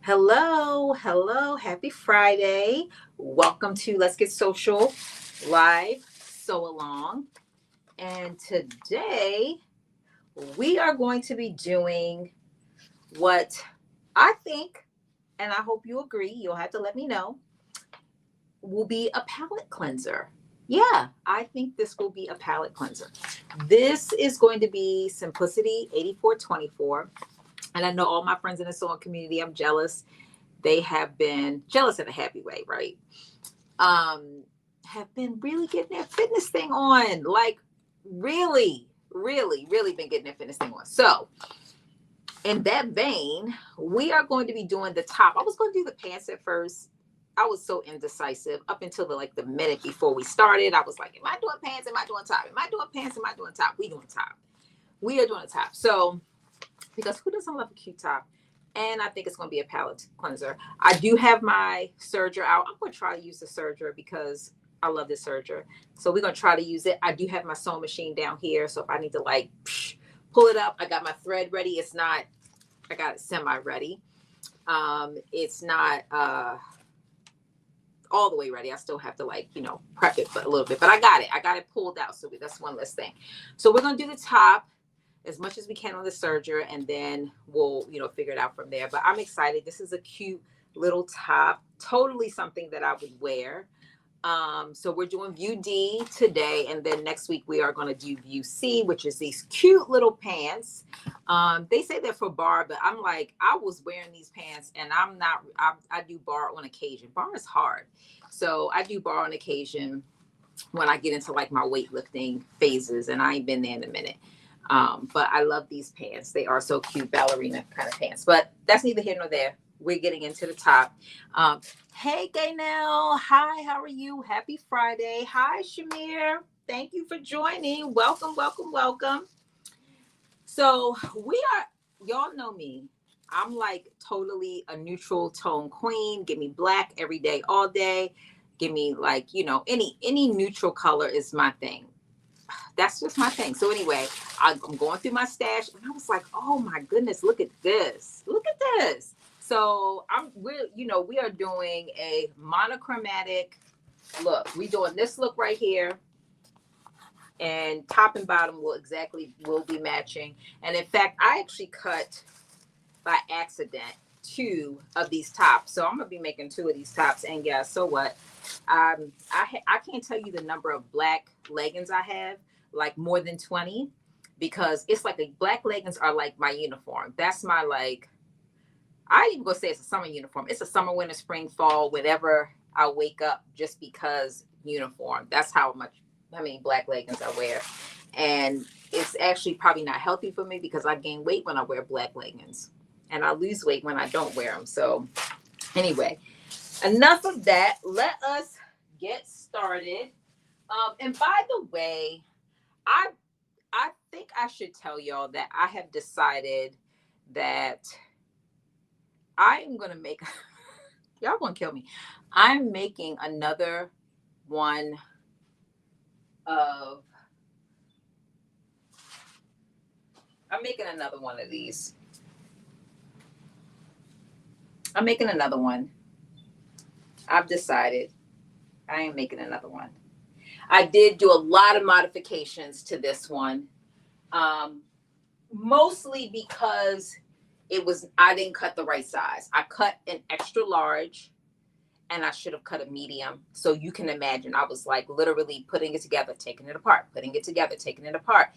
Hello, happy Friday. Welcome to Let's Get Social live sew along. And today we are going to be doing what I think, and I hope you agree, you'll have to let me know, will be a palette cleanser. Yeah, I think this will be a palette cleanser. This is going to be Simplicity 8424. And I know all my friends in the sewing community, I'm jealous. They have been jealous in a happy way, right? Have been really getting their fitness thing on. Like, really been getting their fitness thing on. So, in that vein, we are going to be doing the top. I was going to do the pants at first. I was so indecisive up until the minute before we started. I was like, am I doing pants? Am I doing top? Am I doing pants? Am I doing top? We doing top. We are doing a top. So, because who doesn't love a cute top? And I think it's going to be a palette cleanser. I do have my serger out. I'm going to try to use the serger because I love this serger. So we're going to try to use it. I do have my sewing machine down here. So if I need to pull it up, I got my thread ready. It's not, I got it semi-ready. It's not all the way ready. I still have to prep it a little bit. But I got it. I got it pulled out. So that's one less thing. So we're going to do the top as much as we can on the serger, and then we'll, figure it out from there. But I'm excited. This is a cute little top, totally something that I would wear. So we're doing view D today, and then next week we are going to do view C, which is these cute little pants. They say they're for bar, but I'm like, I was wearing these pants, and I do bar on occasion. Bar is hard. So I do bar on occasion when I get into my weightlifting phases, and I ain't been there in a minute. But I love these pants. They are so cute, ballerina kind of pants. But that's neither here nor there. We're getting into the top. Hey, Gaynell. Hi, how are you? Happy Friday. Hi, Shamir. Thank you for joining. Welcome. So y'all know me. I'm totally a neutral tone queen. Give me black every day, all day. Give me any neutral color is my thing. That's just my thing. So anyway, I'm going through my stash, and I was like, oh my goodness, look at this. So we are doing a monochromatic look. We're doing this look right here, and top and bottom will be matching. And in fact, I actually cut by accident 2 of these tops. So I'm gonna be making 2 of these tops. And yeah, so what? I can't tell you the number of black leggings I have, more than 20, because it's black leggings are like my uniform. That's my I ain't even gonna say it's a summer uniform. It's a summer, winter, spring, fall, whenever I wake up, just because uniform. That's how many black leggings I wear. And it's actually probably not healthy for me because I gain weight when I wear black leggings, and I lose weight when I don't wear them. So anyway, enough of that. Let us get started. And by the way, I think I should tell y'all that I have decided that I'm going to make, y'all going to kill me. I'm making another one of these. I'm making another one. I've decided I am making another one. I did do a lot of modifications to this one. Mostly because I didn't cut the right size. I cut an extra large, and I should have cut a medium. So you can imagine, I was literally putting it together, taking it apart, putting it together, taking it apart,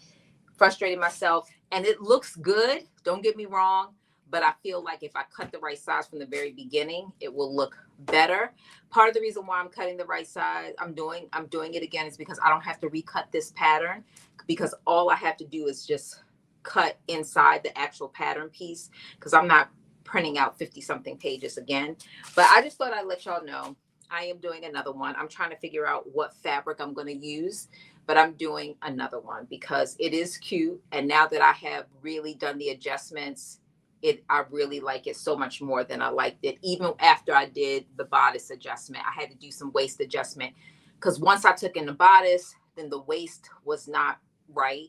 frustrating myself. And it looks good, don't get me wrong, but I feel like if I cut the right size from the very beginning, it will look better. Part of the reason why I'm cutting the right size, I'm doing it again, is because I don't have to recut this pattern, because all I have to do is just cut inside the actual pattern piece, because I'm not printing out 50 something pages again. But I just thought I'd let y'all know I am doing another one. I'm trying to figure out what fabric I'm going to use, but I'm doing another one because it is cute. And now that I have really done the adjustments, I really like it so much more than I liked it. Even after I did the bodice adjustment, I had to do some waist adjustment, because once I took in the bodice, then the waist was not right.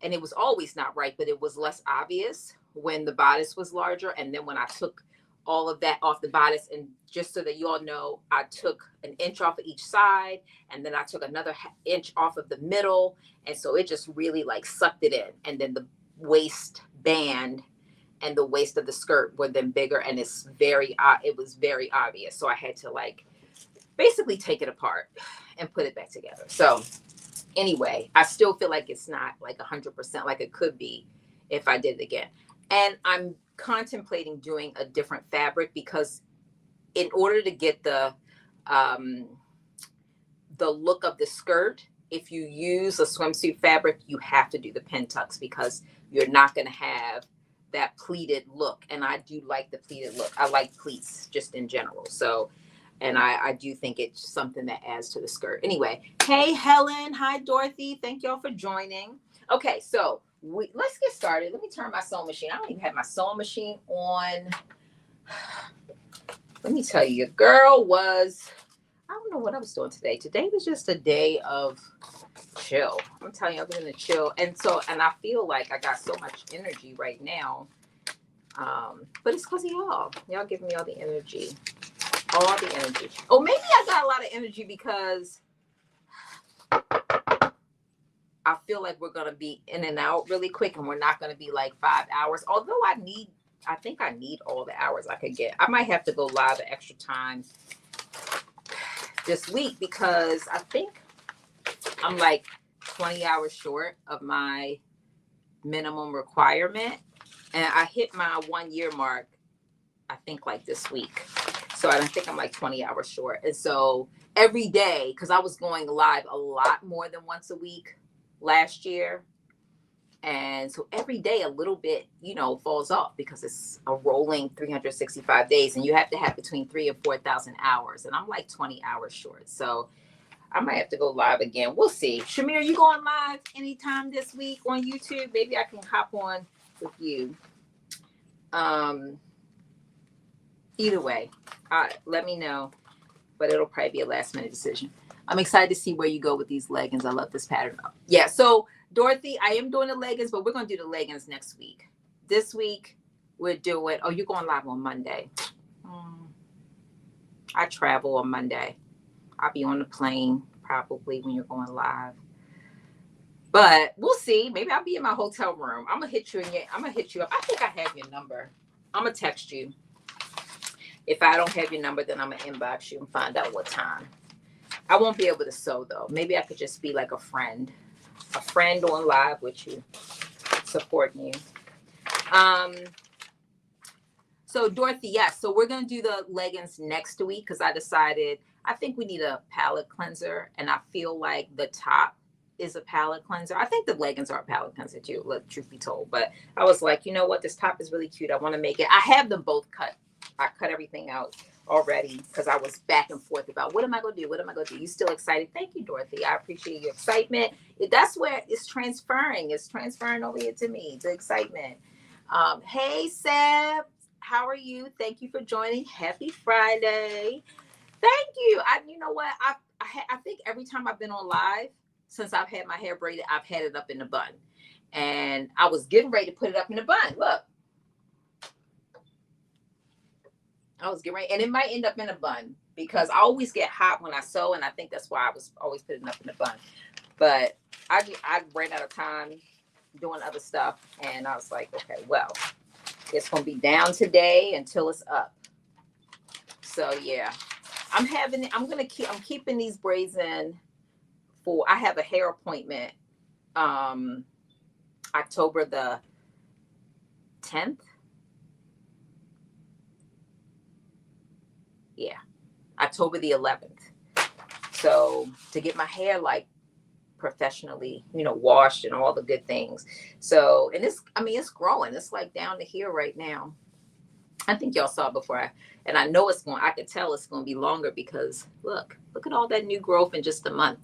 And it was always not right, but it was less obvious when the bodice was larger. And then when I took all of that off the bodice. And just so that you all know, I took an inch off of each side, and then I took another inch off of the middle. And so it just really like sucked it in. And then the waistband and the waist of the skirt were then bigger, and it was very obvious. So I had to like basically take it apart and put it back together. So anyway, I still feel like it's not like 100% like it could be if I did it again. And I'm contemplating doing a different fabric, because in order to get the look of the skirt, if you use a swimsuit fabric, you have to do the pin tucks, because you're not going to have that pleated look. And I do like the pleated look. I like pleats just in general. So, and I do think it's something that adds to the skirt. Anyway, hey, Helen. Hi, Dorothy. Thank y'all for joining. Okay, so let's get started. Let me turn my sewing machine. I don't even have my sewing machine on. Let me tell you, your girl was, I don't know what I was doing today. Today was just a day of chill. I'm telling you, I've been in a chill. And I feel like I got so much energy right now. But it's because of y'all. Y'all giving me all the energy. All the energy. Oh, maybe I got a lot of energy because I feel like we're going to be in and out really quick, and we're not going to be like 5 hours. Although I think I need all the hours I could get. I might have to go live an extra time this week, because I think I'm like 20 hours short of my minimum requirement. And I hit my 1 year mark, I think like this week. So I think I'm like 20 hours short. And so every day, because I was going live a lot more than once a week last year. And so every day a little bit, falls off, because it's a rolling 365 days, and you have to have between 3,000 and 4,000 hours. And I'm like 20 hours short. So I might have to go live again. We'll see. Shamir, you going live anytime this week on YouTube? Maybe I can hop on with you. Either way, let me know, but it'll probably be a last minute decision. I'm excited to see where you go with these leggings. I love this pattern. Yeah. So Dorothy, I am doing the leggings, but we're going to do the leggings next week. This week we're doing, oh, you're going live on Monday. I travel on Monday. I'll be on the plane probably when you're going live. But we'll see. Maybe I'll be in my hotel room. I'm going to hit you up. I think I have your number. I'm going to text you. If I don't have your number, then I'm going to inbox you and find out what time. I won't be able to sew, though. Maybe I could just be like a friend on live with you, supporting you. So Dorothy, yes. So we're going to do the leggings next week, because I think we need a palette cleanser, and I feel like the top is a palette cleanser. I think the leggings are a palette cleanser too, truth be told. But I was like, you know what? This top is really cute. I want to make it. I have them both cut. I cut everything out already, because I was back and forth about what am I going to do? What am I going to do? You still excited? Thank you, Dorothy. I appreciate your excitement. That's where it's transferring. It's transferring over here to me, the excitement. Hey, Seb. How are you? Thank you for joining. Happy Friday. Thank you. You know what? I think every time I've been on live, since I've had my hair braided, I've had it up in the bun. And I was getting ready to put it up in the bun. Look. I was getting ready, and it might end up in a bun, because I always get hot when I sew, and I think that's why I was always putting it up in a bun. But I ran out of time doing other stuff, and I was like, okay, well, it's gonna be down today until it's up. So yeah, I'm keeping these braids in for. I have a hair appointment, October the 10th. Yeah, October the 11th. So to get my hair like professionally, washed and all the good things. So, and it's growing. It's like down to here right now. I think y'all saw before. And I know I could tell it's going to be longer, because look at all that new growth in just a month.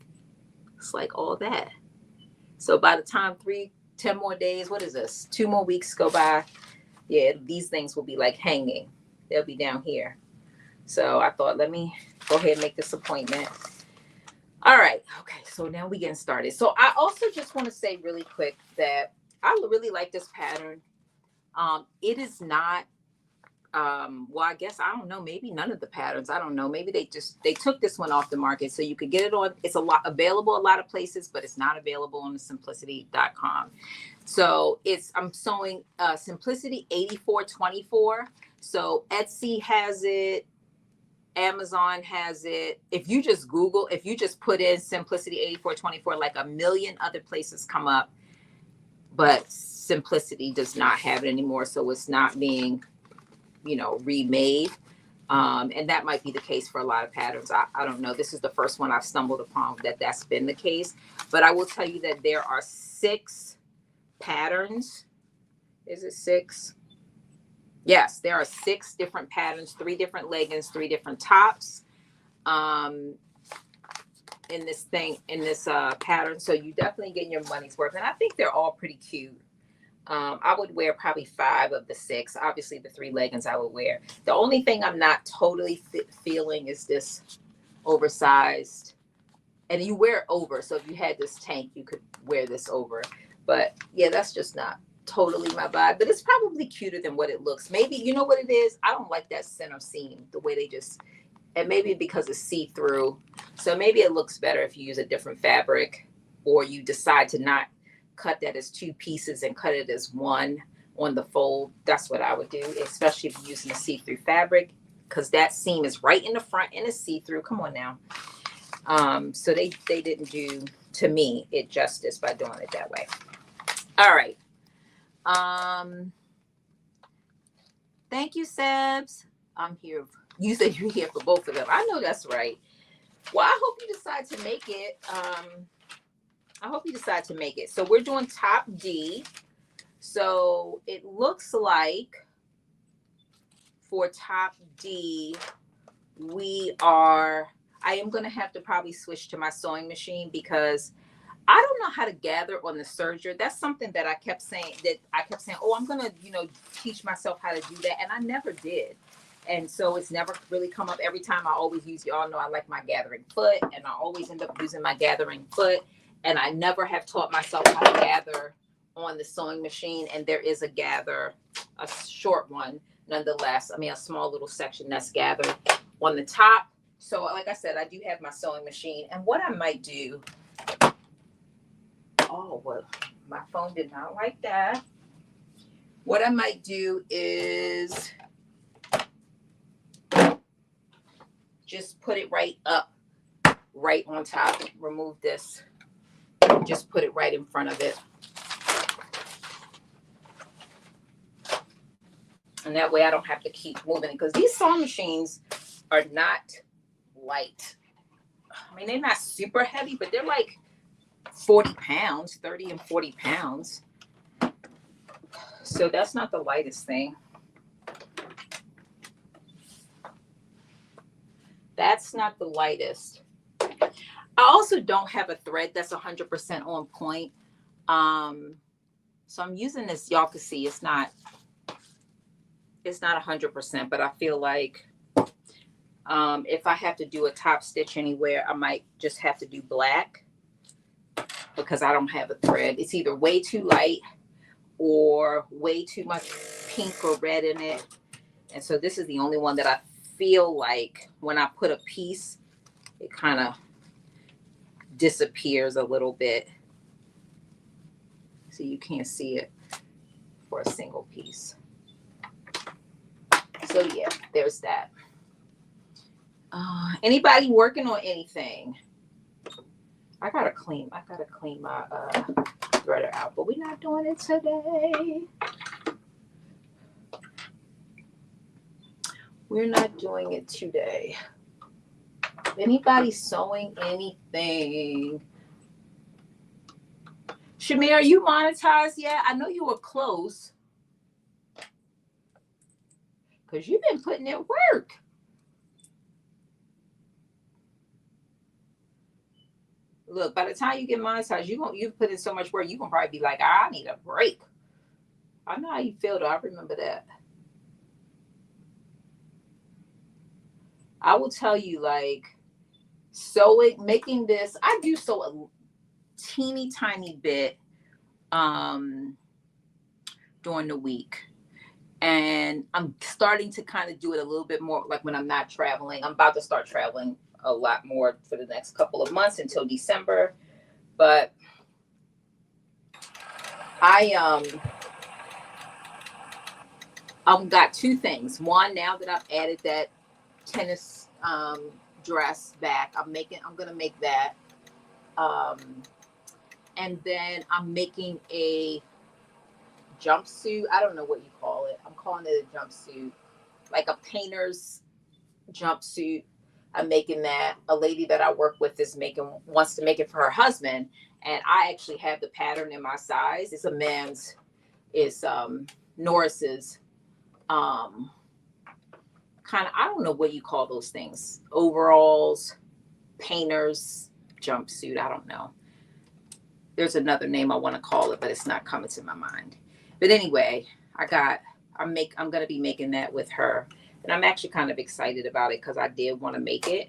It's like all that. So by the time 10 more days, what is this? 2 more weeks go by. Yeah, these things will be like hanging. They'll be down here. So I thought, let me go ahead and make this appointment. All right. Okay. So now we getting started. So I also just want to say really quick that I really like this pattern. It is not well, I guess, I don't know, maybe none of the patterns. I don't know. Maybe they took this one off the market so you could get it on. It's available a lot of places, but it's not available on the simplicity.com. So I'm sewing Simplicity 8424. So Etsy has it, Amazon has it. If you just put in Simplicity 8424, like a million other places come up, but Simplicity does not have it anymore. So it's not being, remade. And that might be the case for a lot of patterns. I don't know. This is the first one I've stumbled upon that's been the case. But I will tell you that there are 6 patterns. Is it 6? Yes, there are 6 different patterns, 3 different leggings, 3 different tops in this pattern. So you definitely getting your money's worth. And I think they're all pretty cute. I would wear probably 5 of the 6. Obviously, the 3 leggings I would wear. The only thing I'm not totally feeling is this oversized. And you wear it over. So if you had this tank, you could wear this over. But yeah, that's just not totally my vibe. But it's probably cuter than what it looks. Maybe, you know what it is? I don't like that center seam, the way and maybe because it's see-through. So maybe it looks better if you use a different fabric, or you decide to not cut that as 2 pieces and cut it as one on the fold. That's what I would do, especially if you're using a see-through fabric, because that seam is right in the front and it's see-through. Come on now. So they didn't do, to me, it justice by doing it that way. All right. Thank you, Sebs. I'm here. You said you're here for both of them. I know that's right. Well, I hope you decide to make it. So we're doing top D. So it looks like for top D, I am going to have to probably switch to my sewing machine, because I don't know how to gather on the serger. That's something that I kept saying, oh, I'm going to, teach myself how to do that. And I never did. And so it's never really come up. Every time I always use, y'all know I like my gathering foot, and I always end up using my gathering foot. And I never have taught myself how to gather on the sewing machine. And there is a short one, nonetheless. I mean, a small little section that's gathered on the top. So like I said, I do have my sewing machine. And what I might do, oh, well, my phone did not like that. What I might do is just put it right on top. Remove this. Just put it right in front of it. And that way I don't have to keep moving it, because these sewing machines are not light. I mean, they're not super heavy, but they're like 40 pounds, 30 and 40 pounds. So that's not the lightest thing. That's not the lightest. I also don't have a thread that's 100% on point. So I'm using this, y'all can see it's not 100%, but I feel like if I have to do a top stitch anywhere, I might just have to do black, because I don't have a thread. It's either way too light or way too much pink or red in it. And so this is the only one that I feel like when I put a piece, it kind of disappears a little bit. So you can't see it for a single piece. So yeah, there's that. Anybody working on anything? I gotta clean my threader out, but we're not doing it today. We're not doing it today. Anybody sewing anything? Shamir, are you monetized yet? I know you were close, because you've been putting in work. Look, by the time you get monetized, you've put in so much work, you can probably be like, I need a break. I know how you feel, though. I remember that. I will tell you, like, making this, I do sew a teeny tiny bit during the week. And I'm starting to kind of do it a little bit more like when I'm not traveling. I'm about to start traveling a lot more for the next couple of months until December. But I've got two things. One, now that I've added that tennis dress back, I'm gonna make that. Um, and then I'm making a jumpsuit. I don't know what you call it. I'm calling it a jumpsuit, like a painter's jumpsuit. I'm making that. A lady that I work with wants to make it for her husband, and I actually have the pattern in my size. It's a men's. It's Norris's. Um, Kind of, I don't know what you call those things. Overalls, painter's jumpsuit. I don't know. There's another name I want to call it, but it's not coming to my mind. But anyway, I'm gonna be making that with her. And I'm actually kind of excited about it because I did want to make it.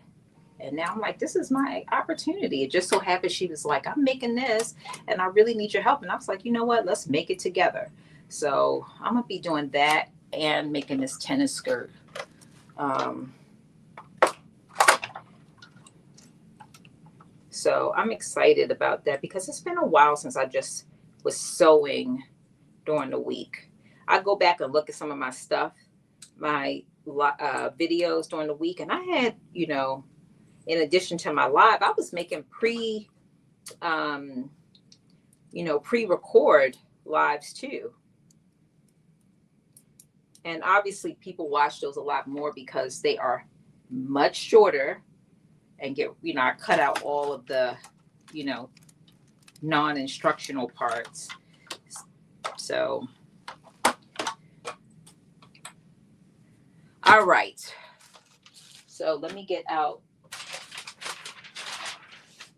And now I'm like, this is my opportunity. It just so happens she was like, I'm making this and I really need your help. And I was like, you know what? Let's make it together. So I'm gonna be doing that and making this tennis skirt. So I'm excited about that because it's been a while since I just was sewing during the week. I go back and look at some of my stuff, my videos during the week, and I had, in addition to my live, I was making pre-record lives too. And obviously people watch those a lot more because they are much shorter and I cut out all of the, non-instructional parts. So, all right. So let me get out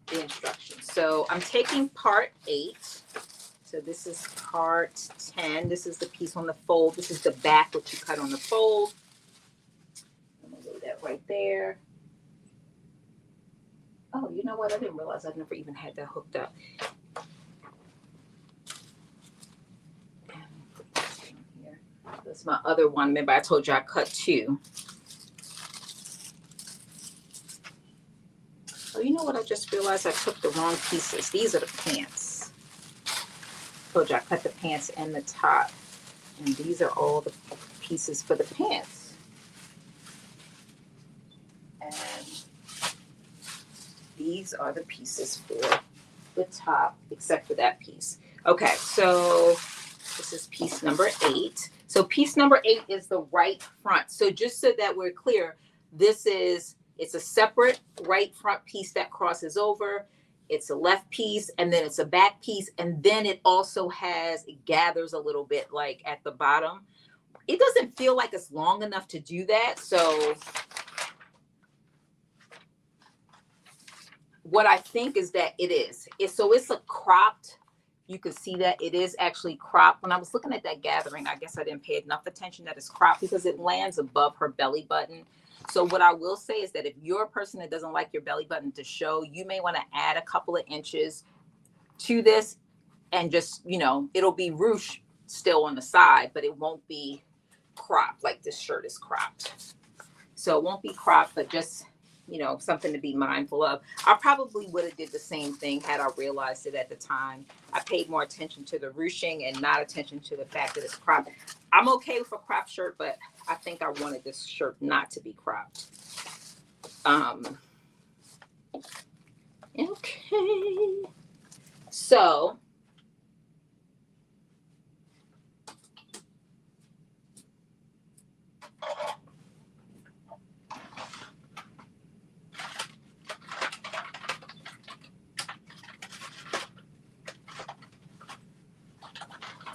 the instructions. So I'm taking part 8. So this is part 10. This is the piece on the fold. This is the back, which you cut on the fold. I'm going to lay that right there. Oh, you know what? I didn't realize I never even had that hooked up. That's my other one. Remember, I told you I cut 2. Oh, you know what? I just realized I took the wrong pieces. These are the pants. I told you I cut the pants and the top. And these are all the pieces for the pants. And these are the pieces for the top, except for that piece. Okay, so this is piece number 8. So piece number 8 is the right front. So just so that we're clear, it's a separate right front piece that crosses over. It's a left piece, and then it's a back piece, and then it also it gathers a little bit like at the bottom. It doesn't feel like it's long enough to do that. So what I think is that it's a cropped. You can see that it is actually cropped. When I was looking at that gathering, I guess I didn't pay enough attention that it's cropped because it lands above her belly button. So what I will say is that if you're a person that doesn't like your belly button to show, you may want to add a couple of inches to this and just, it'll be ruched still on the side, but it won't be cropped like this shirt is cropped. So it won't be cropped, but just, something to be mindful of. I probably would have did the same thing had I realized it at the time. I paid more attention to the ruching and not attention to the fact that it's cropped. I'm okay with a cropped shirt, but I think I wanted this shirt not to be cropped. Okay. So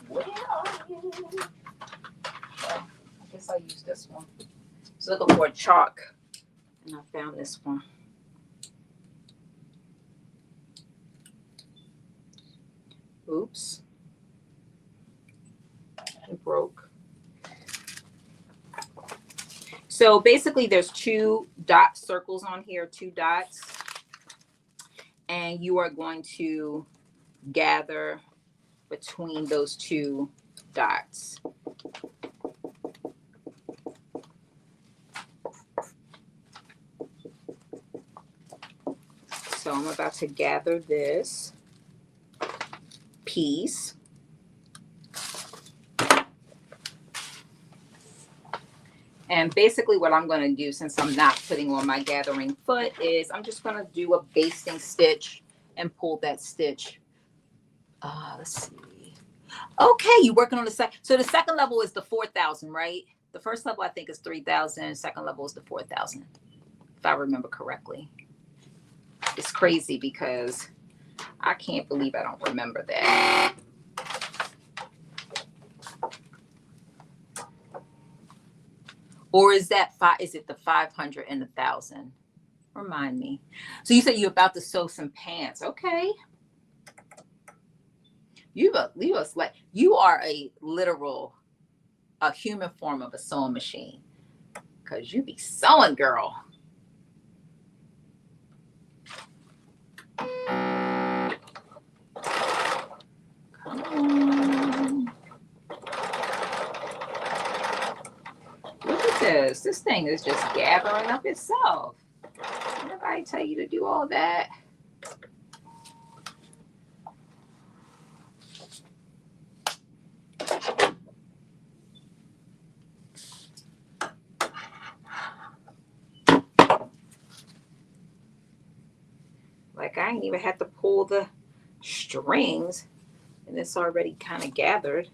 where are you? I guess I used this one. I was looking for a chalk, and I found this one. Oops. It broke. So basically there's 2 dot circles on here, 2 dots. And you are going to gather between those 2 dots. So I'm about to gather this piece. And basically what I'm going to do, since I'm not putting on my gathering foot, is I'm just going to do a basting stitch and pull that stitch. Let's see. Okay, you're working on the second. So the second level is the 4,000, right? The first level I think is 3,000. Second level is the 4,000, if I remember correctly. It's crazy because I can't believe I don't remember that. Or is that is it the 500 and 1,000? Remind me. So you said you're about to sew some pants. Okay. You are a literal, a human form of a sewing machine. Because you be sewing, girl. Come on. Look at this. This thing is just gathering up itself. Nobody tell you to do all that. Like I ain't even have to pull the strings, and it's already kind of gathered.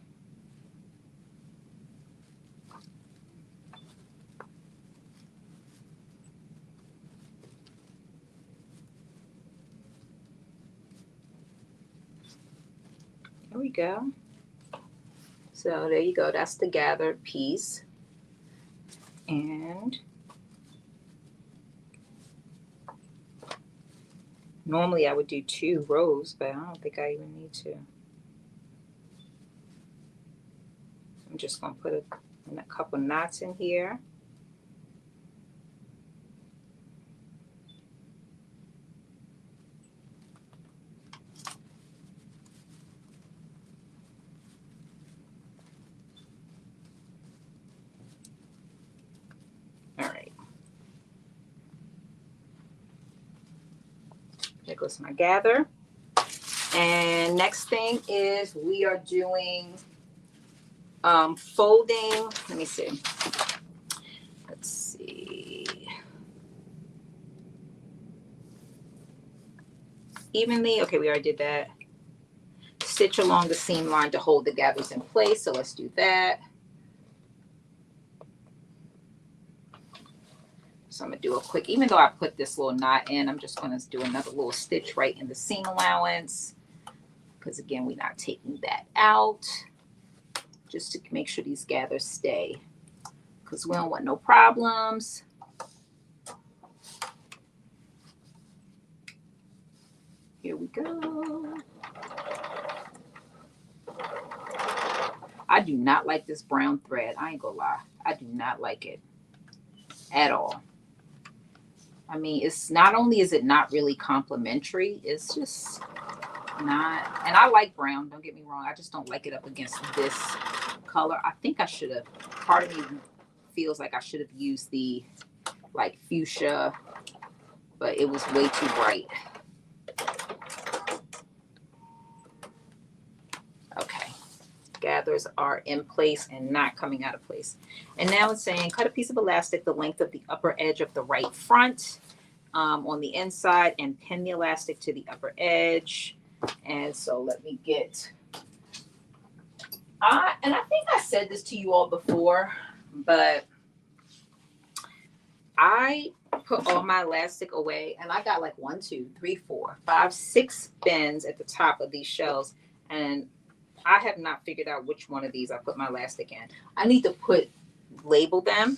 There we go. So there you go. That's the gathered piece. And normally I would do 2 rows, but I don't think I even need to. I'm just going to put a couple knots in here. All right. There goes my gather. And next thing is we are doing folding. Let me see. Let's see. Evenly. Okay, we already did that. Stitch along the seam line to hold the gathers in place. So let's do that. So I'm going to do a quick, even though I put this little knot in, I'm just going to do another little stitch right in the seam allowance. Because again, we're not taking that out. Just to make sure these gathers stay. Because we don't want no problems. Here we go. I do not like this brown thread. I ain't gonna lie. I do not like it at all. I mean, it's not only is it not really complimentary, it's just not. And I like brown, don't get me wrong. I just don't like it up against this color. I think I should have, part of me feels like I should have used the like fuchsia, but it was way too bright. Okay. Gathers are in place and not coming out of place. And now it's saying cut a piece of elastic the length of the upper edge of the right front on the inside and pin the elastic to the upper edge. And so let me get, and I think I said this to you all before, but I put all my elastic away and I got like 1, 2, 3, 4, 5, 6 bends at the top of these shells. And I have not figured out which one of these I put my elastic in. I need to label them.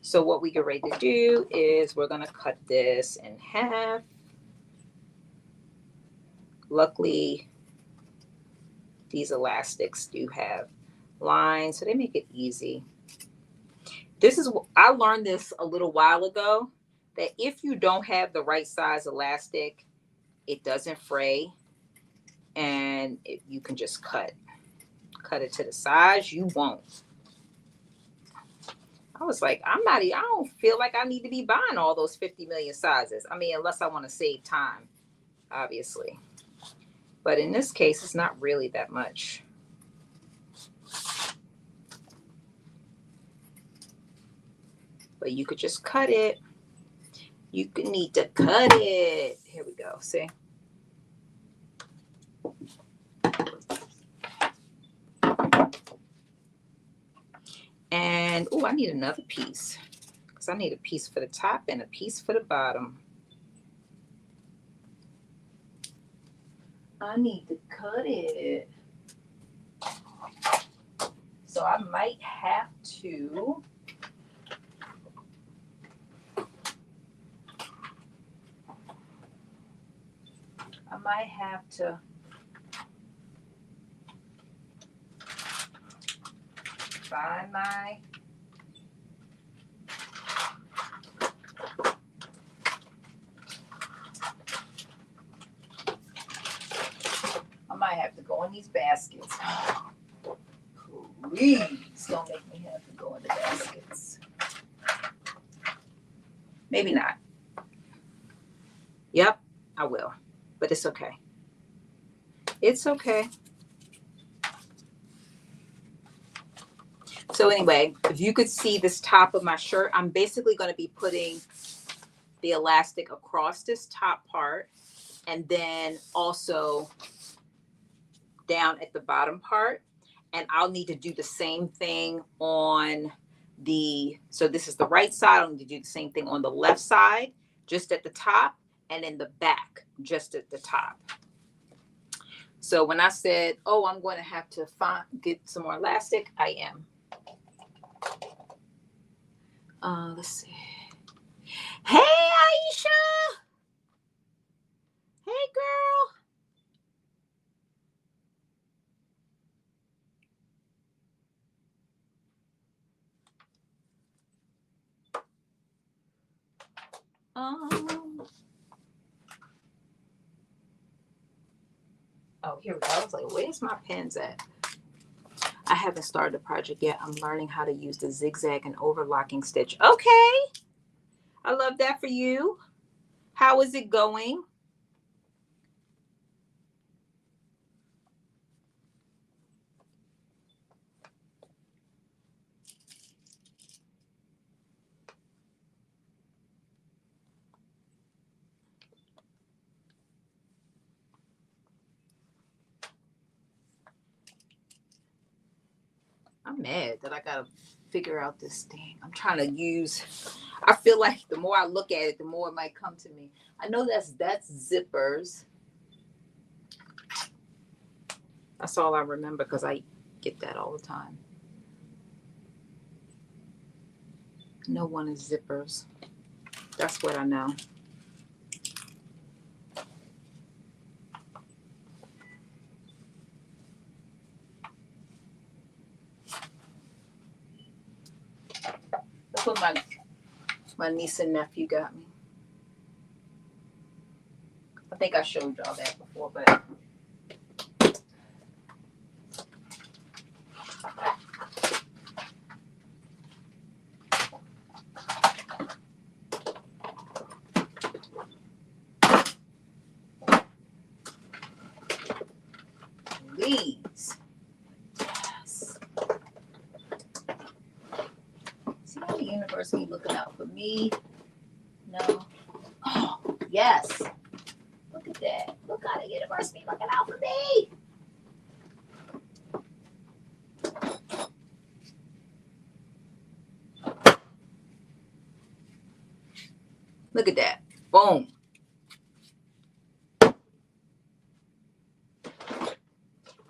So what we get ready to do is we're going to cut this in half. Luckily, these elastics do have lines, so they make it easy. I learned this a little while ago, that if you don't have the right size elastic, it doesn't fray. And you can just cut it to the size you want. I was like, I don't feel like I need to be buying all those 50 million sizes. I mean, unless I want to save time obviously. But in this case, it's not really that much. But you could just cut it. You could need to cut it. Here we go. See? And, oh, I need another piece. Because I need a piece for the top and a piece for the bottom. I need to cut it. So I might have to find my go in these baskets. Please don't make me have to go in the baskets. Maybe not. Yep, I will. But it's okay. It's okay. So anyway, if you could see this top of my shirt, I'm basically going to be putting the elastic across this top part and then also down at the bottom part. And I'll need to do the same thing on so this is the right side. I'll need to do the same thing on the left side, just at the top, and in the back, just at the top. So when I said, oh, I'm going to have to get some more elastic, I am. Let's see. Hey, Aisha. Hey, girl. Oh, here we go. I was like, where's my pens at? I haven't started the project yet. I'm learning how to use the zigzag and overlocking stitch. Okay. I love that for you. How is it going? I'm mad that I gotta figure out this thing. I'm trying to use, I feel like the more I look at it, the more it might come to me. I know that's zippers. That's all I remember because I get that all the time. No one is zippers. That's what I know. That's what my niece and nephew got me. I think I showed y'all that before, but these. Yes. See how the universe be looking out for me? No. Oh, yes. Look at that. Look how the universe be looking out for me. Look at that. Boom.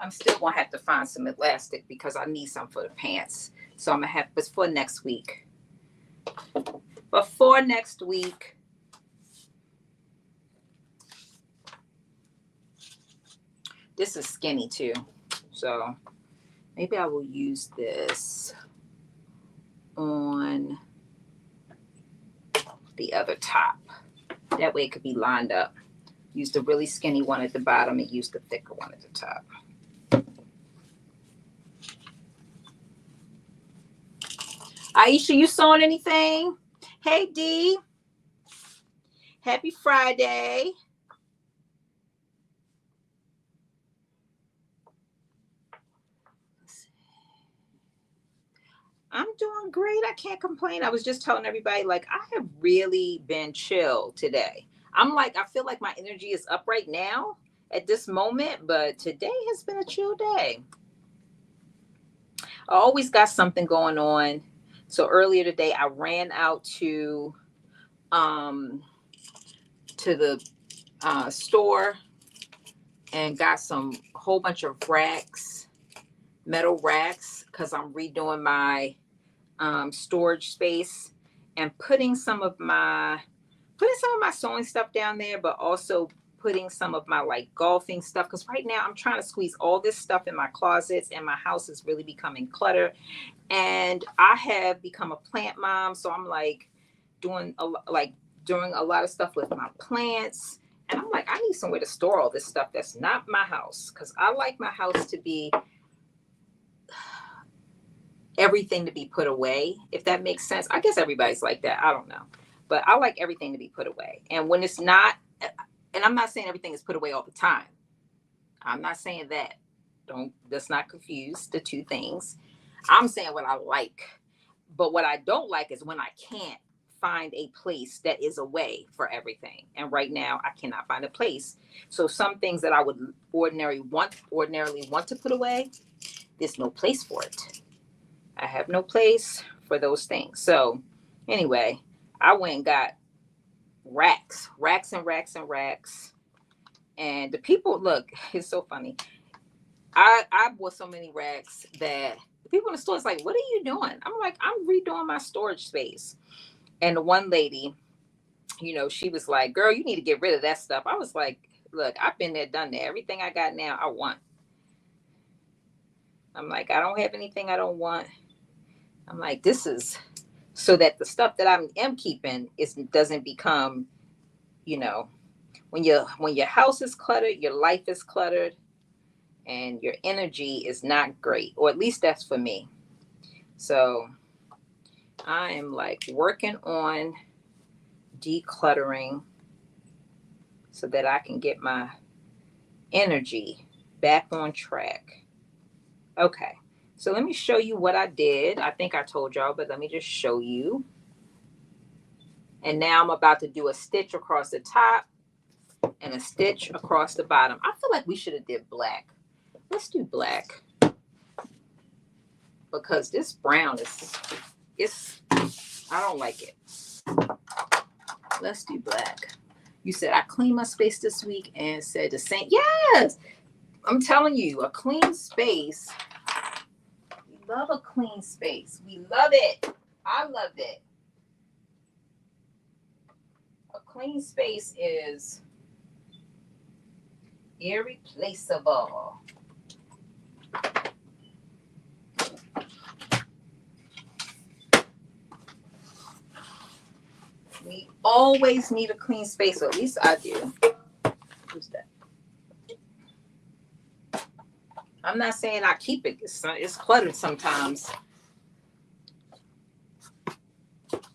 I'm still going to have to find some elastic because I need some for the pants. So I'm going to have, but for next week. Before next week. This is skinny too. So maybe I will use this on the other top. That way it could be lined up. Use the really skinny one at the bottom and use the thicker one at the top. Aisha, you sewing anything? Hey, Dee. Happy Friday. I'm doing great. I can't complain. I was just telling everybody, like, I have really been chill today. I'm like, I feel like my energy is up right now at this moment, but today has been a chill day. I always got something going on. So earlier today, I ran out um to the store and got some whole bunch of racks, metal racks, because I'm redoing my storage space and putting some of my sewing stuff down there, but also putting some of my like golfing stuff. Because right now I'm trying to squeeze all this stuff in my closets, and my house is really becoming cluttered. And I have become a plant mom, so I'm like doing doing a lot of stuff with my plants. And I'm like, I need somewhere to store all this stuff that's not my house, because I like my house to be everything to be put away, if that makes sense. I guess everybody's like that. I don't know. But I like everything to be put away. And when it's not, and I'm not saying everything is put away all the time. I'm not saying that. Let's not confuse the two things. I'm saying what I like. But what I don't like is when I can't find a place that is away for everything. And right now I cannot find a place. So some things that I would ordinarily want to put away, there's no place for it. I have no place for those things. So anyway, I went and got racks and racks and racks. And the people, look, it's so funny. I bought so many racks that the people in the store is like, what are you doing? I'm like, I'm redoing my storage space. And the one lady, she was like, girl, you need to get rid of that stuff. I was like, look, I've been there, done that. Everything I got now, I want. I'm like, I don't have anything I don't want. I'm like, this is so that the stuff that I am keeping doesn't become, when your house is cluttered, your life is cluttered, and your energy is not great, or at least that's for me. So I am like working on decluttering so that I can get my energy back on track. Okay. So let me show you what I did. I think I told y'all, but let me just show you. And now I'm about to do a stitch across the top and a stitch across the bottom. I feel like we should have did black. Let's do black. Because this brown I don't like it. Let's do black. You said I cleaned my space this week and said the same. Yes! I'm telling you, a clean space. We love a clean space. We love it. I love it. A clean space is irreplaceable. We always need a clean space, or at least I do. Who's that? I'm not saying I keep it. It's cluttered sometimes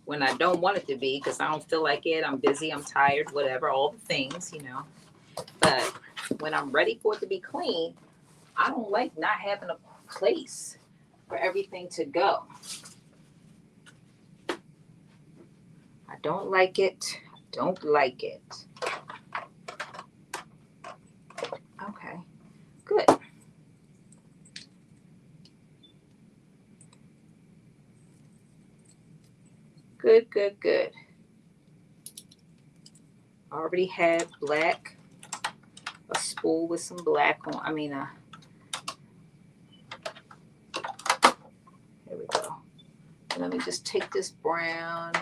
when I don't want it to be, because I don't feel like it. I'm busy. I'm tired. Whatever. All the things, But when I'm ready for it to be clean, I don't like not having a place for everything to go. I don't like it. I don't like it. Okay, good. Good, good, good. I already have black, a spool with some black on. Here we go. Let me just take this brown.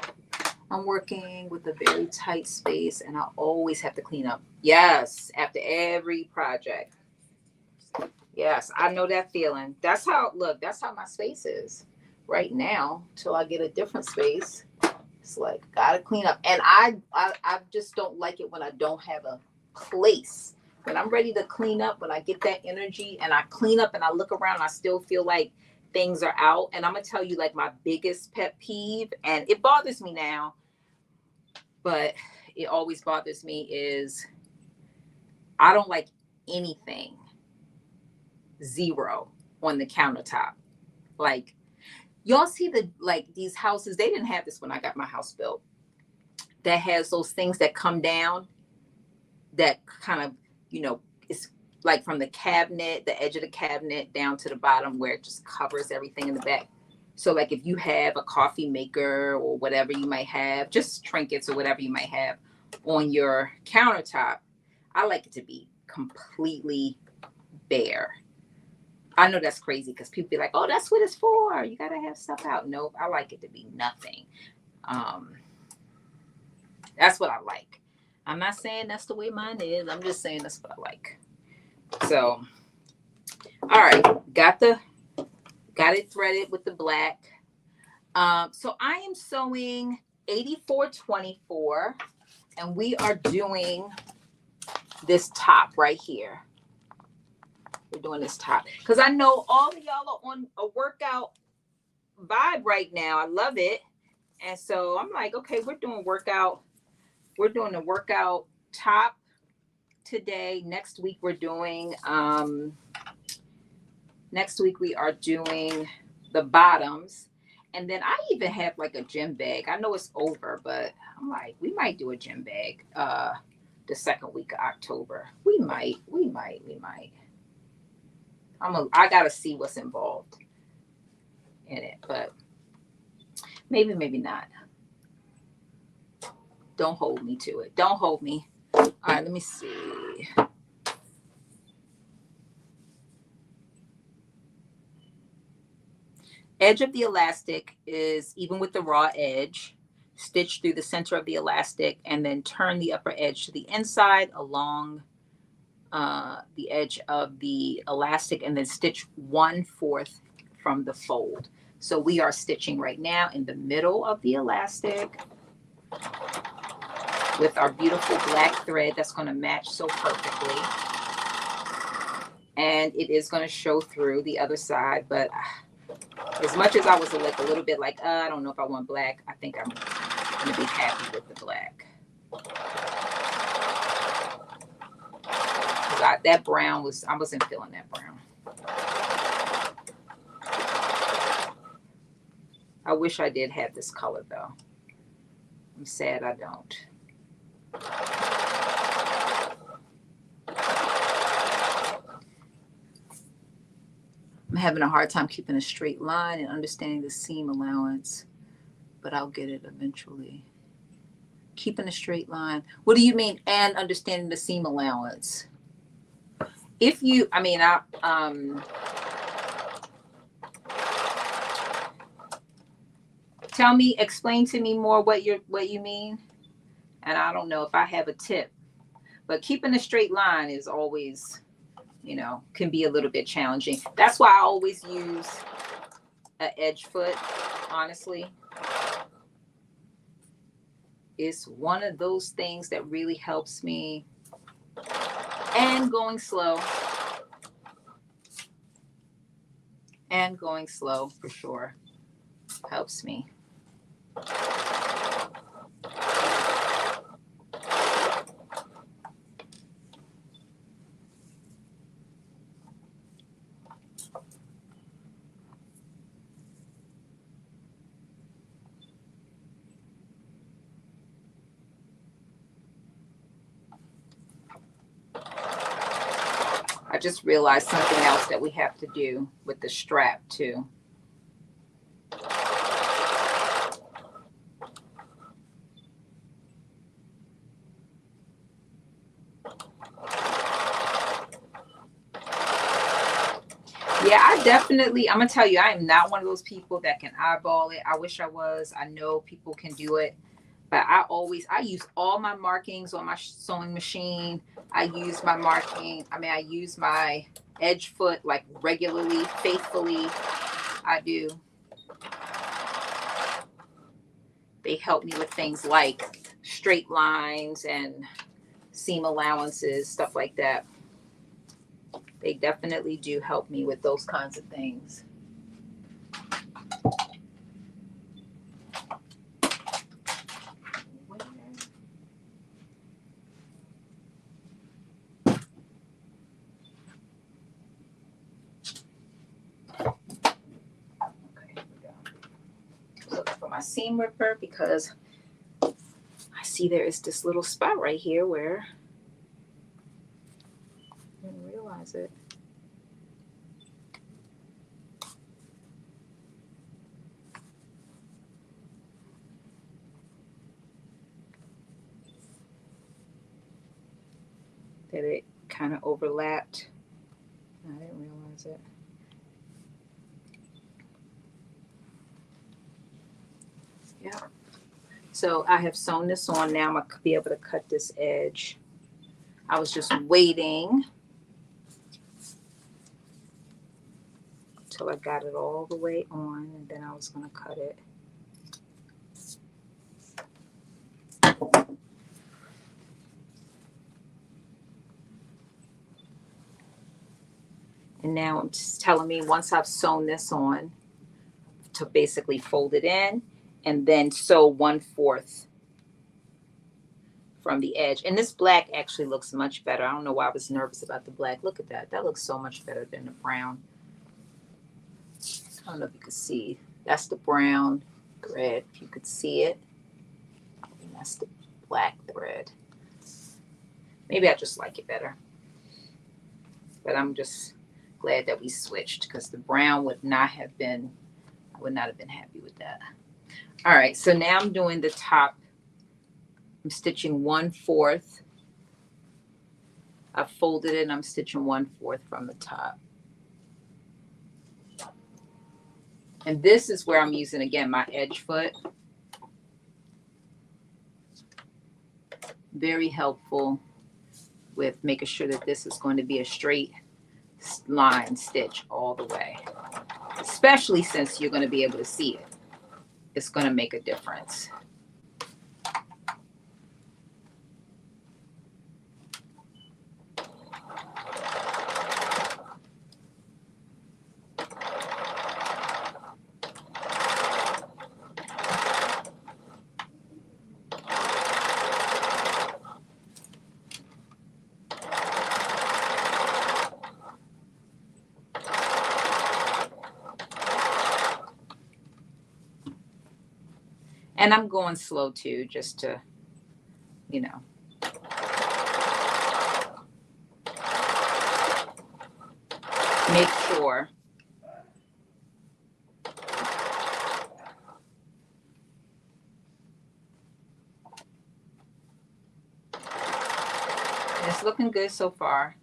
I'm working with a very tight space, and I always have to clean up. Yes, after every project. Yes, I know that feeling. That's how my space is right now till I get a different space. It's like, gotta clean up. And I just don't like it when I don't have a place. When I'm ready to clean up, when I get that energy and I clean up and I look around, I still feel like things are out. And I'm gonna tell you like my biggest pet peeve, and it bothers me now, but it always bothers me, is I don't like anything zero on the countertop. Like Y'all see the like these houses, they didn't have this when I got my house built. That has those things that come down that kind of, you know, it's like from the cabinet, the edge of the cabinet down to the bottom where it just covers everything in the back. So like if you have a coffee maker or whatever you might have, just trinkets or whatever you might have on your countertop, I like it to be completely bare. I know that's crazy because people be like, oh, that's what it's for. You got to have stuff out. Nope. I like it to be nothing. Um, that's what I like. I'm not saying that's the way mine is. I'm just saying that's what I like. So, all right. Got it threaded with the black. So I am sewing 8424 and we are doing this top right here. We're doing this top because I know all of y'all are on a workout vibe right now. I love it. And so I'm like, okay, we're doing the workout top today. Next week we are doing the bottoms. And then I even have like a gym bag. I know it's over, but I'm like, we might do a gym bag the second week of October. We might. I gotta see what's involved in it, but maybe not. Don't hold me to it. Don't hold me. All right, let me see. Edge of the elastic is even with the raw edge. Stitch through the center of the elastic and then turn the upper edge to the inside along the edge of the elastic and then stitch 1/4 from the fold. So we are stitching right now in the middle of the elastic with our beautiful black thread that's going to match so perfectly. And it is going to show through the other side, but as much as I was like a little bit like, I don't know if I want black, I think I'm going to be happy with the black. That brown I wasn't feeling that brown. I wish I did have this color though. I'm sad I don't. I'm having a hard time keeping a straight line and understanding the seam allowance, but I'll get it eventually. Keeping a straight line. What do you mean? And understanding the seam allowance? If you, I mean, explain to me more what you mean. And I don't know if I have a tip, but keeping a straight line is always, can be a little bit challenging. That's why I always use an edge foot, honestly. It's one of those things that really helps me. And going slow. And going slow for sure helps me. I just realized something else that we have to do with the strap too. Yeah, I'm gonna tell you, I am not one of those people that can eyeball it. I wish I was. I know people can do it, but I use all my markings on my sewing machine. I use my edge foot like regularly, faithfully. I do. They help me with things like straight lines and seam allowances, stuff like that. They definitely do help me with those kinds of things. seam ripper because I see there is this little spot right here where I didn't realize it. That it kind of overlapped. I didn't realize it. Yeah. So I have sewn this on. Now I'm going to be able to cut this edge. I was just waiting till I got it all the way on, and then I was going to cut it. And now it's telling me once I've sewn this on to basically fold it in and then sew 1/4 from the edge. And this black actually looks much better. I don't know why I was nervous about the black. Look at that. That looks so much better than the brown. I don't know if you can see. That's the brown thread, if you could see it. And that's the black thread. Maybe I just like it better. But I'm just glad that we switched because the brown would not have been, I would not have been happy with that. All right, so now I'm doing the top. I'm stitching 1/4. I folded it and I'm stitching 1/4 from the top. And this is where I'm using, again, my edge foot. Very helpful with making sure that this is going to be a straight line stitch all the way. Especially since you're going to be able to see it. It's going to make a difference. And I'm going slow too, just to, you know. Make sure. It's looking good so far.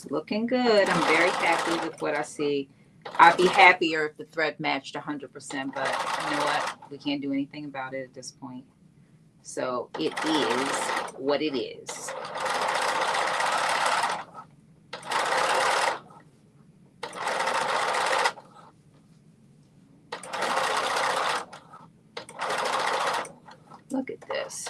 Looking good. I'm very happy with what I see. I'd be happier if the thread matched 100%, but you know what? We can't do anything about it at this point. So it is what it is. Look at this.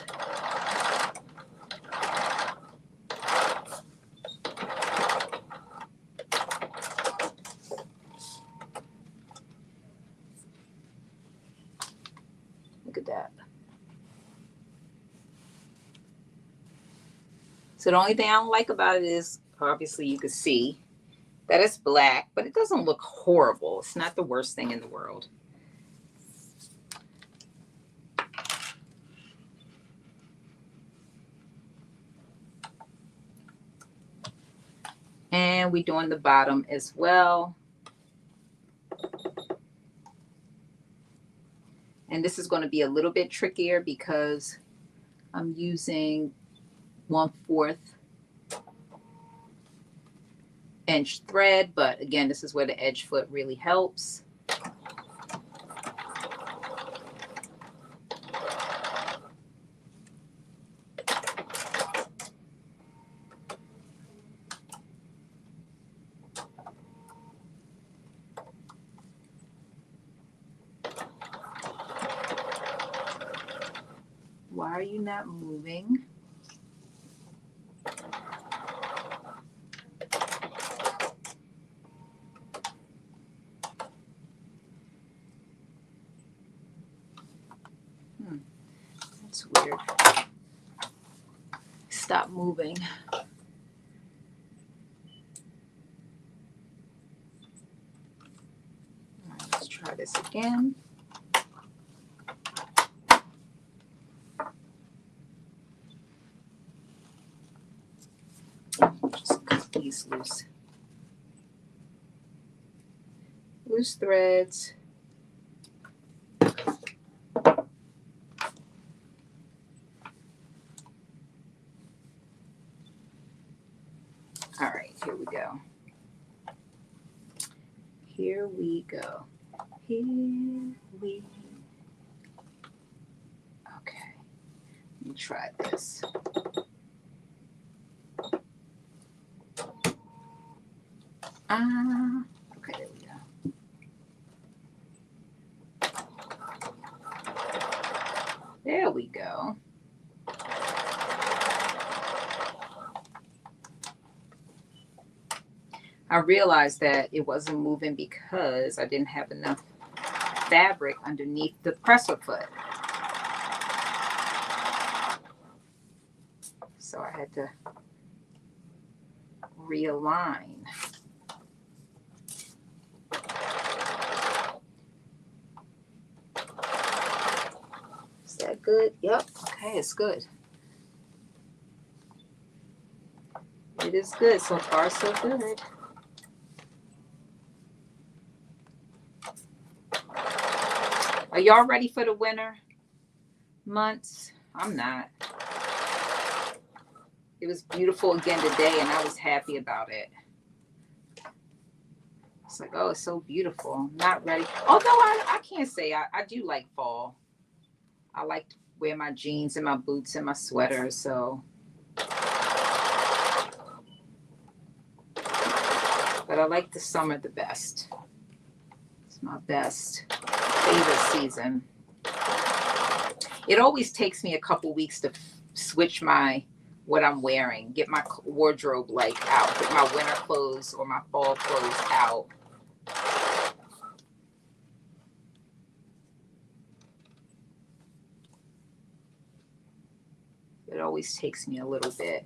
Look at that. So the only thing I don't like about it is, obviously you can see that it's black, but it doesn't look horrible. It's not the worst thing in the world. And we're doing the bottom as well. And this is going to be a little bit trickier because I'm using 1/4 inch thread, but again, this is where the edge foot really helps. Why are you not moving? That's weird. stop moving. Let's try this again. Just cut these loose threads. All right, here we go. Here we go. Here we. Okay, let me try this. Okay, there we go. There we go. I realized that it wasn't moving because I didn't have enough fabric underneath the presser foot. So I had to realign. Is that good? Yep. Okay, it's good. It is good. So far, so good. Are y'all ready for the winter months? I'm not. It was beautiful again today, and I was happy about it. It's like, oh, it's so beautiful. Not ready. Although I can't say I do like fall. I like to wear my jeans and my boots and my sweaters, so. But I like the summer the best. It's my best favorite season. It always takes me a couple weeks to switch what I'm wearing, get my wardrobe out, get my winter clothes or my fall clothes out. It always takes me a little bit.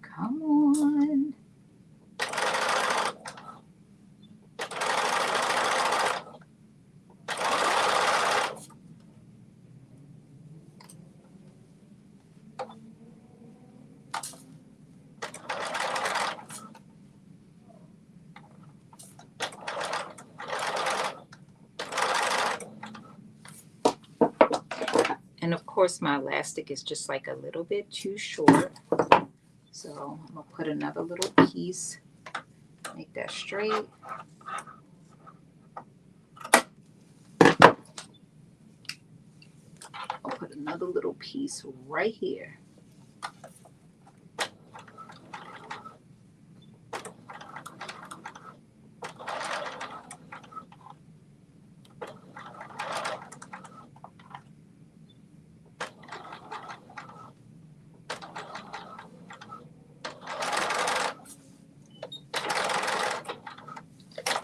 Come on. And of course, my elastic is just like a little bit too short. So I'm going to put another little piece, make that straight. I'll put another little piece right here.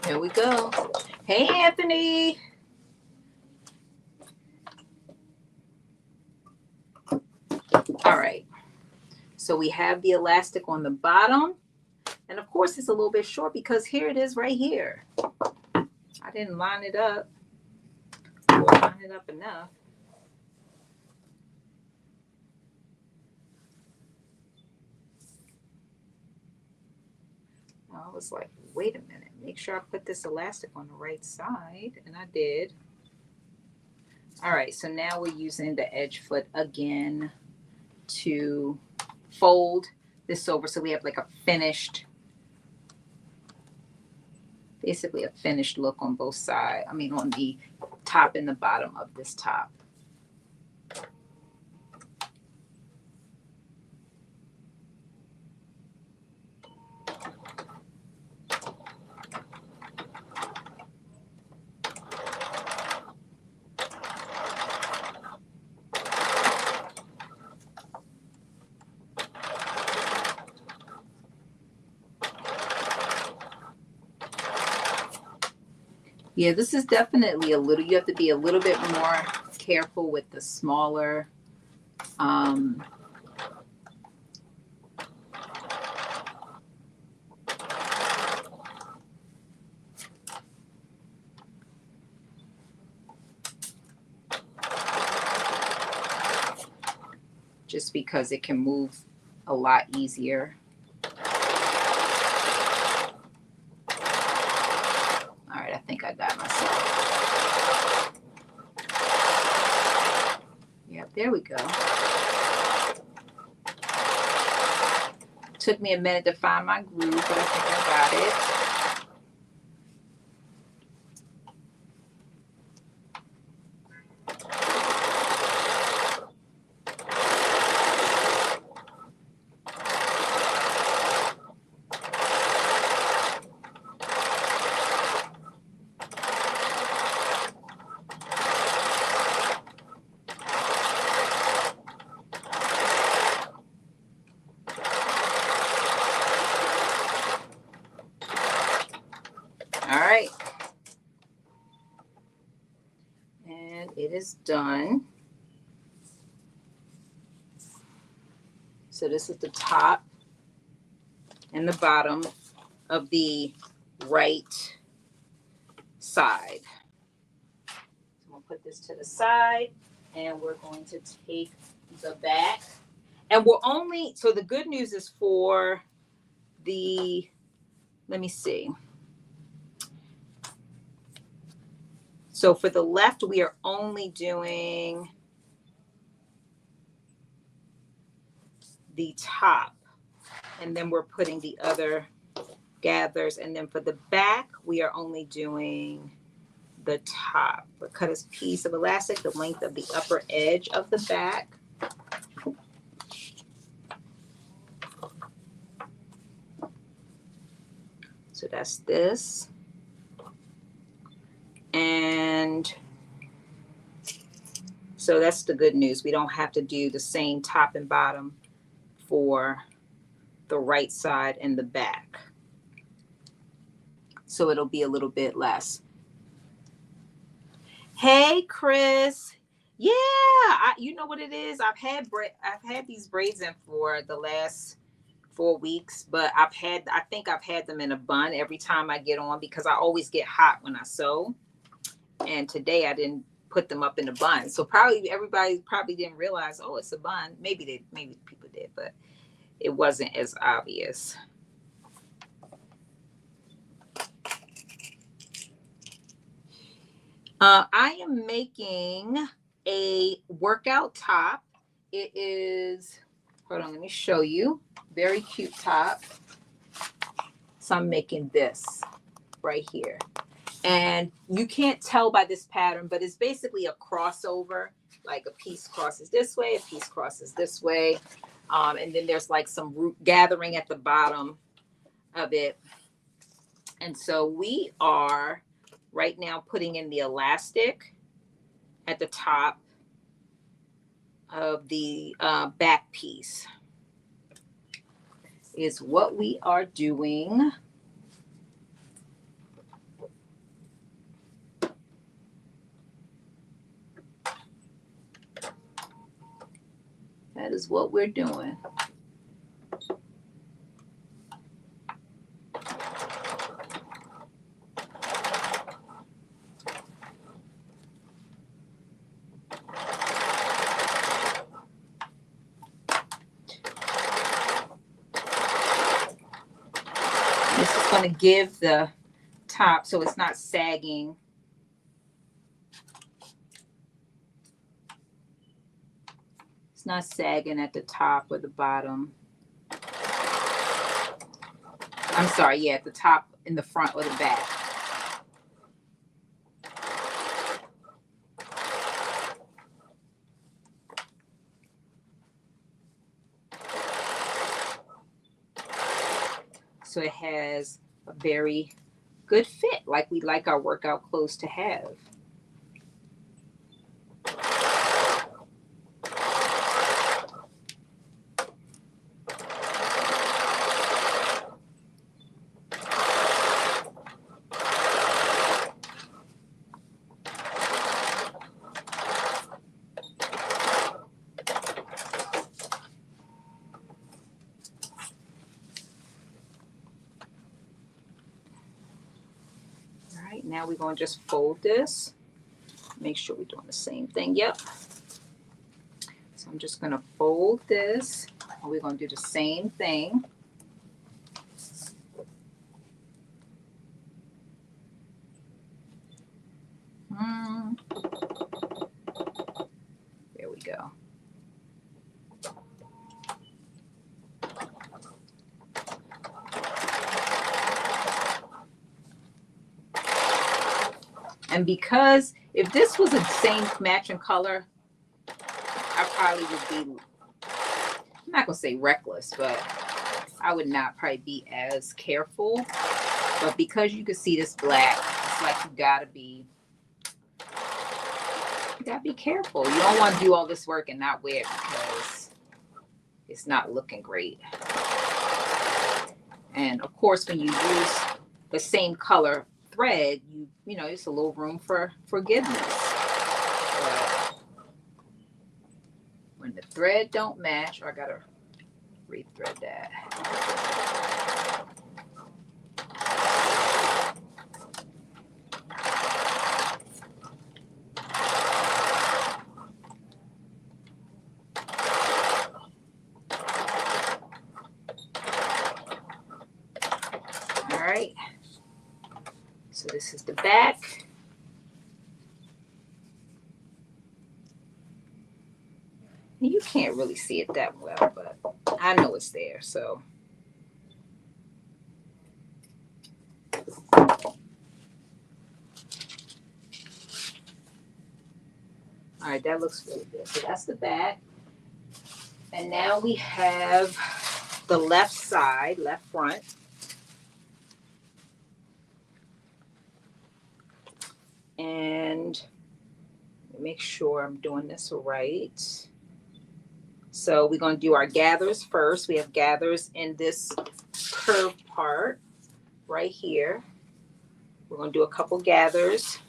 Here we go. Hey, Anthony. All right. So we have the elastic on the bottom. And of course, it's a little bit short because here it is right here. I didn't line it up or line it up enough. I was like, wait a minute, make sure I put this elastic on the right side, and I did. All right, so now we're using the edge foot again to fold this over so we have like a finished, basically a finished look on both sides. I mean, on the top and the bottom of this top. Yeah, this is definitely a little, you have to be a little bit more careful with the smaller just because it can move a lot easier. All right, I think I got myself. Yep, there we go. Took me a minute to find my groove, but I think I got it. All right. And it is done. So this is the top and the bottom of the right side. So I'm going to put this to the side, and we're going to take the back. And we're only, so the good news is for the, let me see. So for the left, we are only doing the top, and then we're putting the other gathers. And then for the back, we are only doing the top. We'll cut a piece of elastic the length of the upper edge of the back. So that's this. And so that's the good news. We don't have to do the same top and bottom for the right side and the back. So it'll be a little bit less. Hey, Chris. Yeah, you know what it is? I've had these braids in for the last 4 weeks, but I think I've had them in a bun every time I get on because I always get hot when I sew. And today I didn't put them up in a bun. So probably everybody didn't realize, oh, it's a bun. Maybe people did, but it wasn't as obvious. I am making a workout top. It is, hold on, let me show you. Very cute top. So I'm making this right here. And you can't tell by this pattern, but it's basically a crossover. Like a piece crosses this way, a piece crosses this way. And then there's like some root gathering at the bottom of it. And so we are right now putting in the elastic at the top of the back piece is what we are doing. That is what we're doing. This is going to give the top so it's not sagging. It's not sagging at the top or the bottom. I'm sorry, yeah, at the top, in the front or the back. So it has a very good fit, like we like our workout clothes to have. now we're going to just fold this. Make sure we're doing the same thing. Yep. So I'm just going to fold this. And we're going to do the same thing. There we go. And because if this was the same matching color, I probably would be, I'm not going to say reckless, but I would not probably be as careful. But because you can see this black, it's like you gotta be careful. You don't want to do all this work and not wear it because it's not looking great. And of course, when you use the same color thread, you know, there's a little room for forgiveness. But when the thread don't match, or I gotta re-thread that. All right. So this is the back. You can't really see it that well, but I know it's there, so. All right, that looks really good. So that's the back. And now we have the left side, left front. And make sure I'm doing this right. So we're going to do our gathers first. We have gathers in this curved part right here. We're going to do a couple gathers.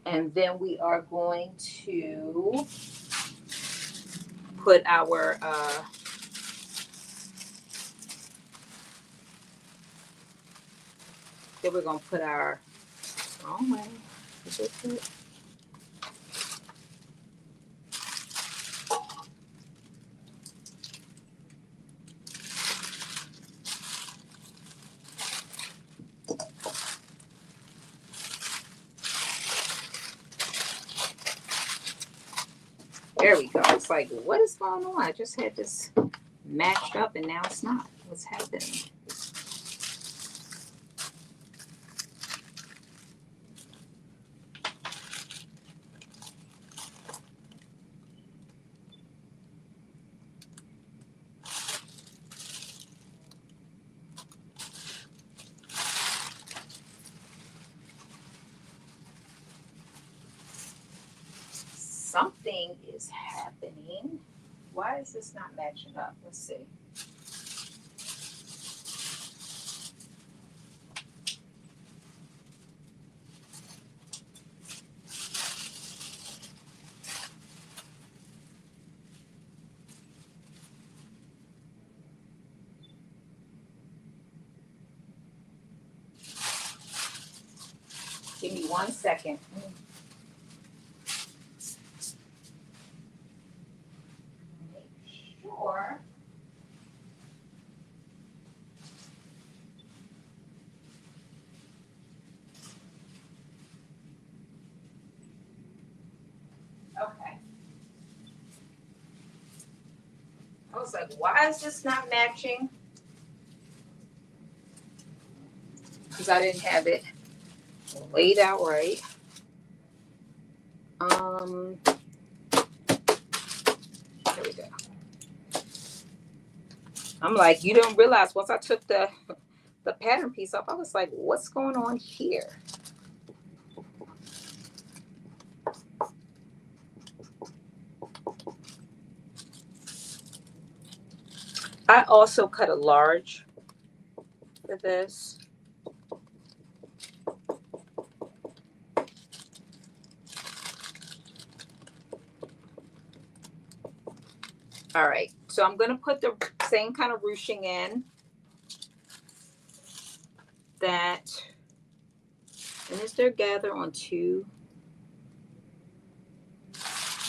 And then we are going to put our then we're going to put our wrong way. Is it good? There we go. It's like, what is going on? I just had this matched up and now it's not. What's happening? Something is happening. Why is this not matching up? Let's see. Give me 1 second. Sure. Okay. I was like, why is this not matching? Because I didn't have it laid out right. There we go. I'm like, you don't realize once I took the pattern piece off, I was like, what's going on here? I also cut a large for this. All right, so I'm going to put the same kind of ruching in that And is there gather on 2?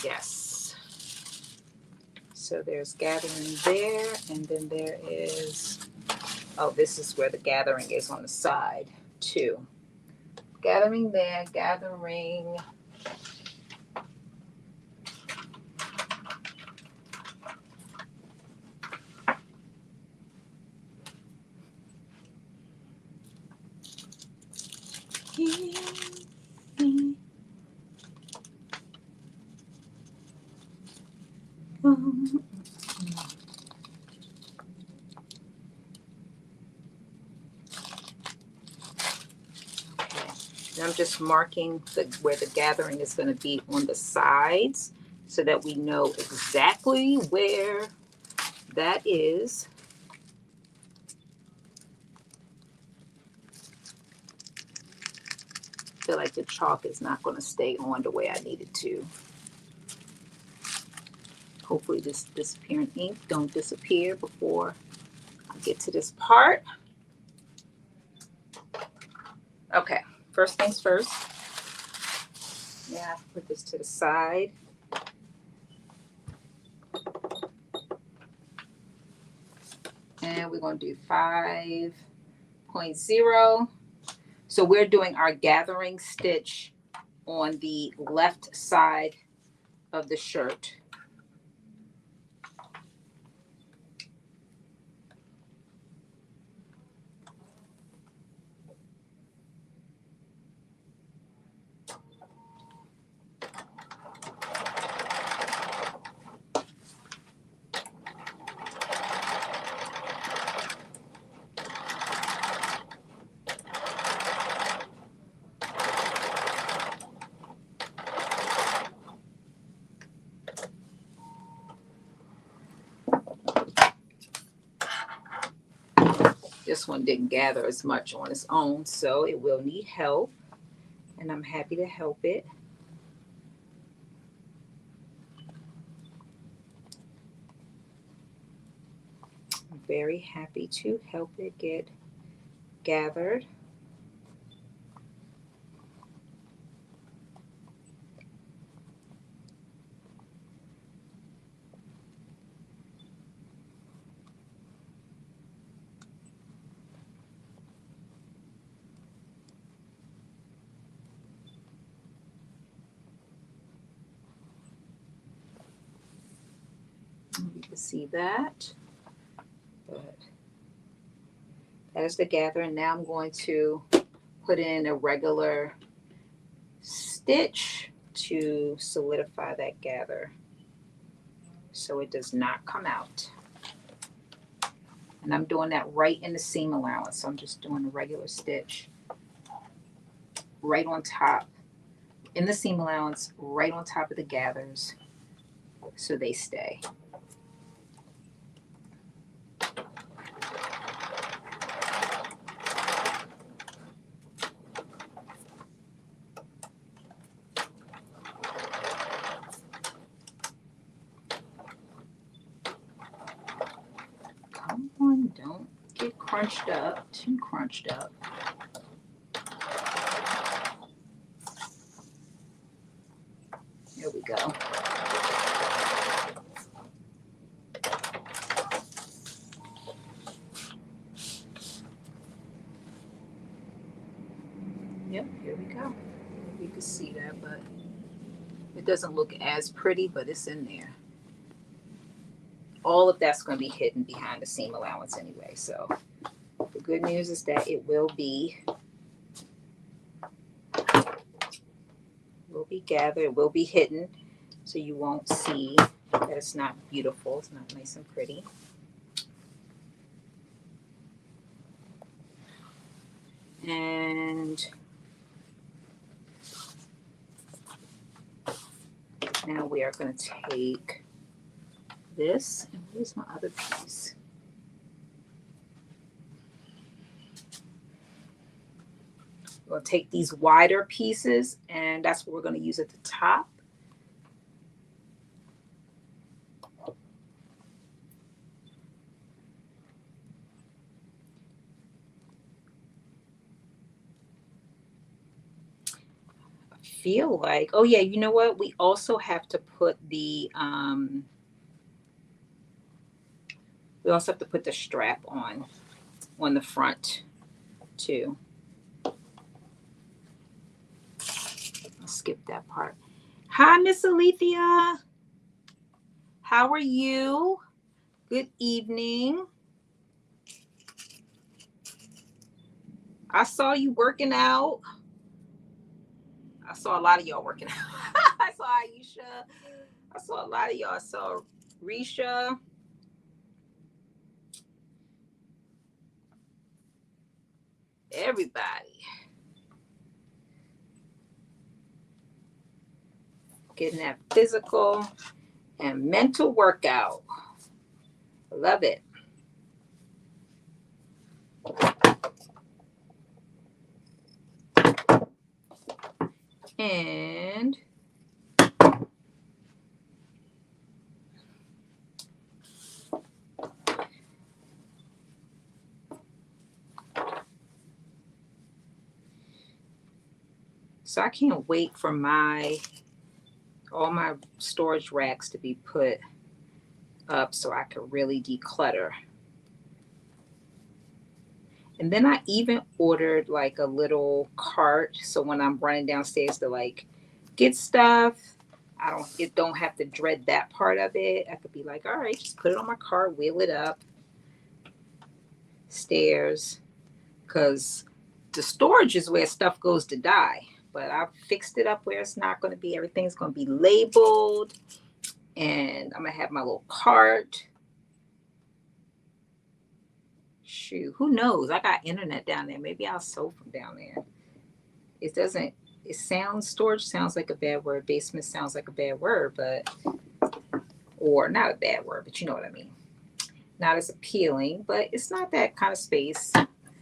Yes. So there's gathering there, and then there is, oh, this is where the gathering is on the side, 2. Gathering there, gathering. And I'm just marking where the gathering is going to be on the sides so that we know exactly where that is. I feel like the chalk is not going to stay on the way I need it to. Hopefully this disappearing ink don't disappear before I get to this part. Okay, first things first. Now put this to the side. And we're going to do 5.0. So we're doing our gathering stitch on the left side of the shirt. This one didn't gather as much on its own, so it will need help, and I'm happy to help it. I'm very happy to help it get gathered. You can see that, but that is the gather. And now I'm going to put in a regular stitch to solidify that gather so it does not come out. And I'm doing that right in the seam allowance. So I'm just doing a regular stitch right on top in the seam allowance, right on top of the gathers so they stay. Come on, don't get crunched up, too crunched up. There we go. Yep, here we go. You can see that, but it doesn't look as pretty, but it's in there. All of that's going to be hidden behind the seam allowance anyway. So the good news is that it will be gathered, it will be hidden, so you won't see that it's not beautiful, it's not nice and pretty. And now we are going to take this, and where's my other piece? We'll take these wider pieces, and that's what we're going to use at the top. feel like, oh yeah, you know what? We also have to put the strap on the front too. I'll skip that part. Hi, Miss Alethea. How are you? Good evening. I saw you working out. I saw a lot of y'all working out. I saw Aisha. I saw a lot of y'all. I saw Risha. Everybody. Getting that physical and mental workout. Love it. And so I can't wait for all my storage racks to be put up so I could really declutter. And then I even ordered like a little cart, so when I'm running downstairs to like get stuff, I don't have to dread that part of it. I could be like, all right, just put it on my cart, wheel it up stairs, because the storage is where stuff goes to die. But I've fixed it up where it's not going to be. Everything's going to be labeled, and I'm going to have my little cart. Shoot, who knows? I got internet down there. Maybe I'll sew from down there. Storage sounds like a bad word. Basement sounds like a bad word, or not a bad word, but you know what I mean. Not as appealing, but it's not that kind of space,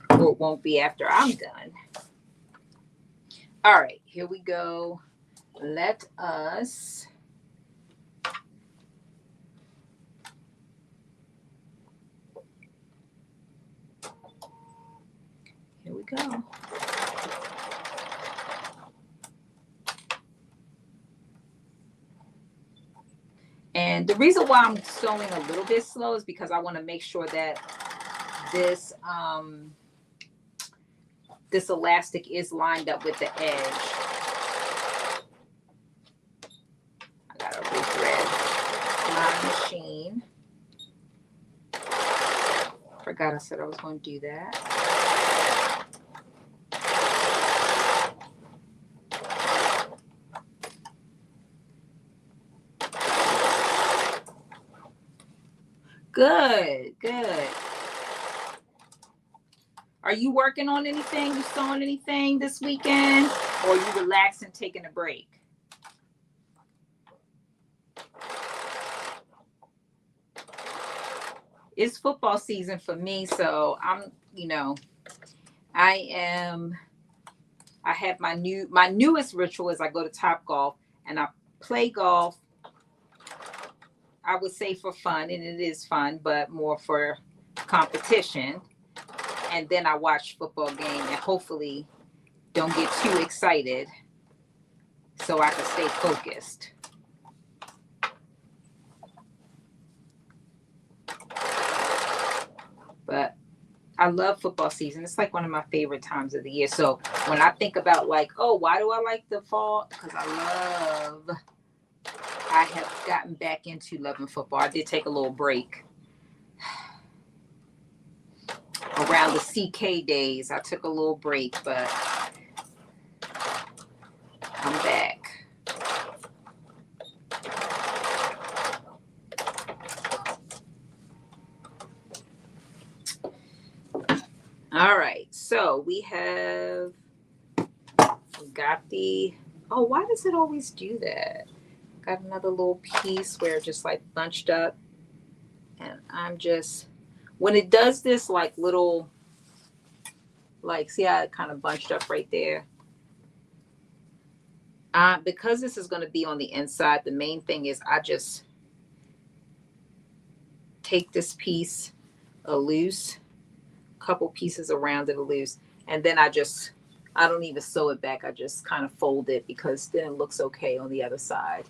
or it won't be after I'm done. All right, here we go. Let us Here we go. And the reason why I'm sewing a little bit slow is because I want to make sure that this this elastic is lined up with the edge. I gotta rethread my machine. Forgot I said I was going to do that. Good. Are you working on anything? You sewing anything this weekend? Or are you relaxing, taking a break? It's football season for me, so I have my newest ritual is I go to Topgolf and I play golf. I would say for fun, and it is fun, but more for competition. And then I watch football game and hopefully don't get too excited so I can stay focused. But I love football season. It's like one of my favorite times of the year. So when I think about like, oh, why do I like the fall? Because I have gotten back into loving football. I did take a little break. Around the CK days, I took a little break, but I'm back. All right, so we got oh, why does it always do that? Got another little piece where it just like bunched up, and I'm just, when it does this like little, like, see how it kind of bunched up right there? Because this is going to be on the inside, the main thing is I just take this piece a loose, couple pieces around it a loose, and then I just I don't even sew it back. I just kind of fold it because then it looks okay on the other side.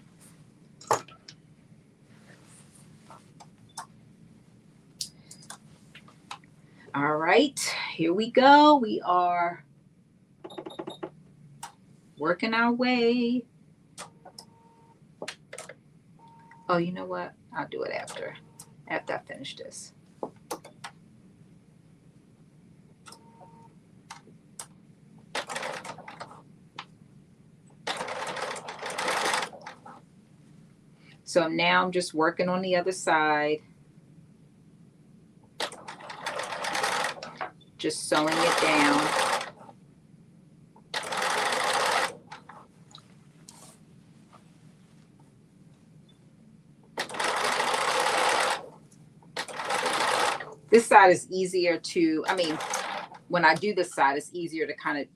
All right, here we go. We are working our way. Oh, you know what? I'll do it after I finish this. So now I'm just working on the other side. Just sewing it down. This side is easier to, I mean, when I do this side, it's easier to kind of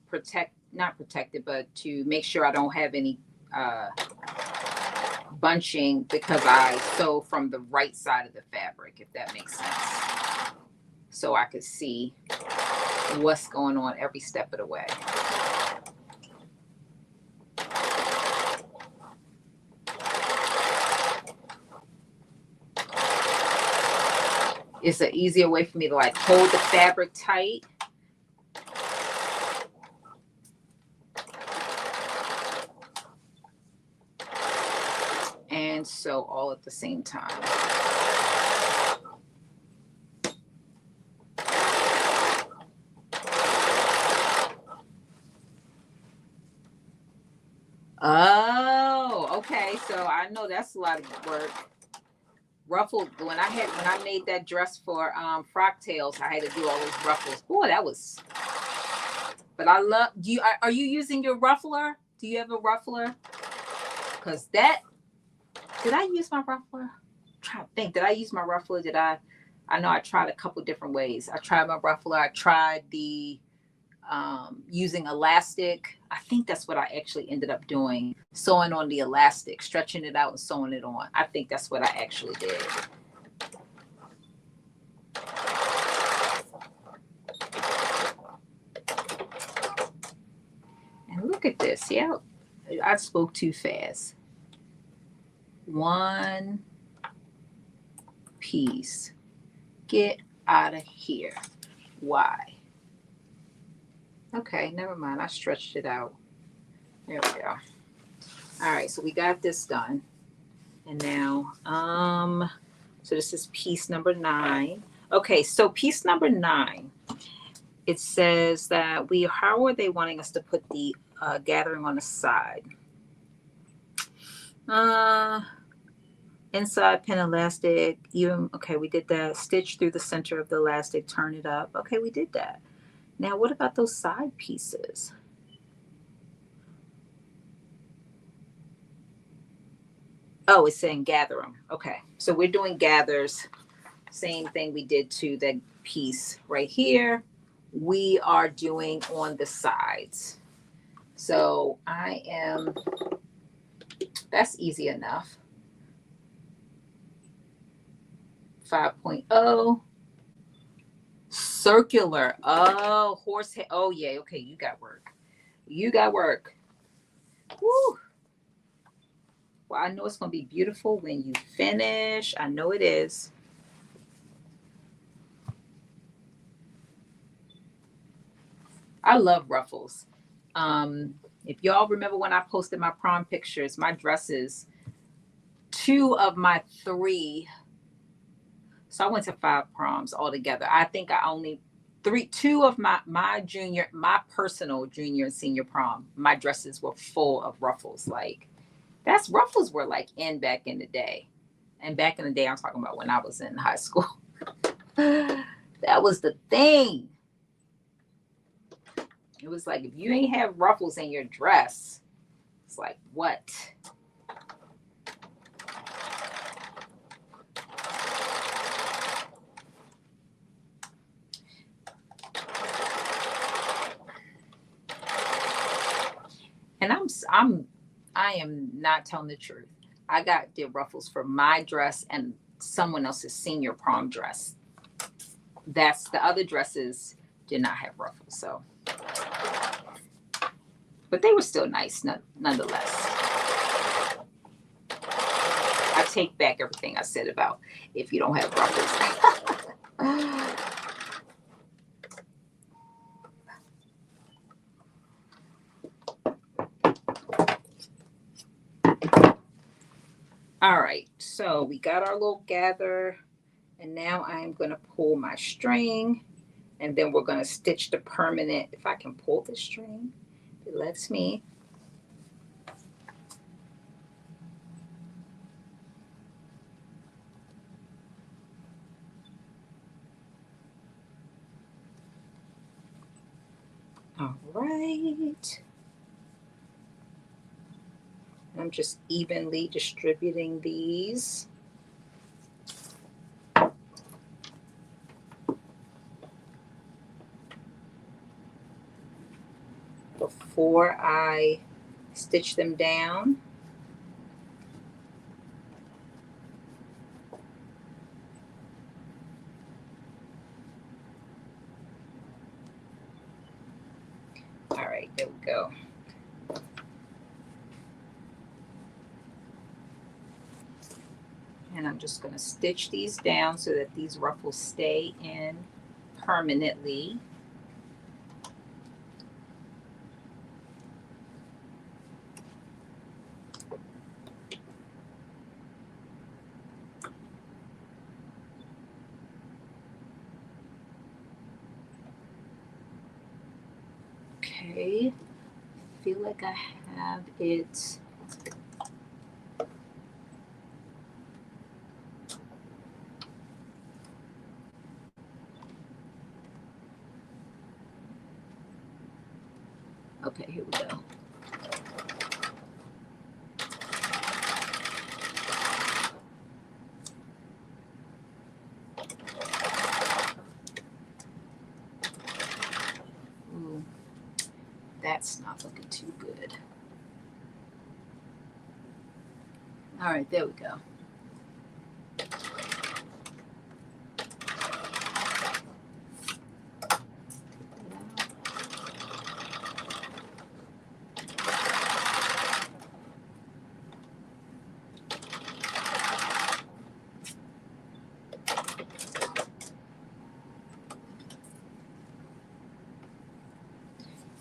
not protect it, but to make sure I don't have any bunching because I sew from the right side of the fabric, if that makes sense. So I could see what's going on every step of the way. It's an easier way for me to like hold the fabric tight. And sew all at the same time. Oh, okay. So I know that's a lot of work. Ruffle, when I made that dress for Frocktails, I had to do all those ruffles. Boy, that was, but I love, are you using your ruffler? Do you have a ruffler? Because did I use my ruffler? I'm trying to think, did I use my ruffler? I know I tried a couple different ways. I tried my ruffler. I tried the using elastic. I think that's what I actually ended up doing. Sewing on the elastic, stretching it out and sewing it on. I think that's what I actually did. And look at this. Yeah, I spoke too fast. One piece. Get out of here. Why? Okay, never mind. I stretched it out. There we go. All right, so we got this done. And now, so this is piece number 9. Okay, so piece number 9, it says that how are they wanting us to put the gathering on the side? Inside pin elastic, okay, we did that. Stitch through the center of the elastic, turn it up. Okay, we did that. Now, what about those side pieces? Oh, it's saying gather them. Okay, so we're doing gathers. Same thing we did to that piece right here. We are doing on the sides. So that's easy enough. 5.0. Circular. Oh, horsehair. Oh, yeah. Okay, you got work. You got work. Woo. Well, I know it's going to be beautiful when you finish. I know it is. I love ruffles. If y'all remember when I posted my prom pictures, my dresses, 2 of my 3, so I went to 5 proms altogether. I think I only 2 of my personal junior and senior prom, my dresses were full of ruffles. Like ruffles were like in back in the day. And back in the day, I'm talking about when I was in high school. That was the thing. It was like, if you ain't have ruffles in your dress, it's like, what? And I am not telling the truth. I did ruffles for my dress and someone else's senior prom dress. That's the other dresses did not have ruffles. So But they were still nice nonetheless. I take back everything I said about if you don't have ruffles. All right, so we got our little gather, and now I'm going to pull my string, and then we're going to stitch the permanent. If I can pull the string, it lets me. All right. I'm just evenly distributing these. Before I stitch them down. All right, there we go. And I'm just going to stitch these down so that these ruffles stay in permanently. Okay, I feel like I have it. Okay, here we go. Ooh, that's not looking too good. All right, there we go.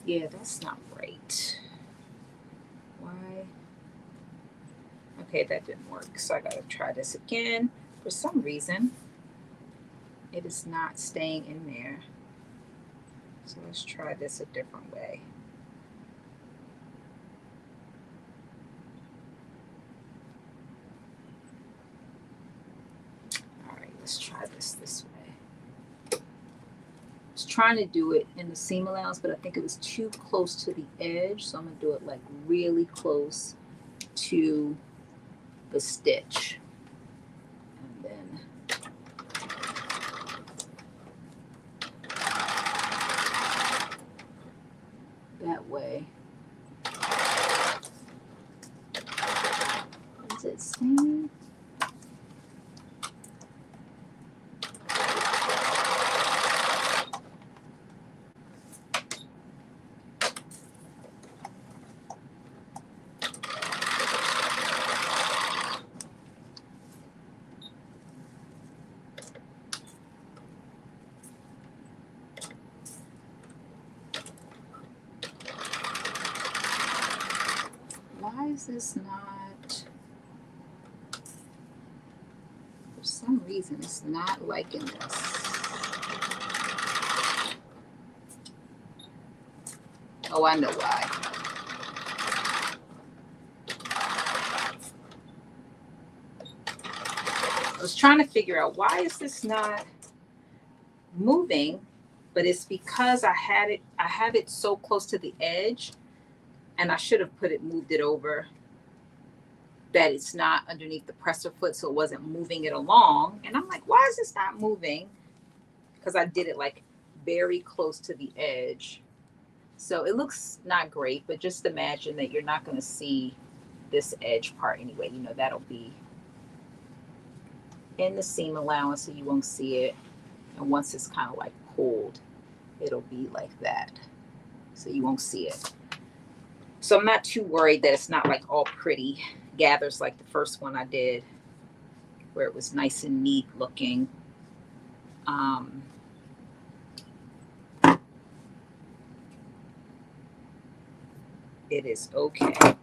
Yeah, that's not right. Why? Okay, that didn't work. So I gotta try this again. For some reason, it is not staying in there. So let's try this a different way. All right, let's try this way. I was trying to do it in the seam allowance, but I think it was too close to the edge. So I'm gonna do it like really close to the stitch. And then that way. Is it staying? Why is this not? For some reason, it's not liking this. Oh, I know why. I was trying to figure out why is this not moving, but it's because I have it so close to the edge, and I should have moved it over that it's not underneath the presser foot, so it wasn't moving it along. And I'm like, why is this not moving? Because I did it like very close to the edge. So it looks not great, but just imagine that you're not going to see this edge part anyway. You know, that'll be in the seam allowance, so you won't see it. And once it's kind of like pulled, it'll be like that. So you won't see it. So I'm not too worried that it's not like all pretty gathers like the first one I did, where it was nice and neat looking. Um, it is okay.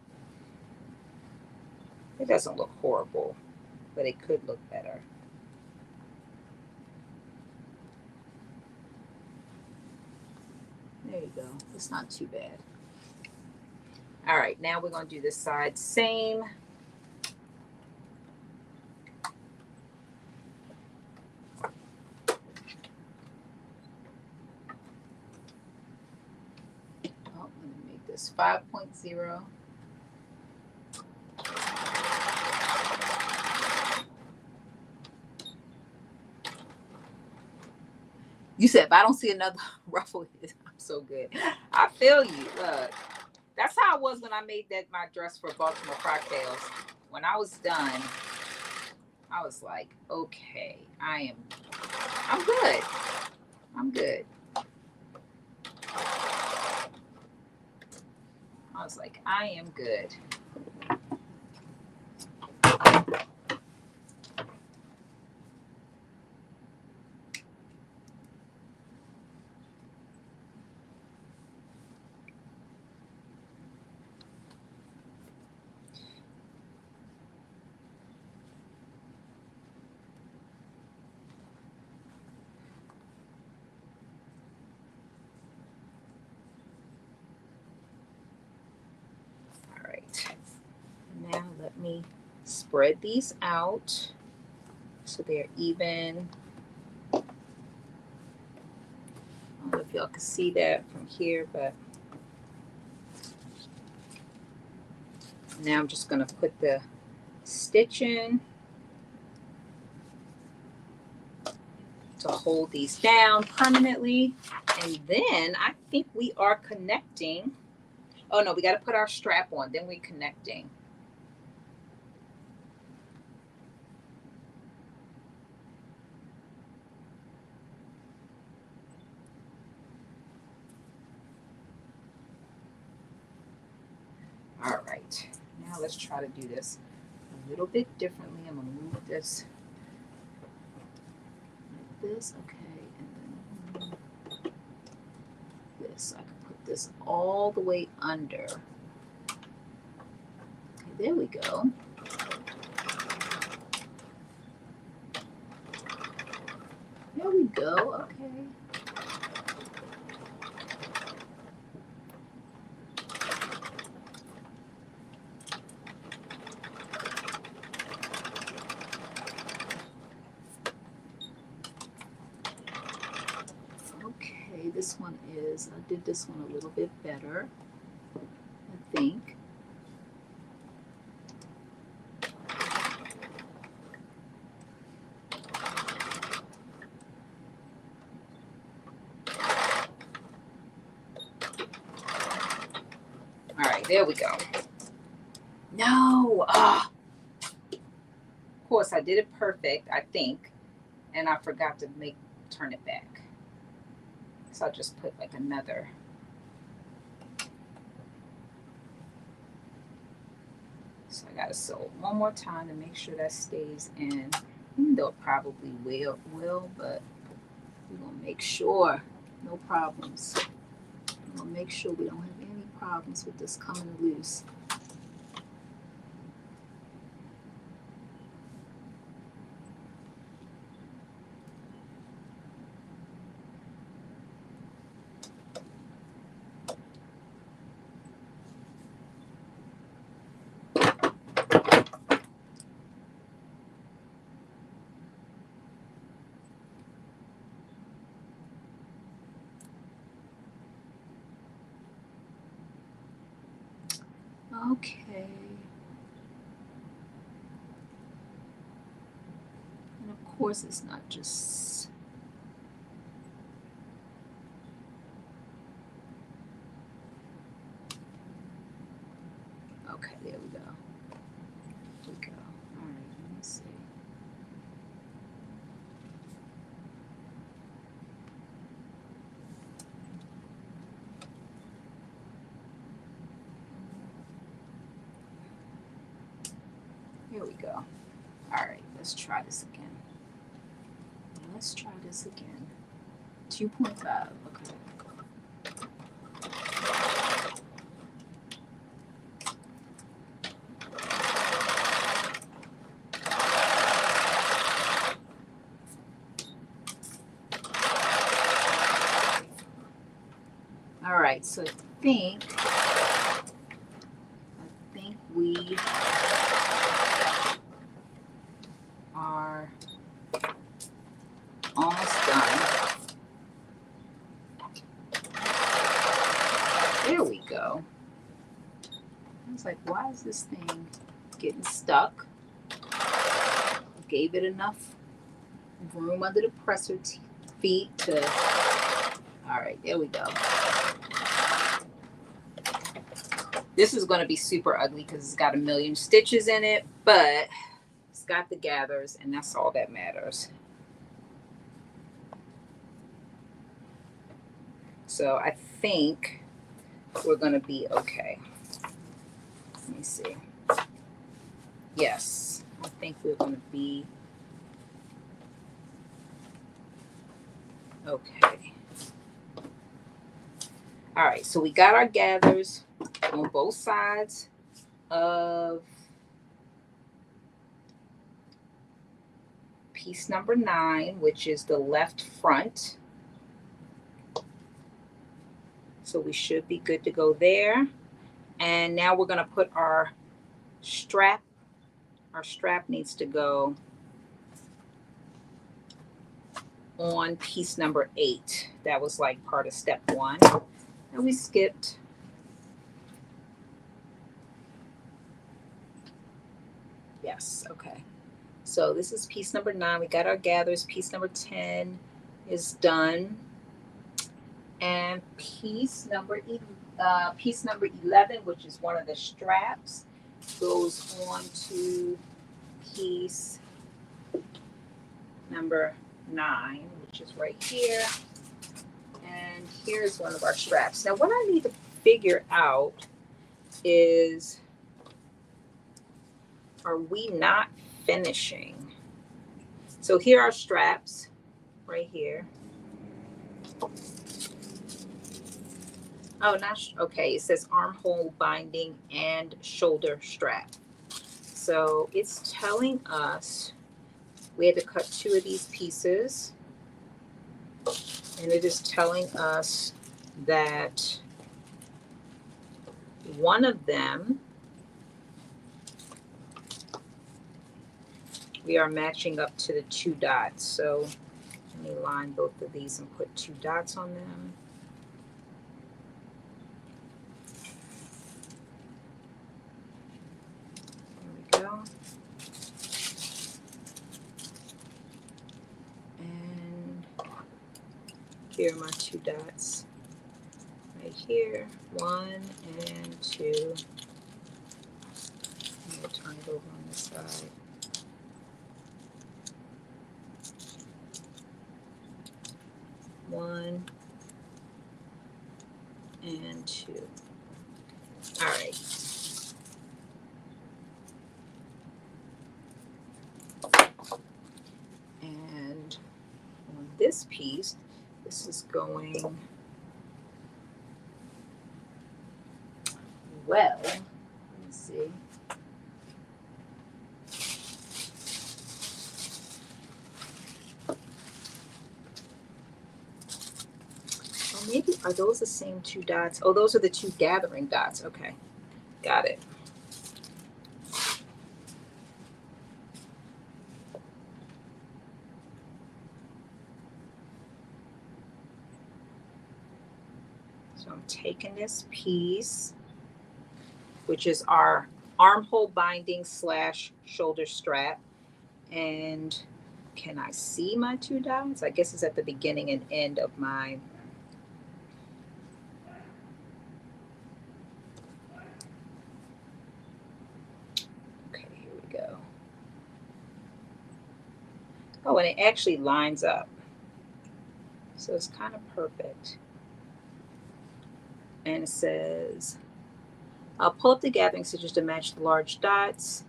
It doesn't look horrible, but it could look better. There you go. It's not too bad. All right, now we're going to do this side. Same. Oh, let me make this 5.0. You said if I don't see another ruffle, I'm so good. I feel you. Look, that's how it was when I made that my dress for Baltimore cocktails. When I was done, I was like, okay, I'm good. I'm good. I was like, I am good. All right. Now let me spread these out so they're even. I don't know if y'all can see that from here, but now I'm just going to put the stitch in to hold these down permanently. And then I think we are connecting. Oh no, we got to put our strap on, then we're connecting. All right, now let's try to do this a little bit differently. I'm gonna move this like this, okay, and then this. I can put this all the way under. Okay, there we go. There we go, okay. Okay, this one is, I did this one a little bit better, I think. All right, there we go. No, of course I did it perfect, I think, and I forgot to turn it back. So I'll just put like another. So I gotta sew one more time to make sure that stays in. Even though it probably will, but we're gonna make sure no problems. We're gonna make sure we don't have any problems with this coming loose. Okay. And of course it's not just. Okay, there we go. There we go. All right, let me see. Here we go. All right, let's try this again. Let's try this again. 2.5. Okay. All right, so I think we are almost done. There we go. I was like, why is this thing getting stuck? Gave it enough room under the presser feet to, all right, there we go. This is going to be super ugly because it's got a million stitches in it, but it's got the gathers, and that's all that matters. So I think we're going to be okay. Let me see. Yes, I think we're going to be okay. All right, so we got our gathers on both sides of piece number 9, which is the left front. So we should be good to go there. And now we're going to put our strap. Our strap needs to go on piece number 8. That was like part of step 1. And we skipped. Yes, okay. So this is piece number 9. We got our gathers. Piece number 10 is done. And piece number 11, which is one of the straps, goes on to piece number 9, which is right here. And here's one of our straps. Now, what I need to figure out is, are we not finishing? So here are straps right here. Oh, not okay. It says armhole binding and shoulder strap. So it's telling us we had to cut 2 of these pieces. And it is telling us that one of them, we are matching up to the 2 dots. So let me line both of these and put 2 dots on them. There we go. And here are my 2 dots. Right here, 1 and 2. I'm going to turn it over on this side. One and 2. All right. And on this piece, this is going well. Let me see. Maybe, are those the same 2 dots? Oh, those are the 2 gathering dots. Okay, got it. So I'm taking this piece, which is our armhole binding / shoulder strap. And can I see my 2 dots? I guess it's at the beginning and end of my Oh, and it actually lines up. So it's kind of perfect. And it says, I'll pull up the gathering stitches to match the large dots.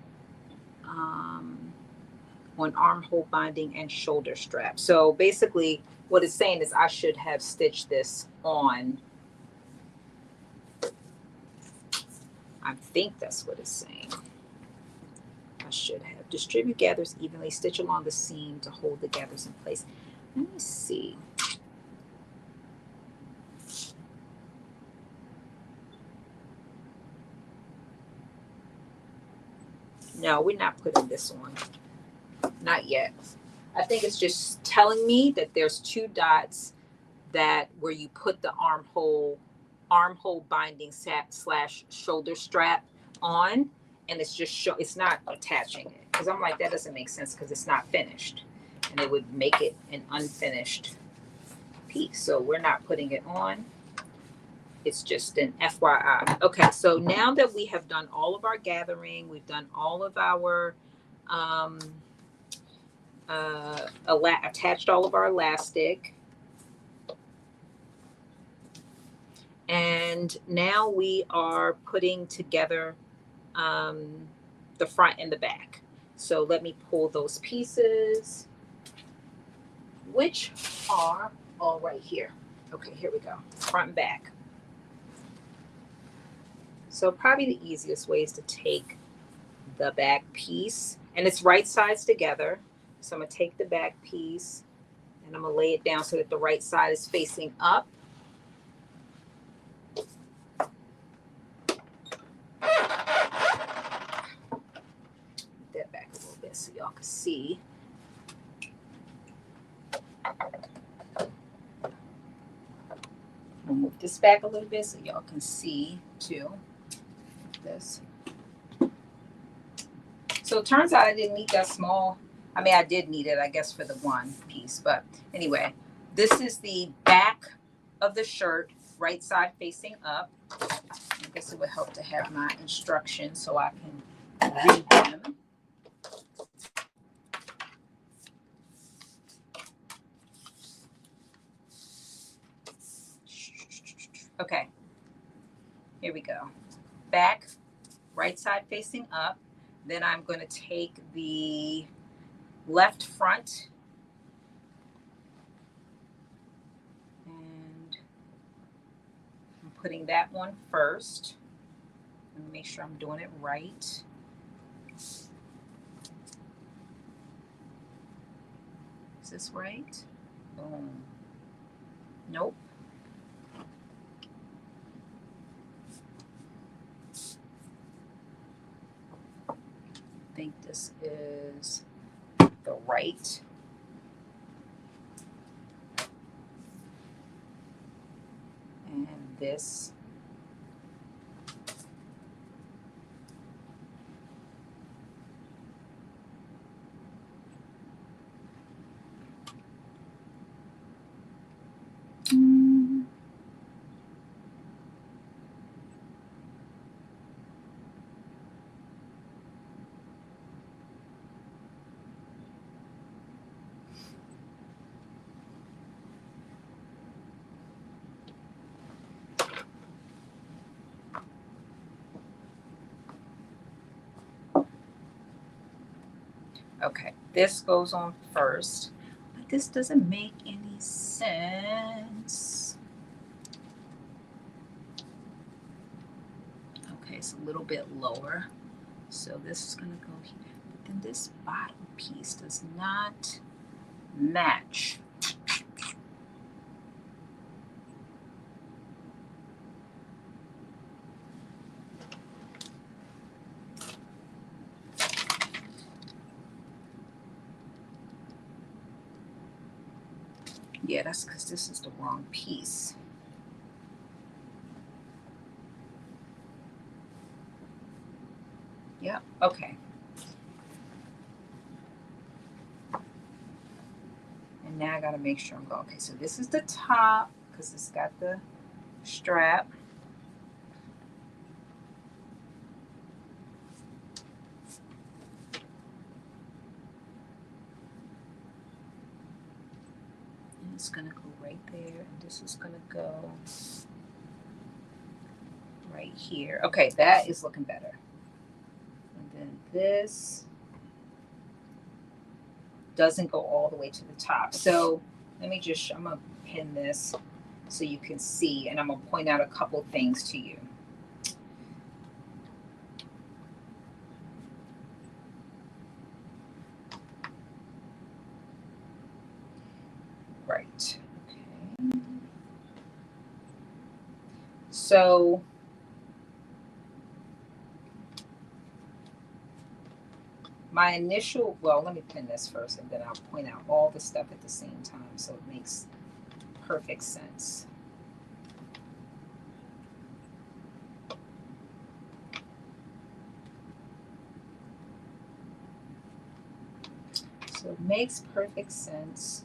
on armhole binding and shoulder strap. So basically what it's saying is I should have stitched this on. I think that's what it's saying. I should have. Distribute gathers evenly, stitch along the seam to hold the gathers in place. Let me see. No, we're not putting this on. Not yet. I think it's just telling me that there's 2 dots that where you put the armhole binding slash shoulder strap on, and it's just it's not attaching it, because I'm like, that doesn't make sense because it's not finished, and it would make it an unfinished piece. So we're not putting it on. It's just an FYI. Okay, so now that we have done all of our gathering, we've done all of our attached all of our elastic, and now we are putting together the front and the back. So let me pull those pieces, which are all right here. Okay, here we go. Front and back. So probably the easiest way is to take the back piece, and it's right sides together. So I'm going to take the back piece and I'm going to lay it down so that the right side is facing up. That back a little bit so y'all can see. I'll move this back a little bit so y'all can see too. This. So it turns out I didn't need that small. I mean, I did need it, I guess, for the one piece. But anyway, this is the back of the shirt, right side facing up. I guess it would help to have my instructions so I can read them. Okay, here we go. Back, right side facing up. Then I'm going to take the left front and I'm putting that one first. Let me make sure I'm doing it right. Is this right? Boom. Nope. I think this is the right. And this. Okay, this goes on first, but this doesn't make any sense. Okay, it's a little bit lower, so this is going to go here, but then this bottom piece does not match. Yeah, that's because this is the wrong piece. Yep, okay. And now I gotta make sure I'm going. Okay, so this is the top because it's got the strap. And it's gonna go right there, and this is gonna go right here. Okay, that is looking better. And then this doesn't go all the way to the top. So let me just, I'm going to pin this so you can see, and I'm going to point out a couple things to you. Right. Okay. So my initial, well, let me pin this first and then I'll point out all the stuff at the same time so it makes perfect sense. So it makes perfect sense.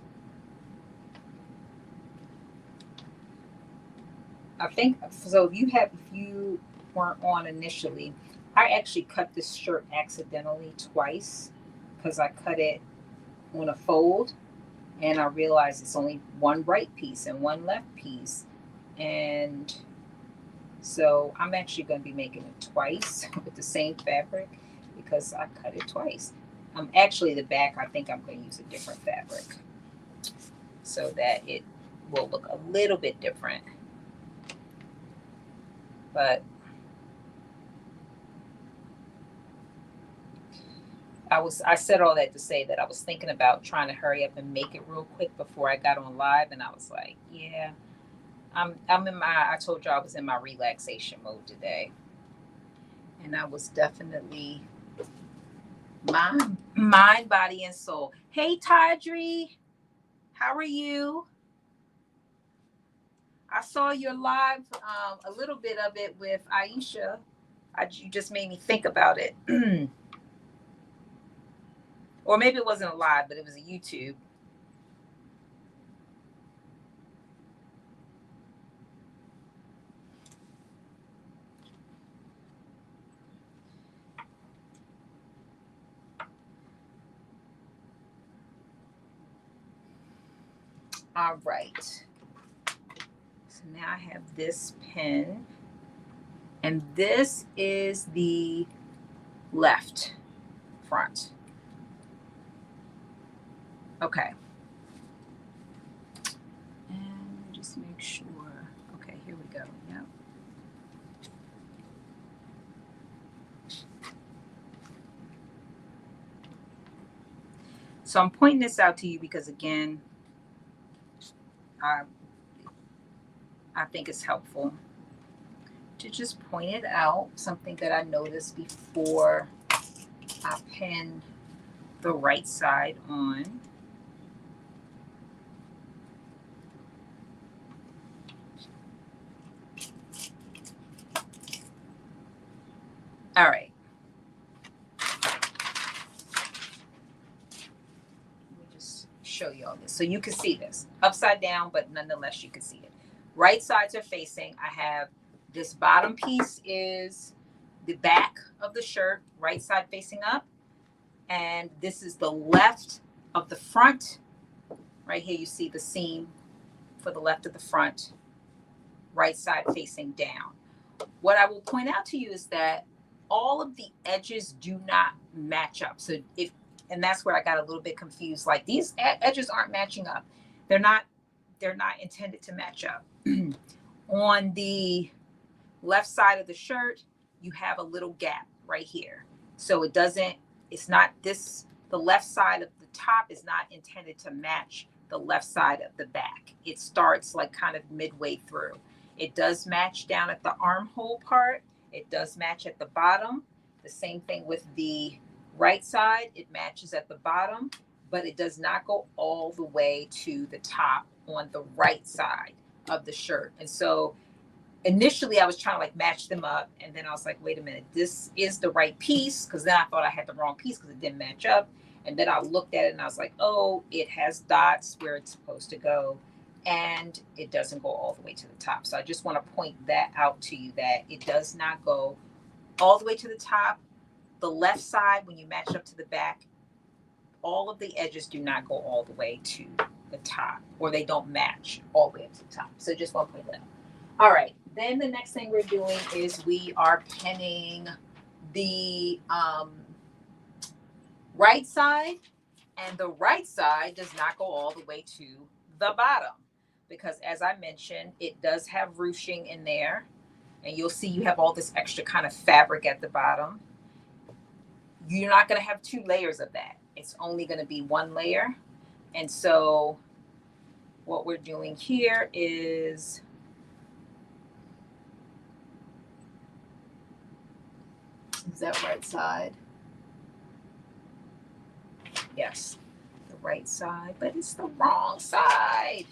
I think so. If you weren't on initially, I actually cut this shirt accidentally twice because I cut it on a fold and I realized it's only one right piece and one left piece. And so I'm actually going to be making it twice with the same fabric because I cut it twice. Actually, the back, I think I'm going to use a different fabric so that it will look a little bit different. But I said all that to say that I was thinking about trying to hurry up and make it real quick before I got on live, and I was like, yeah, I'm in my, I told you I was in my relaxation mode today. And I was definitely mind, body, and soul. Hey, Tydri, how are you? I saw your live, a little bit of it with Aisha. You just made me think about it. Or maybe it wasn't a live, but it was a YouTube. All right. So now I have this pen, and this is the left front. Okay. And just make sure. Okay, here we go. Yep. So I'm pointing this out to you because, again, I think it's helpful to just point it out, something that I noticed before I pinned the right side on. All right. Let me just show you all this. So you can see this upside down, but nonetheless, you can see it. Right sides are facing. I have this bottom piece is the back of the shirt, right side facing up. And this is the left of the front. Right here, you see the seam for the left of the front, right side facing down. What I will point out to you is that all of the edges do not match up. So and that's where I got a little bit confused. Like, these edges aren't matching up. They're not intended to match up. On the left side of the shirt, you have a little gap right here. So it's not this, the left side of the top is not intended to match the left side of the back. It starts like kind of midway through. It does match down at the armhole part. It does match at the bottom. The same thing with the right side. It matches at the bottom, but it does not go all the way to the top on the right side of the shirt. And so initially I was trying to like match them up, and then I was like, wait a minute, this is the right piece, because then I thought I had the wrong piece because it didn't match up. And then I looked at it and I was like, oh, it has dots where it's supposed to go, and it doesn't go all the way to the top. So I just want to point that out to you, that it does not go all the way to the top. The left side, when you match up to the back, all of the edges do not go all the way to the top, or they don't match all the way up to the top. So just want to point that out. All right. Then the next thing we're doing is we are pinning the right side And the right side does not go all the way to the bottom because, as I mentioned, it does have ruching in there. And you'll see you have all this extra kind of fabric at the bottom. You're not going to have 2 layers of that. It's only going to be 1 layer. And so what we're doing here is that right side? Yes, the right side, but it's the wrong side.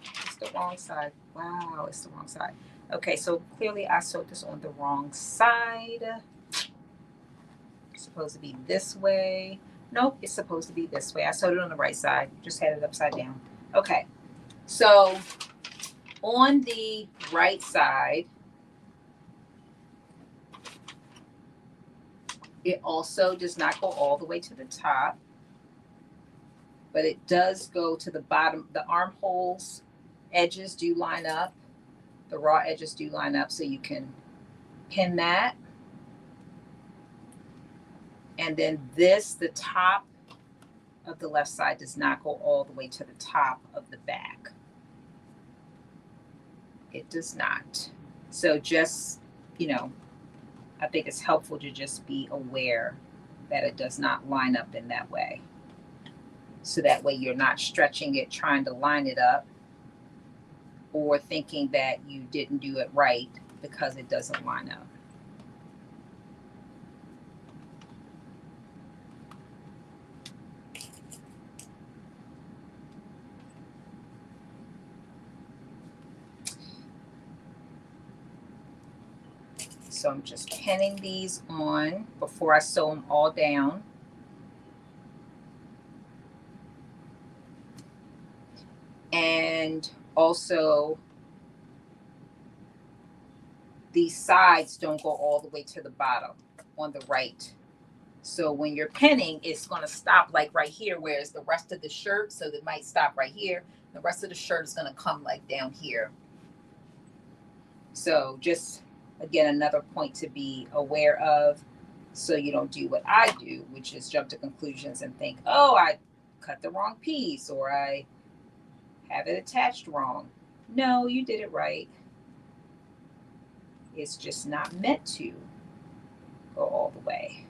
It's the wrong side. Wow, it's the wrong side. Okay, so clearly I sewed this on the wrong side. It's supposed to be this way. Nope, it's supposed to be this way. I sewed it on the right side, just had it upside down. Okay, so on the right side, it also does not go all the way to the top, but it does go to the bottom. The armholes edges do line up. The raw edges do line up, so you can pin that. And then this, the top of the left side does not go all the way to the top of the back. It does not. So just, you know, I think it's helpful to just be aware that it does not line up in that way. So that way you're not stretching it, trying to line it up, or thinking that you didn't do it right because it doesn't line up. So I'm just pinning these on before I sew them all down. And also, these sides don't go all the way to the bottom on the right. So when you're pinning, it's going to stop like right here, whereas the rest of the shirt, so it might stop right here. The rest of the shirt is going to come like down here. So just, again, another point to be aware of, so you don't do what I do, which is jump to conclusions and think, oh, I cut the wrong piece, or I have it attached wrong. No, you did it right. It's just not meant to go all the way.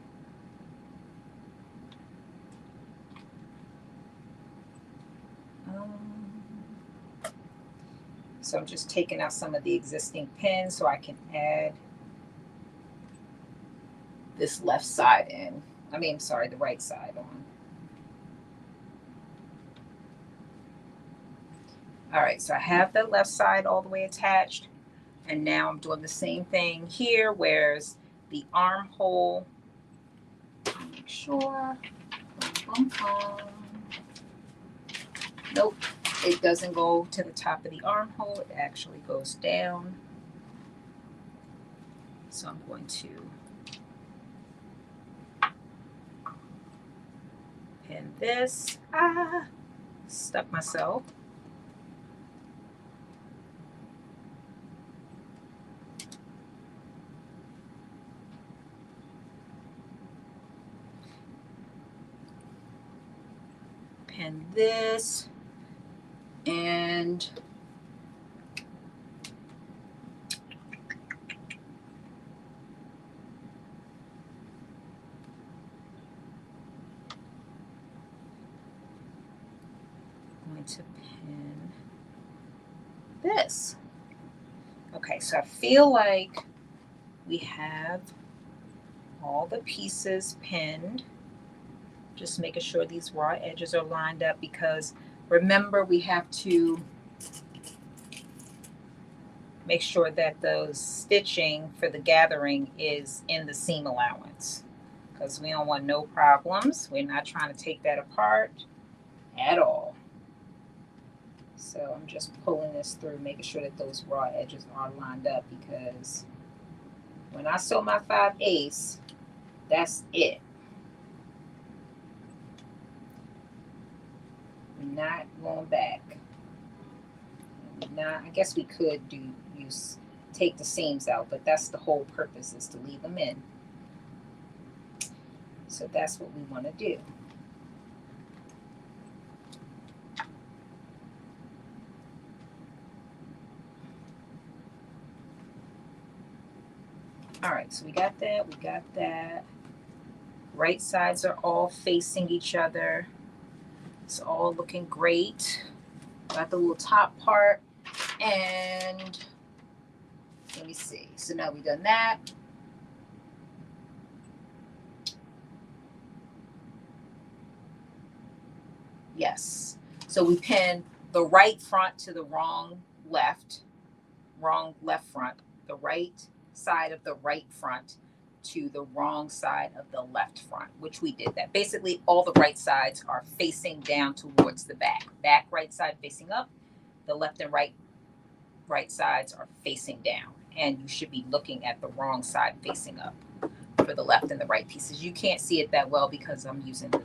So I'm just taking out some of the existing pins so I can add this left side in. The right side on. All right, so I have the left side all the way attached. And now I'm doing the same thing here, whereas the armhole, make sure, nope, it doesn't go to the top of the armhole, it actually goes down. So I'm going to pin this. Stuck myself. Pin this, and I'm going to pin this. Okay, so I feel like we have all the pieces pinned. Just making sure these raw edges are lined up, because remember, we have to make sure that the stitching for the gathering is in the seam allowance, because we don't want no problems. We're not trying to take that apart at all. So I'm just pulling this through, making sure that those raw edges are lined up, because when I sew my 5/8, that's it. Not going back. Not, I guess we could take the seams out, but that's the whole purpose, is to leave them in. So that's what we want to do. All right, so we got that. We got that. Right sides are all facing each other. It's all looking great. Got the little top part. And let me see. So now we've done that. Yes. So we pin the right front to the wrong left front, the right side of the right front to the wrong side of the left front, which we did that. Basically, all the right sides are facing down towards the back. Back right side facing up, the left and right sides are facing down. And you should be looking at the wrong side facing up for the left and the right pieces. You can't see it that well because I'm using the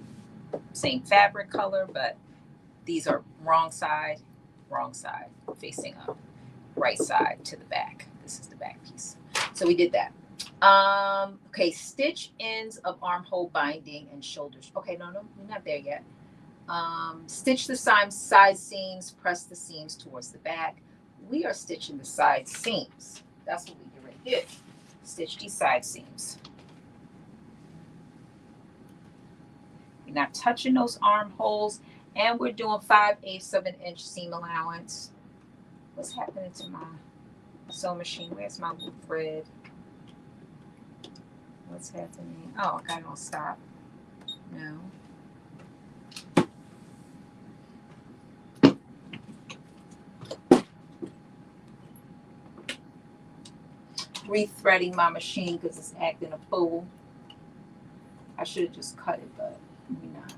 same fabric color, but these are wrong side facing up, right side to the back. This is the back piece. So we did that. Okay, stitch ends of armhole binding and shoulders. Okay, no, we're not there yet. Stitch the side seams, press the seams towards the back. We are stitching the side seams. That's what we already did. Stitch these side seams. We're not touching those armholes, and we're doing 5/8 of an inch seam allowance. What's happening to my sewing machine? Where's my little thread? What's happening? Oh, I got it on stop. No. Rethreading my machine because it's acting a fool. I should have just cut it, but maybe not.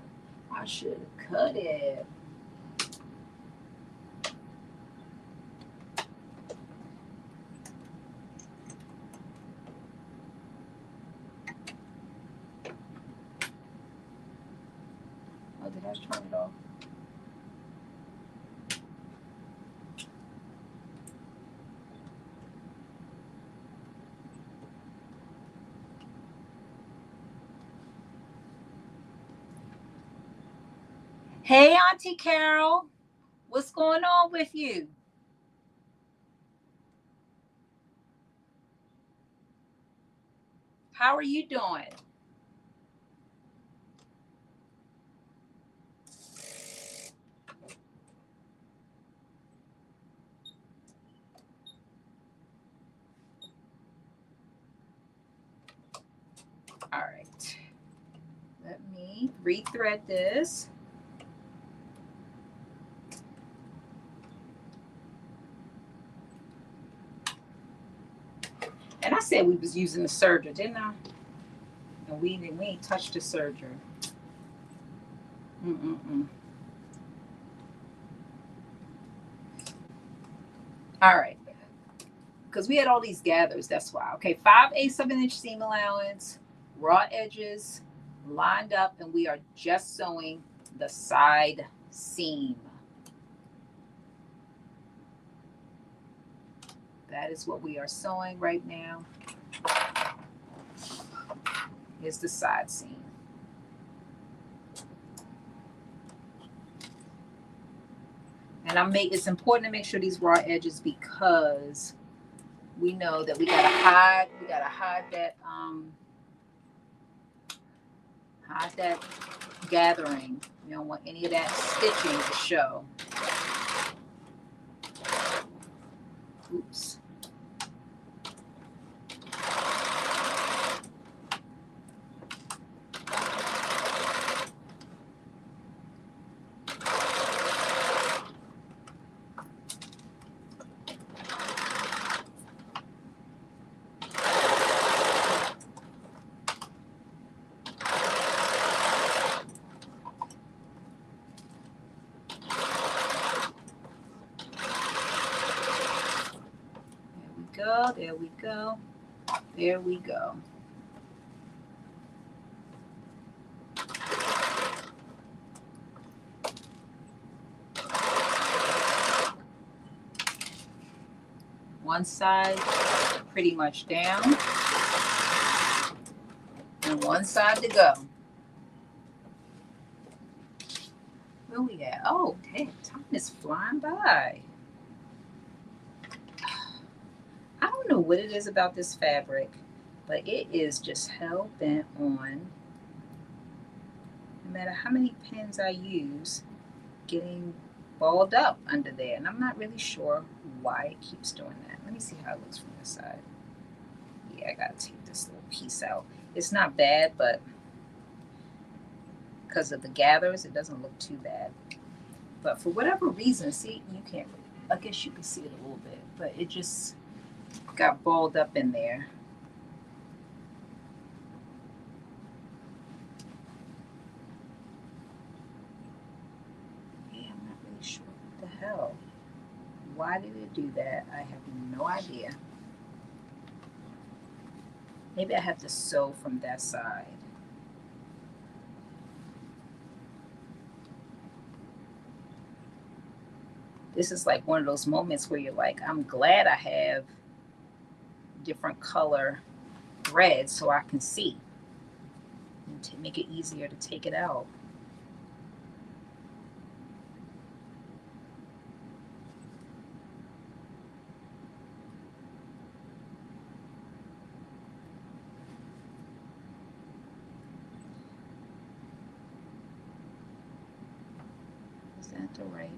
I should have cut it. Oh, did I turn it off? Hey, Auntie Carol, what's going on with you? How are you doing? All right. Let me rethread this. And I said we was using the serger, didn't I? And we ain't touched the serger. All right. Because we had all these gathers, that's why. Okay, 5/8 of an inch seam allowance, raw edges lined up, and we are just sewing the side seam. That is what we are sewing right now. Is the side seam. And it's important to make sure these raw edges because we know that we gotta hide that gathering. You don't want any of that stitching to show. Oops. There we go. There we go. One side pretty much down. And one side to go. Where we at? Oh, dang, time is flying by. I don't know what it is about this fabric. But it is just hell bent on, no matter how many pins I use, getting balled up under there. And I'm not really sure why it keeps doing that. Let me see how it looks from this side. Yeah, I gotta take this little piece out. It's not bad, but because of the gathers, it doesn't look too bad. But for whatever reason, see, you can't, I guess you can see it a little bit, but it just got balled up in there. Yeah, I'm not really sure what the hell. Why did it do that? I have no idea. Maybe I have to sew from that side. This is like one of those moments where you're like, I'm glad I have different color threads so I can see and to make it easier to take it out. Is that the right?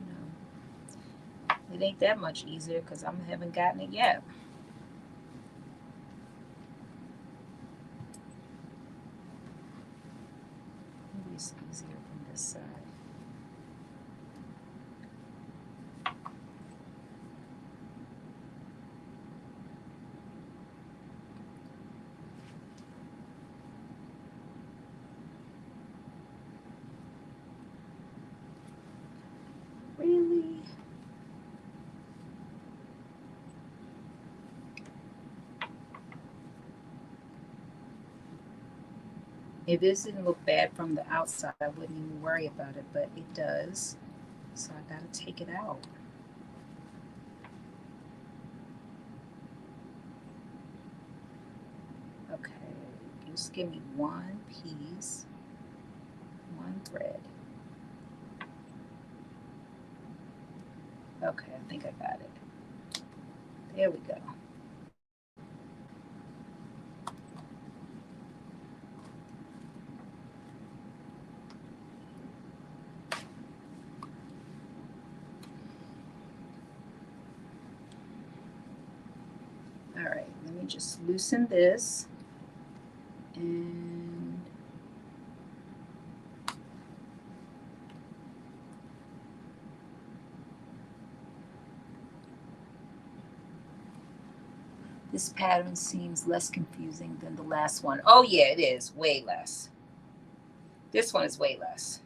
No. It ain't that much easier because I haven't gotten it yet. Maybe it's easier from this side. Really? If this didn't look bad from the outside, I wouldn't even worry about it, but it does. So I gotta take it out. Okay, just give me one piece, one thread. Okay, I think I got it. There we go. All right, let me just loosen this and this pattern seems less confusing than the last one. Oh yeah, it is way less. This one is way less.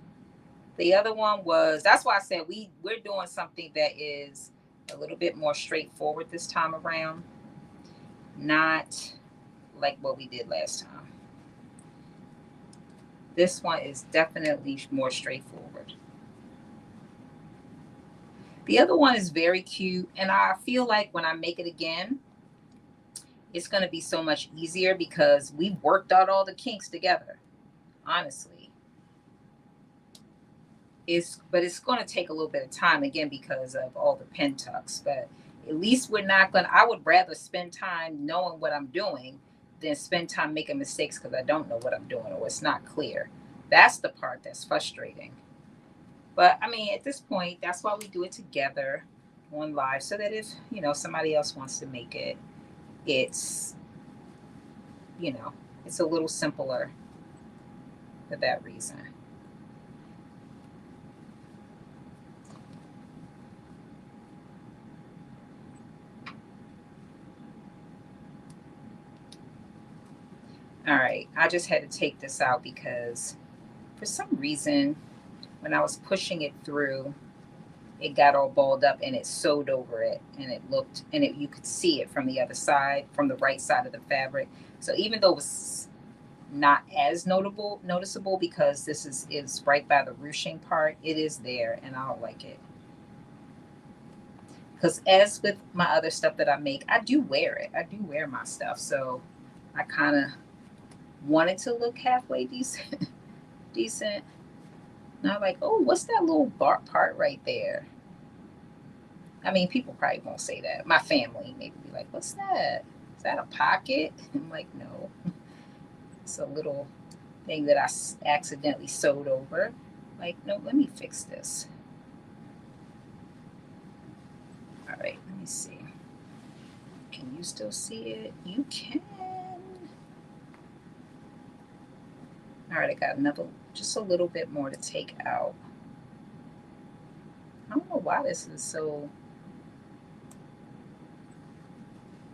The other one was, that's why I said we're doing something that is a little bit more straightforward this time around, not like what we did last time. This one is definitely more straightforward. The other one is very cute, and I feel like when I make it again, it's going to be so much easier because we worked out all the kinks together. Honestly, it's going to take a little bit of time again because of all the pin tucks. But at least we're not going to, I would rather spend time knowing what I'm doing than spend time making mistakes because I don't know what I'm doing or it's not clear. That's the part that's frustrating. But I mean, at this point, that's why we do it together on live so that if, somebody else wants to make it, it's, it's a little simpler for that reason. All right, I just had to take this out because for some reason, when I was pushing it through, it got all balled up and it sewed over it and it looked, and you could see it from the other side, from the right side of the fabric. So even though it was not as noticeable because this is right by the ruching part, it is there and I don't like it. Because as with my other stuff that I make, I do wear it. I do wear my stuff. So I kind of want it to look halfway decent. decent. And I'm like, oh, what's that little part right there? I mean, people probably won't say that. My family maybe be like, what's that? Is that a pocket? I'm like, no. It's a little thing that I accidentally sewed over. Like, no, let me fix this. All right, let me see. Can you still see it? You can. All right, I got another, just a little bit more to take out. I don't know why this is so,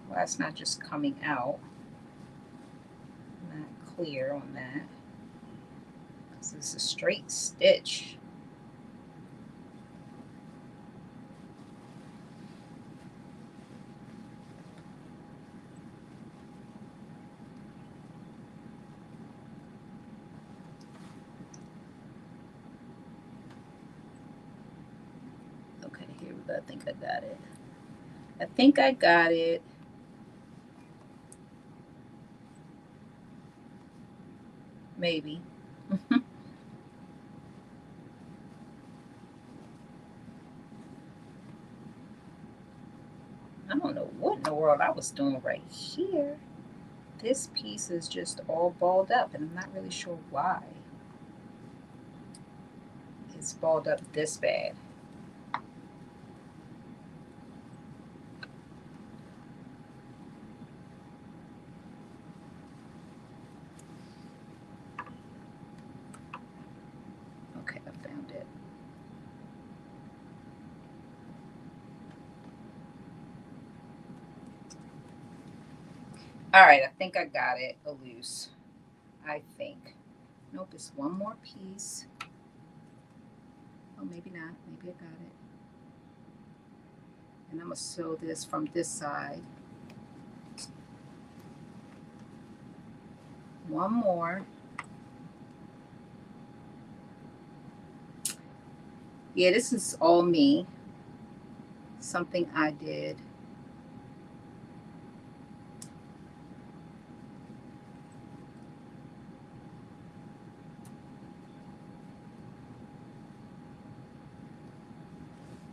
why it's not just coming out. Not clear on that. Because it's a straight stitch. Okay, here we go. I think I got it. I think I got it. Maybe. I don't know what in the world I was doing right here. This piece is just all balled up, and I'm not really sure why it's balled up this bad. Okay, I found it. All right, I think I got it loose. I think. Nope, it's one more piece. Oh, maybe not. Maybe I got it. And I'm going to sew this from this side. One more. Yeah, this is all me. Something I did.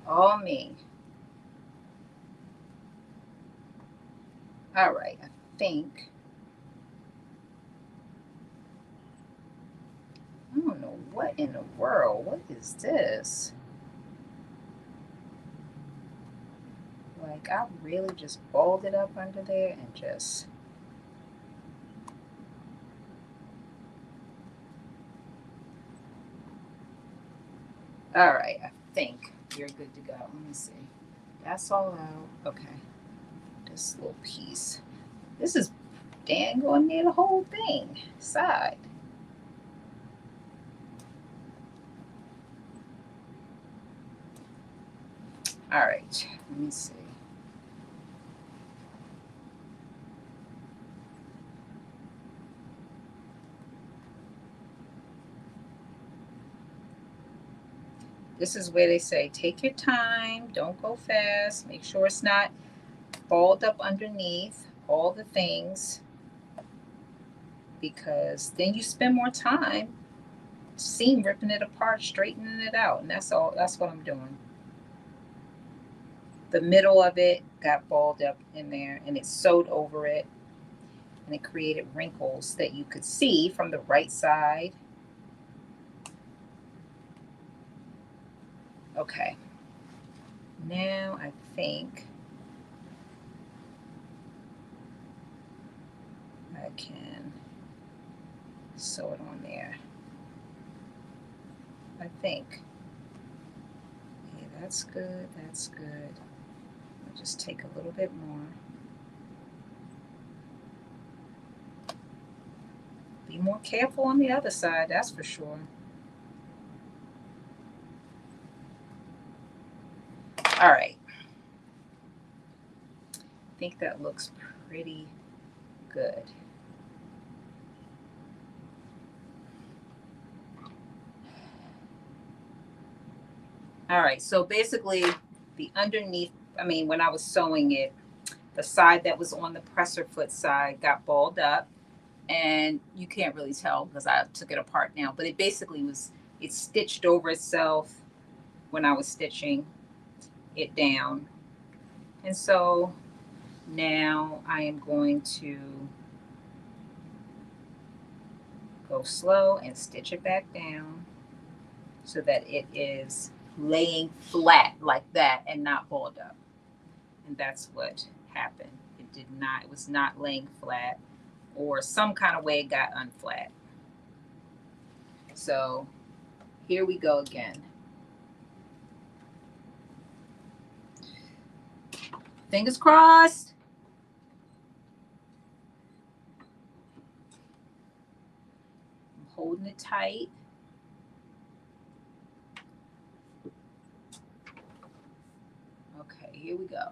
All me. All right, I think. I don't know what in the world. What is this? Like, I really just balled it up under there and just. All right, I think you're good to go. Let me see. That's all out. Okay. This little piece. This is dang on near the whole thing. Side. All right. Let me see. This is where they say take your time, don't go fast, make sure it's not balled up underneath all the things, because then you spend more time seam ripping it apart, straightening it out, and that's what I'm doing. The middle of it got balled up in there and it sewed over it, and it created wrinkles that you could see from the right side. Okay, now I think I can sew it on there. I think. Yeah, that's good, that's good. I'll just take a little bit more. Be more careful on the other side, that's for sure. All right. I think that looks pretty good. All right, so basically the underneath, I mean, when I was sewing it, the side that was on the presser foot side got balled up, and you can't really tell because I took it apart now, but it basically was, it stitched over itself when I was stitching. it down. And so now I am going to go slow and stitch it back down so that it is laying flat like that and not balled up. And that's what happened. It was not laying flat, or some kind of way it got unflat. So here we go again. Fingers crossed. I'm holding it tight. Okay, here we go.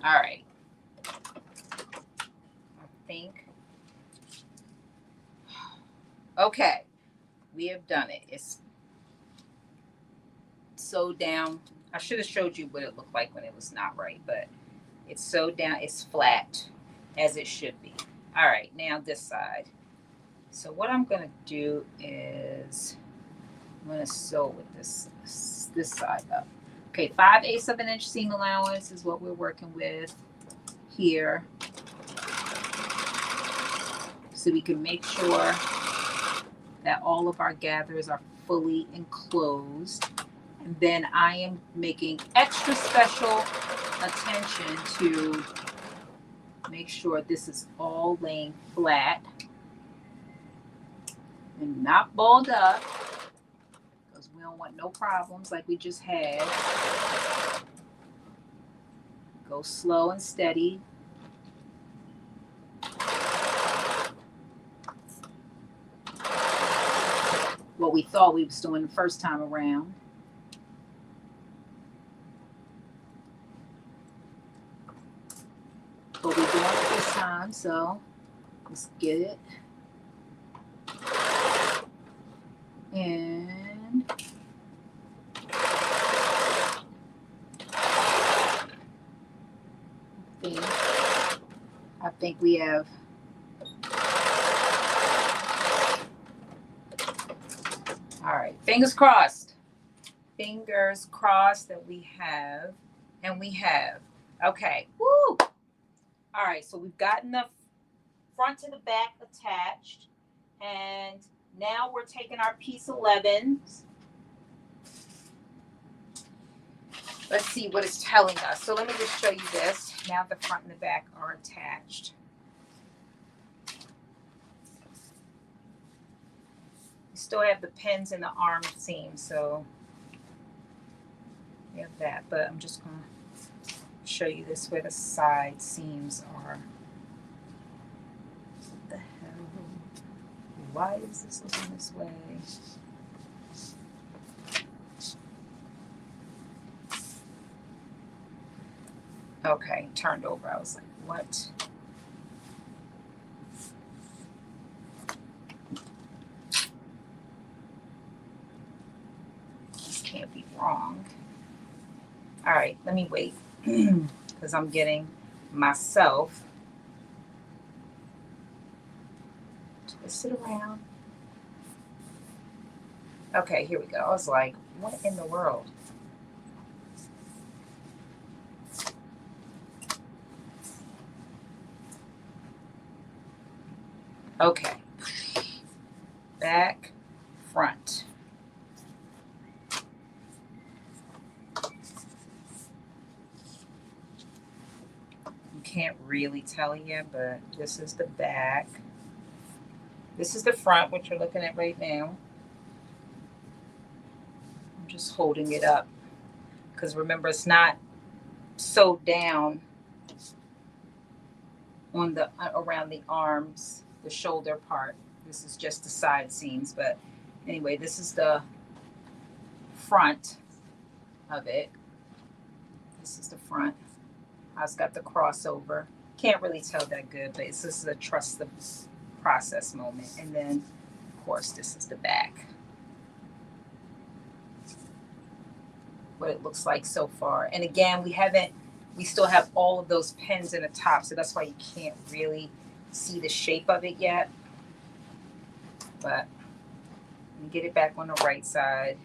All right. I think. Okay. We have done it. It's sewed down. I should have showed you what it looked like when it was not right, but it's sewed down. It's flat as it should be. All right. Now this side. So what I'm going to do is I'm going to sew with this side up. Okay, 5/8 of an inch seam allowance is what we're working with here. So we can make sure that all of our gathers are fully enclosed. And then I am making extra special attention to make sure this is all laying flat and not balled up, because we don't want no problems like we just had. Go slow and steady. What we thought we was doing the first time around. But we're doing it this time, so let's get it. And I think we have all right, fingers crossed. Fingers crossed that we have, and we have. Okay. Woo! All right, so we've gotten the front to the back attached, and now we're taking our piece 11s. Let's see what it's telling us. So let me just show you this. Now the front and the back are attached. We still have the pins in the arm seam, so we have that. But I'm just going to show you this where the side seams are. What the hell? Why is this looking this way? Okay, turned over. I was like, what? This can't be wrong. All right, let me wait because I'm getting myself twisted around. Okay, here we go. I was like, what in the world? Okay, back, front. You can't really tell yet, but this is the back. This is the front, which you're looking at right now. I'm just holding it up because remember, it's not sewed down on the around the arms, the shoulder part. This is just the side seams, but anyway, this is the front of it. This is the front. It's got the crossover. Can't really tell that good, but this is a trust the process moment. And then, of course, this is the back. What it looks like so far. And again, we still have all of those pins in the top, so that's why you can't really see the shape of it yet. But get it back on the right side,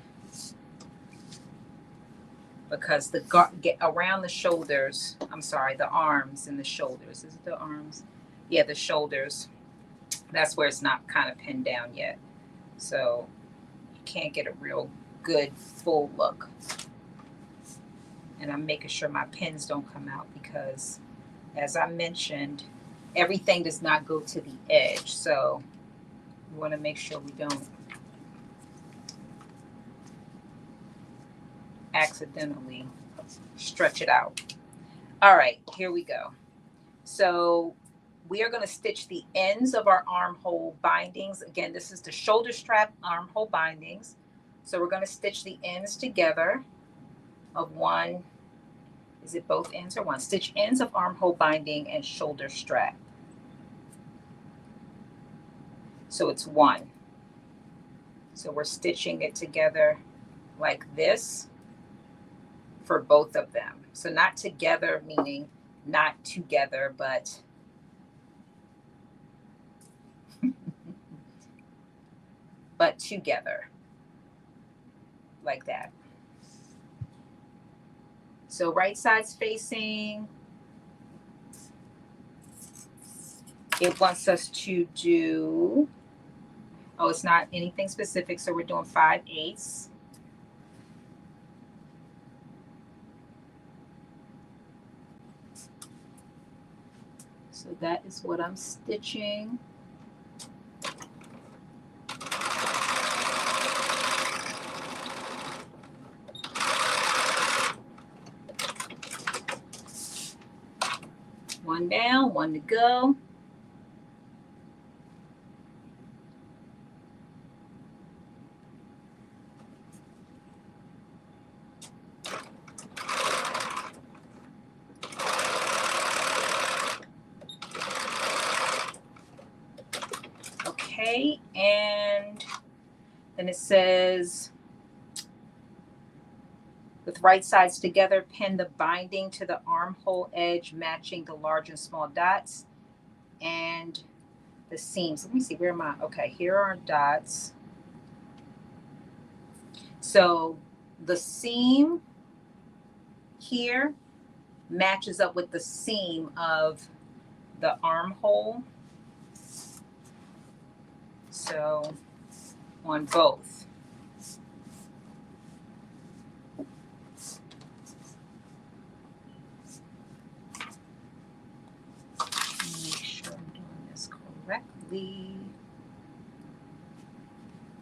because get around the shoulders, I'm sorry, the arms and the shoulders. Is it the arms? Yeah, the shoulders. That's where it's not kind of pinned down yet. So you can't get a real good full look. And I'm making sure my pins don't come out because, as I mentioned, everything does not go to the edge. So we want to make sure we don't accidentally stretch it out. All right, here we go. So we are going to stitch the ends of our armhole bindings. Again, this is the shoulder strap armhole bindings. So we're going to stitch the ends together of one. Is it both ends or one? Stitch ends of armhole binding and shoulder strap. So it's one. So we're stitching it together like this for both of them. So not together, meaning not together, but but together, like that. So right side's facing. It wants us to do, oh, it's not anything specific, so we're doing 5/8. So that is what I'm stitching. One down, one to go. Okay, and then it says, with right sides together, pin the binding to the armhole edge, matching the large and small dots and the seams. Let me see, where am I? Okay, here are dots. So the seam here matches up with the seam of the armhole. So on both. Make sure I'm doing this correctly.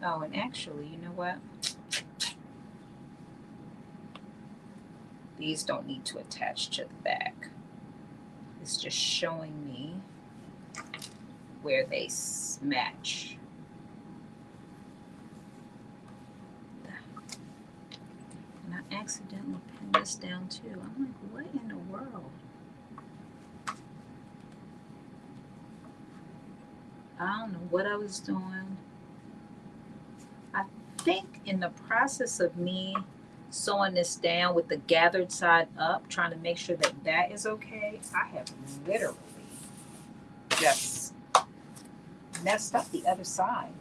Oh, and actually, you know what? These don't need to attach to the back. It's just showing me where they match. And I accidentally pinned this down too. I'm like, what in the world? I don't know what I was doing. I think in the process of me sewing this down with the gathered side up, trying to make sure that that is okay, I have literally just messed up the other side.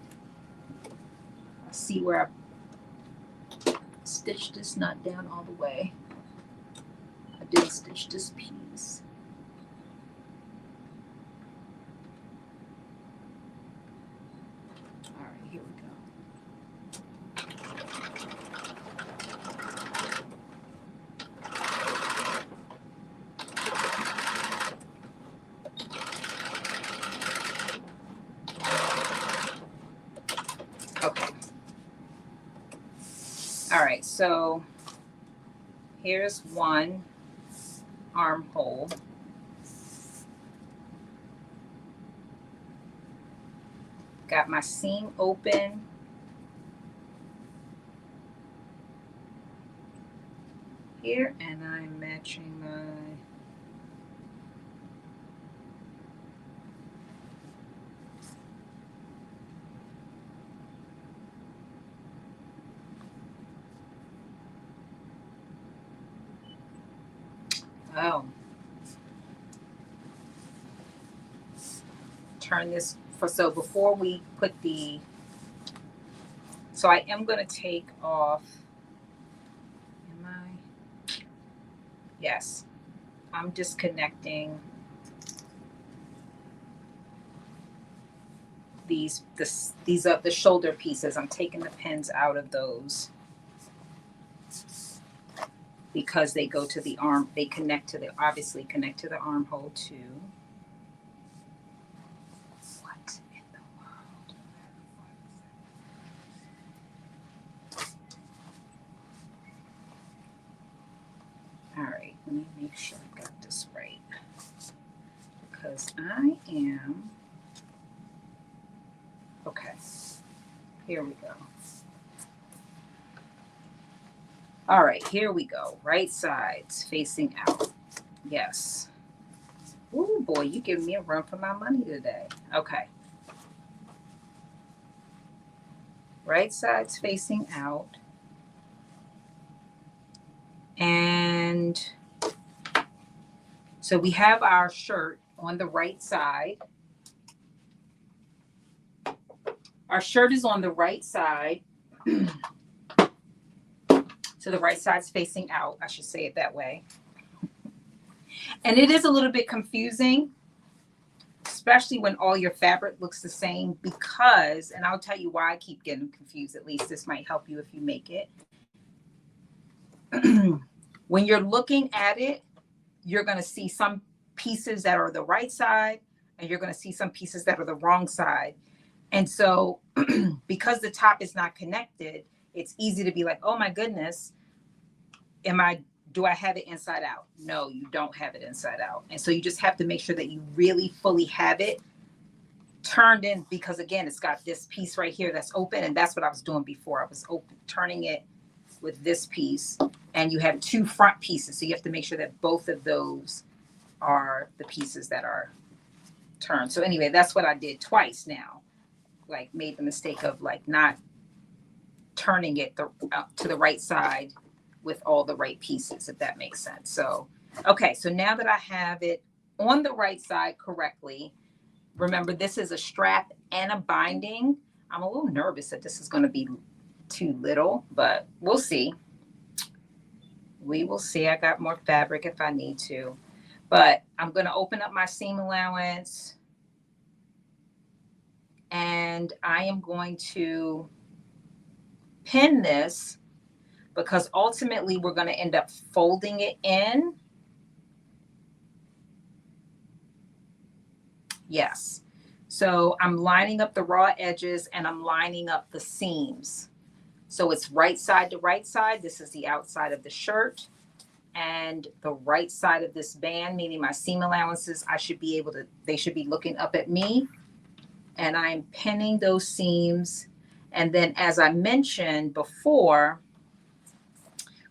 I see where I stitched this not down all the way. I didn't stitch this piece. All right, here we go. Okay. All right, so Here's one armhole. Got my seam open. Here, and I'm matching my turn this for, so before we put the, so I am going to take off, yes, I'm disconnecting these are the shoulder pieces. I'm taking the pins out of those because they go to the arm, they connect to the, obviously connect to the armhole too. What in the world? All right, let me make sure I got this right, because I am, okay, here we go. All right, here we go. Right sides facing out. Yes. Oh boy, you giving me a run for my money today. Okay. Right sides facing out. And so we have our shirt on the right side. Our shirt is on the right side. So the right side's facing out. I should say it that way. And it is a little bit confusing, especially when all your fabric looks the same, because, and I'll tell you why I keep getting confused, at least this might help you if you make it. When you're looking at it, you're going to see some pieces that are the right side, and you're going to see some pieces that are the wrong side. And so because the top is not connected, it's easy to be like, oh my goodness, do I have it inside out? No, you don't have it inside out. And so you just have to make sure that you really fully have it turned in, because again, it's got this piece right here that's open, and that's what I was doing before. I was turning it with this piece, and you have two front pieces. So you have to make sure that both of those are the pieces that are turned. So anyway, that's what I did twice now. Like made the mistake of like not turning it to the right side with all the right pieces, if that makes sense. So, okay, so now that I have it on the right side correctly, remember this is a strap and a binding. I'm a little nervous that this is going to be too little, but we'll see. We will see. I got more fabric if I need to, but I'm going to open up my seam allowance, and I am going to pin this, because ultimately we're going to end up folding it in. Yes. So I'm lining up the raw edges, and I'm lining up the seams. So it's right side to right side. This is the outside of the shirt, and the right side of this band, meaning my seam allowances, they should be looking up at me, and I'm pinning those seams. And then, as I mentioned before,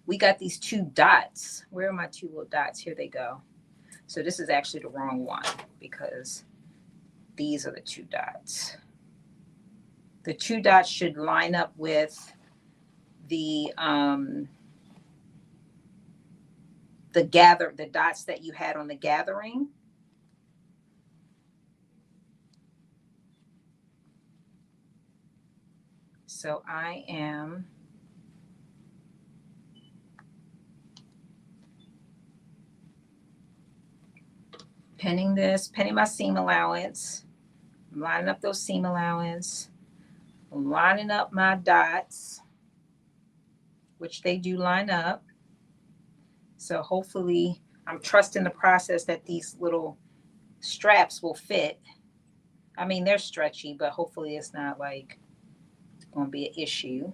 we got these two dots. Where are my two little dots? Here they go. So this is actually the wrong one, because these are the two dots. The two dots should line up with the dots that you had on the gathering. So I am pinning my seam allowance, I'm lining up those seam allowance, I'm lining up my dots, which they do line up. So hopefully I'm trusting the process that these little straps will fit. I mean, they're stretchy, but hopefully it's not like going to be an issue.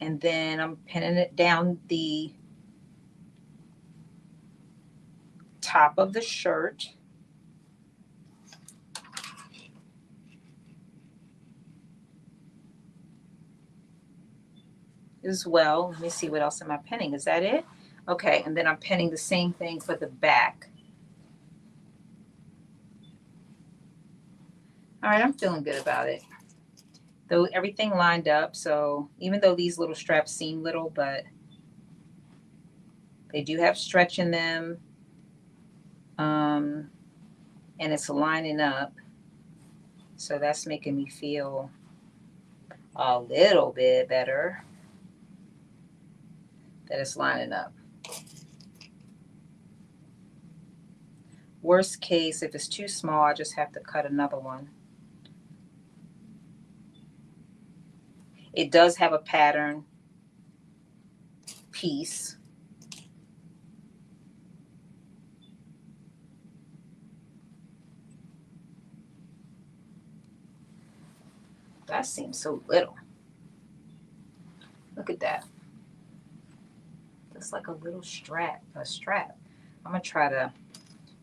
And then I'm pinning it down the top of the shirt. As well. Let me see, what else am I pinning? Is that it? Okay, and then I'm pinning the same thing for the back. All right, I'm feeling good about it. Though everything lined up, so even though these little straps seem little, but they do have stretch in them. And it's lining up. So that's making me feel a little bit better that it's lining up. Worst case, if it's too small, I just have to cut another one. It does have a pattern piece. That seems so little. Look at that. Looks like a little strap, I'm gonna try to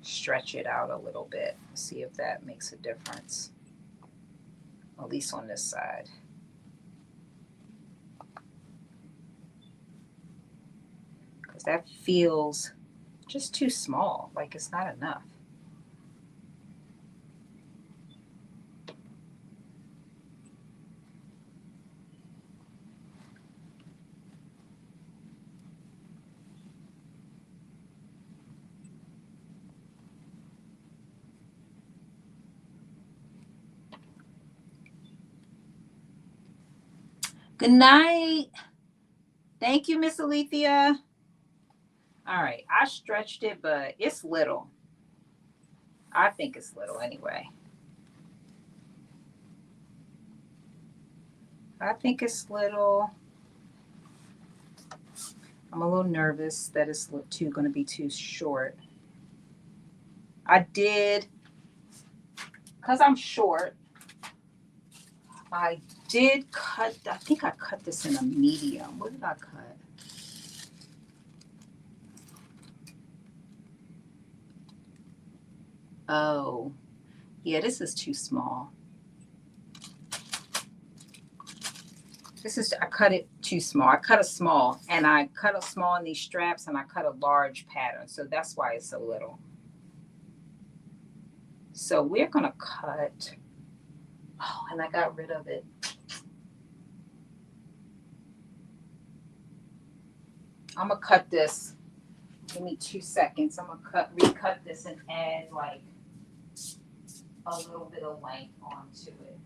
stretch it out a little bit, see if that makes a difference. At least on this side. Because that feels just too small, like it's not enough. Good night. Thank you, Miss Alethea. All right, I stretched it, but it's little. I think it's little anyway. I think it's little. I'm a little nervous that it's going to be too short. I did, because I'm short, I did cut, I think I cut this in a medium. What did I cut? Oh, yeah, this is too small. I cut it too small. I cut a small, and I cut a small in these straps, and I cut a large pattern. So that's why it's so little. So we're going to cut, oh, and I got rid of it. I'm going to cut this. Give me 2 seconds. I'm going to recut this and add like a little bit of length onto it.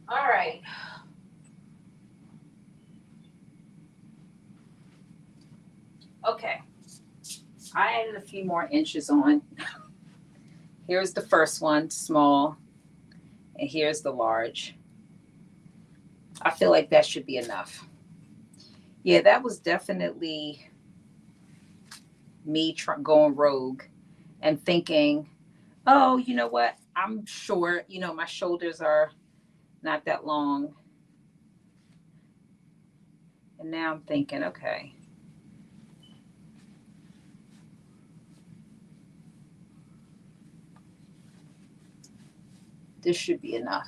All right. Okay. I added a few more inches on. Here's the first one, small, and here's the large. I feel like that should be enough. Yeah, that was definitely me going rogue and thinking, oh, you know what? I'm short. You know, my shoulders are not that long. And now I'm thinking, okay, this should be enough.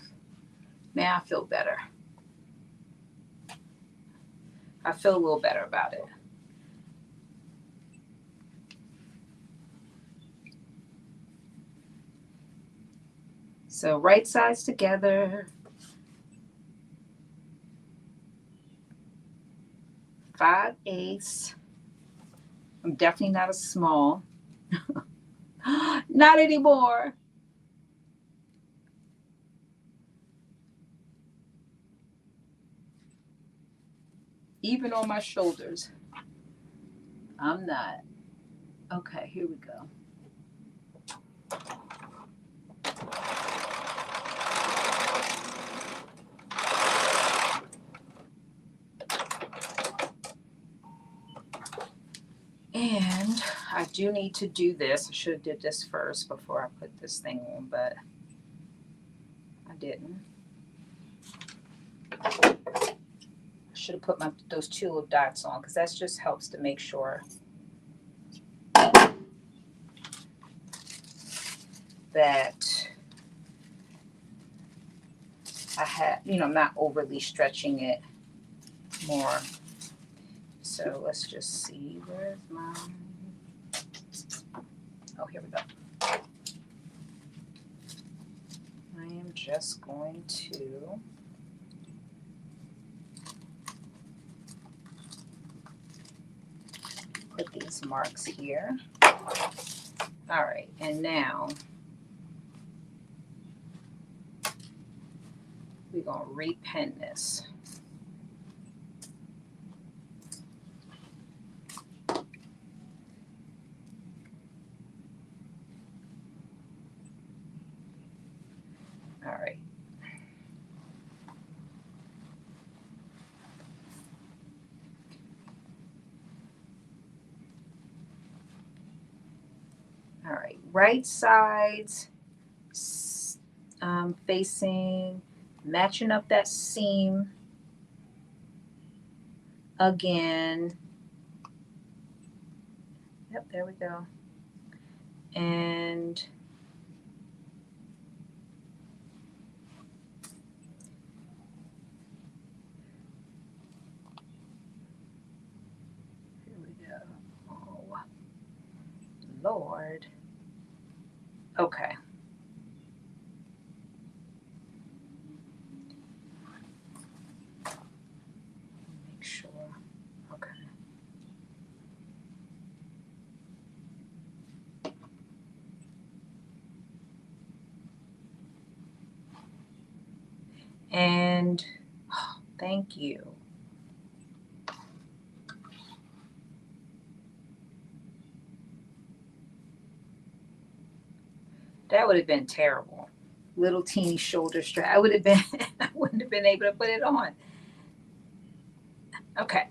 Now I feel better. I feel a little better about it. So right sides together. 5/8. I'm definitely not a small. Not anymore. Even on my shoulders. I'm not. Okay, here we go. And I do need to do this. I should have did this first before I put this thing on, but I didn't. I should have put those two little dots on because that just helps to make sure that I have, I'm not overly stretching it more. So let's just see, where's my, oh, here we go. I am just going to put these marks here. All right, and now we're gonna repen this. All right. All right, right sides facing, matching up that seam again. Yep, there we go. And here we go. Oh, Lord. Okay. Make sure. Okay. And oh, thank you. That would have been terrible. Little teeny shoulder strap. I would have been, I wouldn't have been able to put it on. Okay.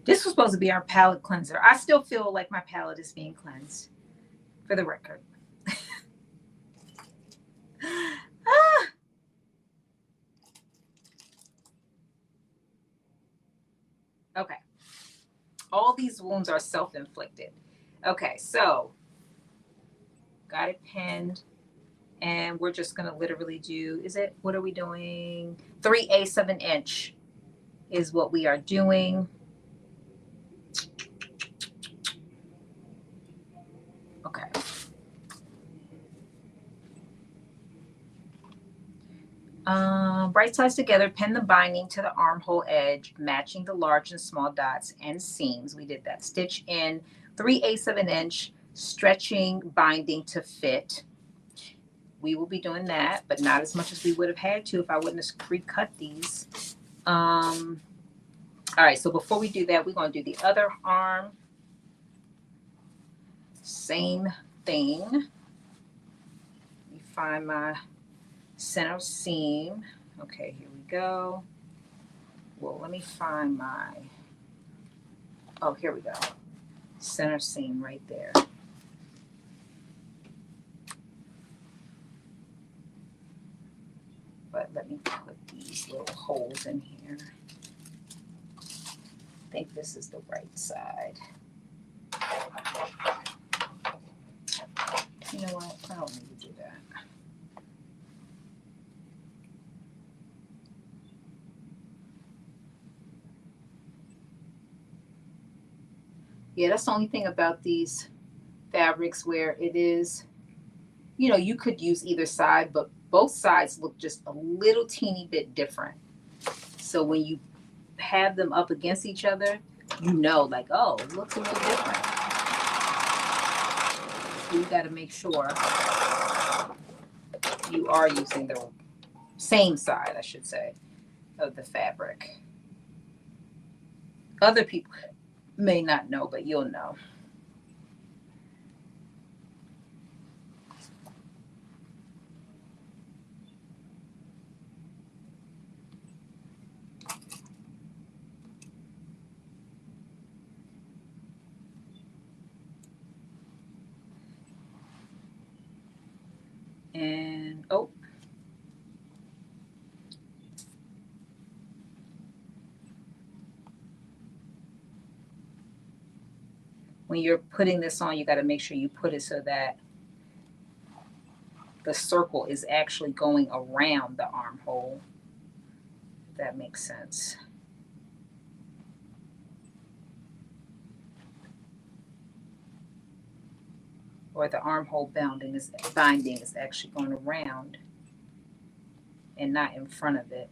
This was supposed to be our palette cleanser. I still feel like my palette is being cleansed, for the record. Ah. Okay. All these wounds are self-inflicted. Okay, so got it pinned. And we're just going to literally do, what are we doing? 3/8 of an inch is what we are doing. Right sides together, pin the binding to the armhole edge, matching the large and small dots and seams. We did that. Stitch in 3/8 of an inch, stretching binding to fit. We will be doing that, but not as much as we would have had to if I wouldn't have pre-cut these. All right, so before we do that, we're going to do the other arm. Same thing. Let me find my center seam. Okay, here we go. Well, let me find my, oh, here we go. Center seam right there. But let me put these little holes in here. I think this is the right side. You know what? I don't need to do that. Yeah, that's the only thing about these fabrics where it is, you know, you could use either side, but both sides look just a little teeny bit different. So when you have them up against each other, you know, like, oh, it looks a little different. So you got to make sure you are using the same side, I should say, of the fabric. Other people may not know, but you'll know. And oh, when you're putting this on, you got to make sure you put it so that the circle is actually going around the armhole. If that makes sense. Or the armhole binding is actually going around and not in front of it.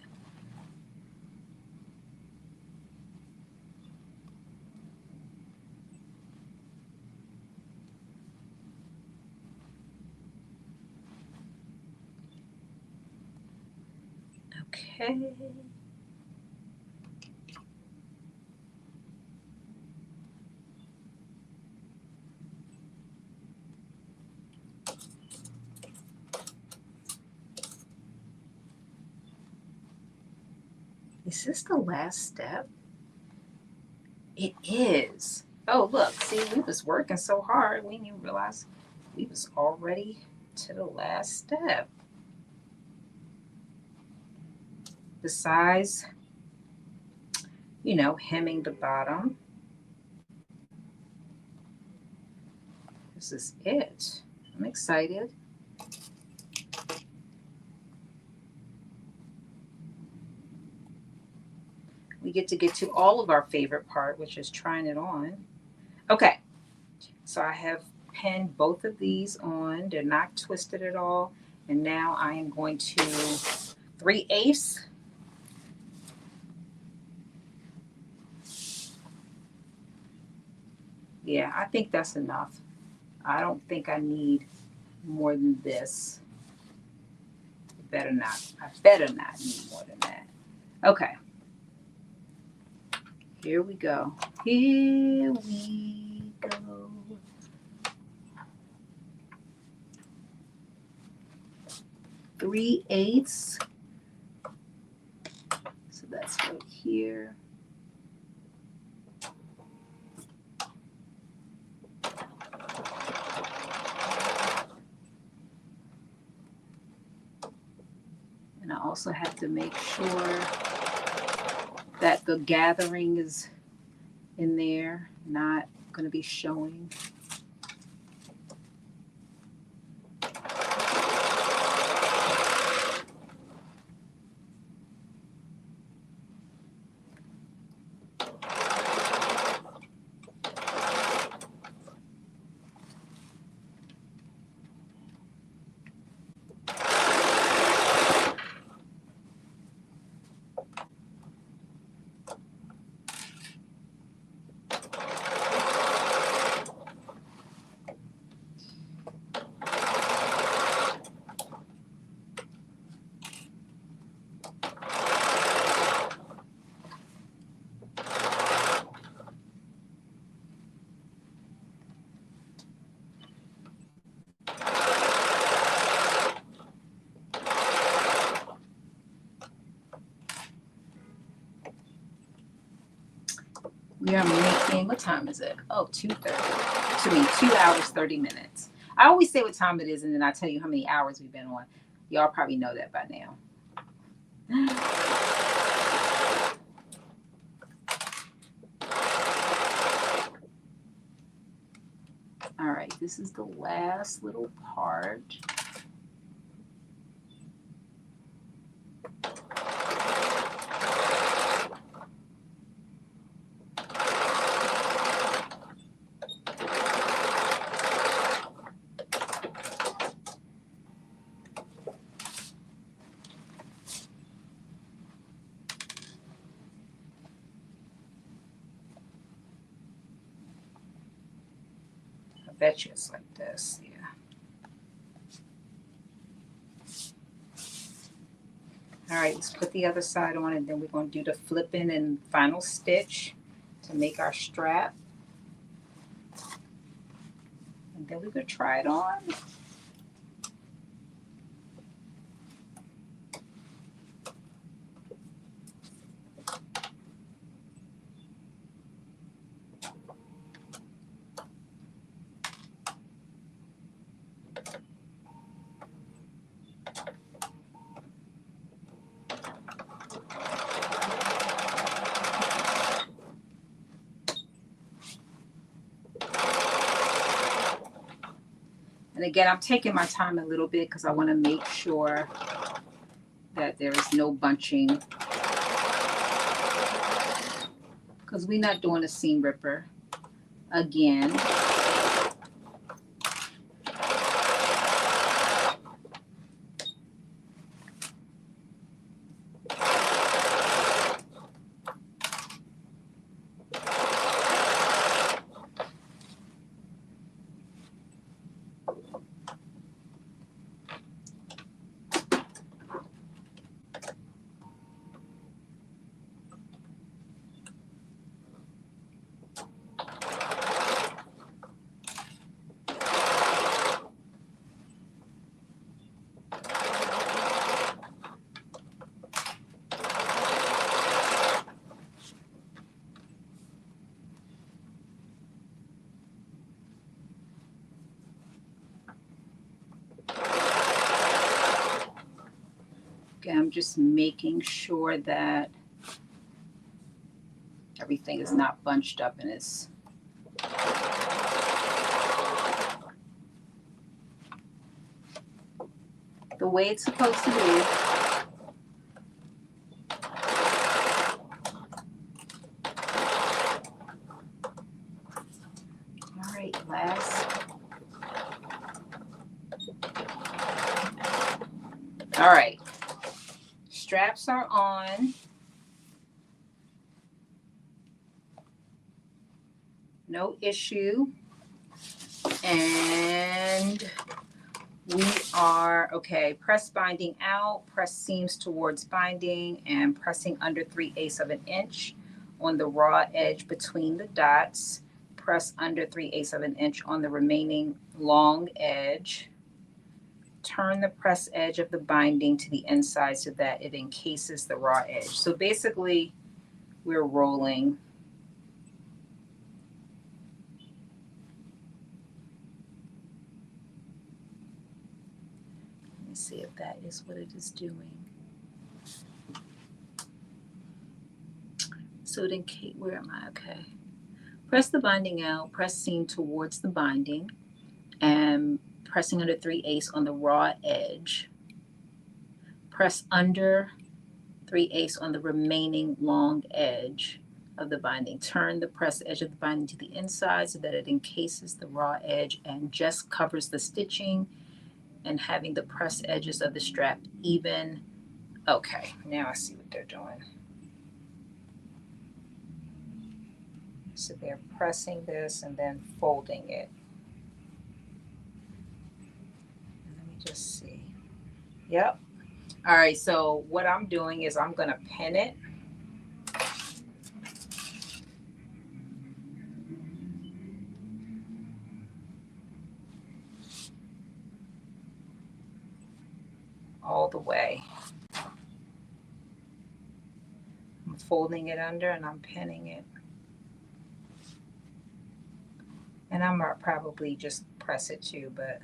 Okay. Is this the last step? It is. Oh, look, see, we was working so hard, we didn't even realize we was already to the last step. Besides, you know, hemming the bottom, this is it. I'm excited. We get to all of our favorite part, which is trying it on. Okay, so I have pinned both of these on. They're not twisted at all. And now I am going to 3/8. Yeah, I think that's enough. I don't think I need more than this. I better not need more than that. Okay. Here we go. Here we go. Three-eighths. So that's right here. And I also have to make sure that the gathering is in there, not going to be showing. We are making, what time is it? Oh, 2:30. To me, 2 hours, 30 minutes. I always say what time it is, and then I tell you how many hours we've been on. Y'all probably know that by now. All right, this is the last little part. I bet you it's like this, yeah. All right, let's put the other side on, and then we're going to do the flipping and final stitch to make our strap. And then we're going to try it on. And again, I'm taking my time a little bit because I want to make sure that there is no bunching, because we're not doing a seam ripper again. Okay, I'm just making sure that everything is not bunched up and it's the way it's supposed to be. All right, last. All right, straps are on. No issue. And we are, okay, press binding out, press seams towards binding, and pressing under 3/8 of an inch on the raw edge between the dots. Press under 3/8 of an inch on the remaining long edge. Turn the press edge of the binding to the inside so that it encases the raw edge. So basically, we're rolling. Let me see if that is what it is doing. So it encase, where am I? Okay. Press the binding out, press seam towards the binding, and pressing under 3/8 on the raw edge. Press under 3/8 on the remaining long edge of the binding. Turn the press edge of the binding to the inside so that it encases the raw edge and just covers the stitching, and having the press edges of the strap even. Okay, now I see what they're doing. So they're pressing this and then folding it. Let me just see. Yep. All right, so what I'm doing is I'm going to pin it. All the way. I'm folding it under and I'm pinning it. And I might probably just press it too, but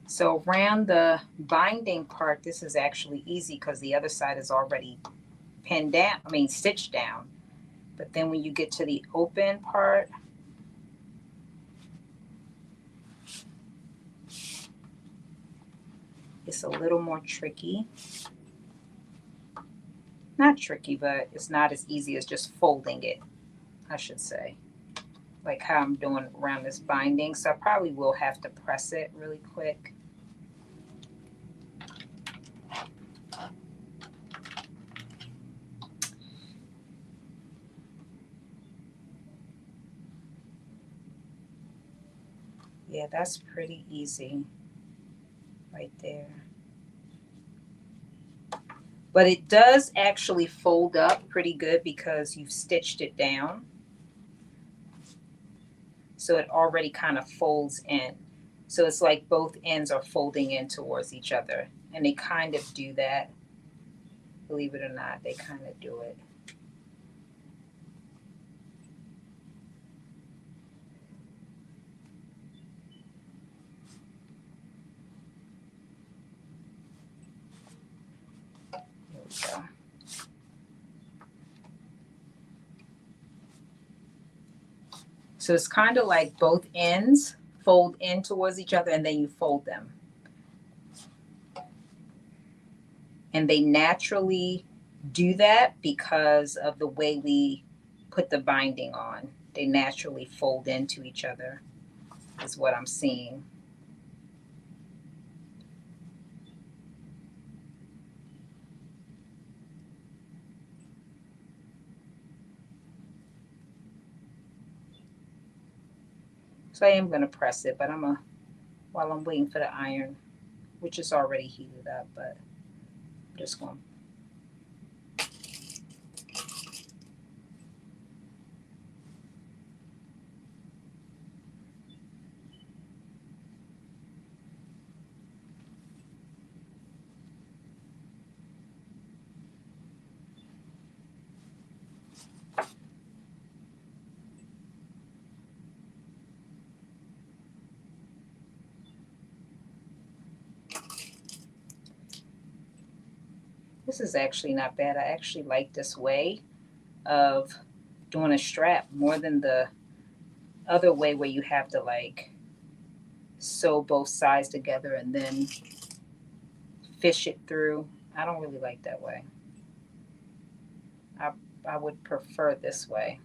so around the binding part, this is actually easy because the other side is already pinned down, I mean stitched down. But then when you get to the open part, it's a little more tricky. Not tricky, but it's not as easy as just folding it, I should say. Like how I'm doing around this binding. So I probably will have to press it really quick. Yeah, that's pretty easy right there. But it does actually fold up pretty good because you've stitched it down. So it already kind of folds in. So it's like both ends are folding in towards each other. And they kind of do that. Believe it or not, they kind of do it. Here we go. So it's kind of like both ends fold in towards each other and then you fold them. And they naturally do that because of the way we put the binding on. They naturally fold into each other, is what I'm seeing. So I am going to press it, but while I'm waiting for the iron, which is already heated up, but I'm just going to. This is actually not bad. I actually like this way of doing a strap more than the other way where you have to like sew both sides together and then fish it through. I don't really like that way. I would prefer this way.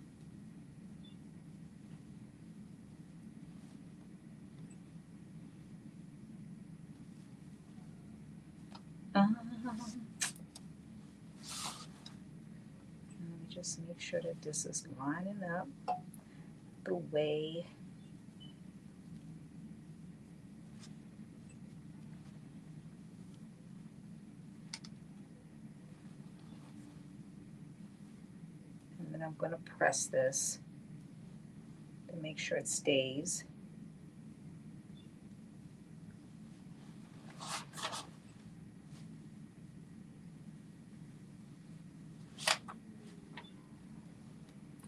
Let me just make sure that this is lining up the way and then I'm going to press this to make sure it stays.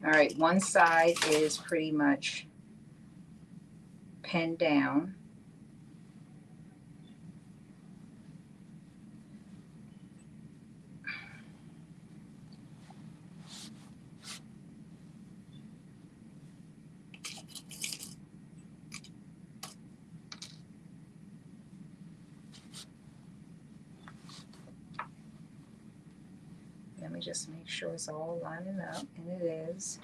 All right, one side is pretty much pinned down. Let me just make sure it's all lining up, and it is.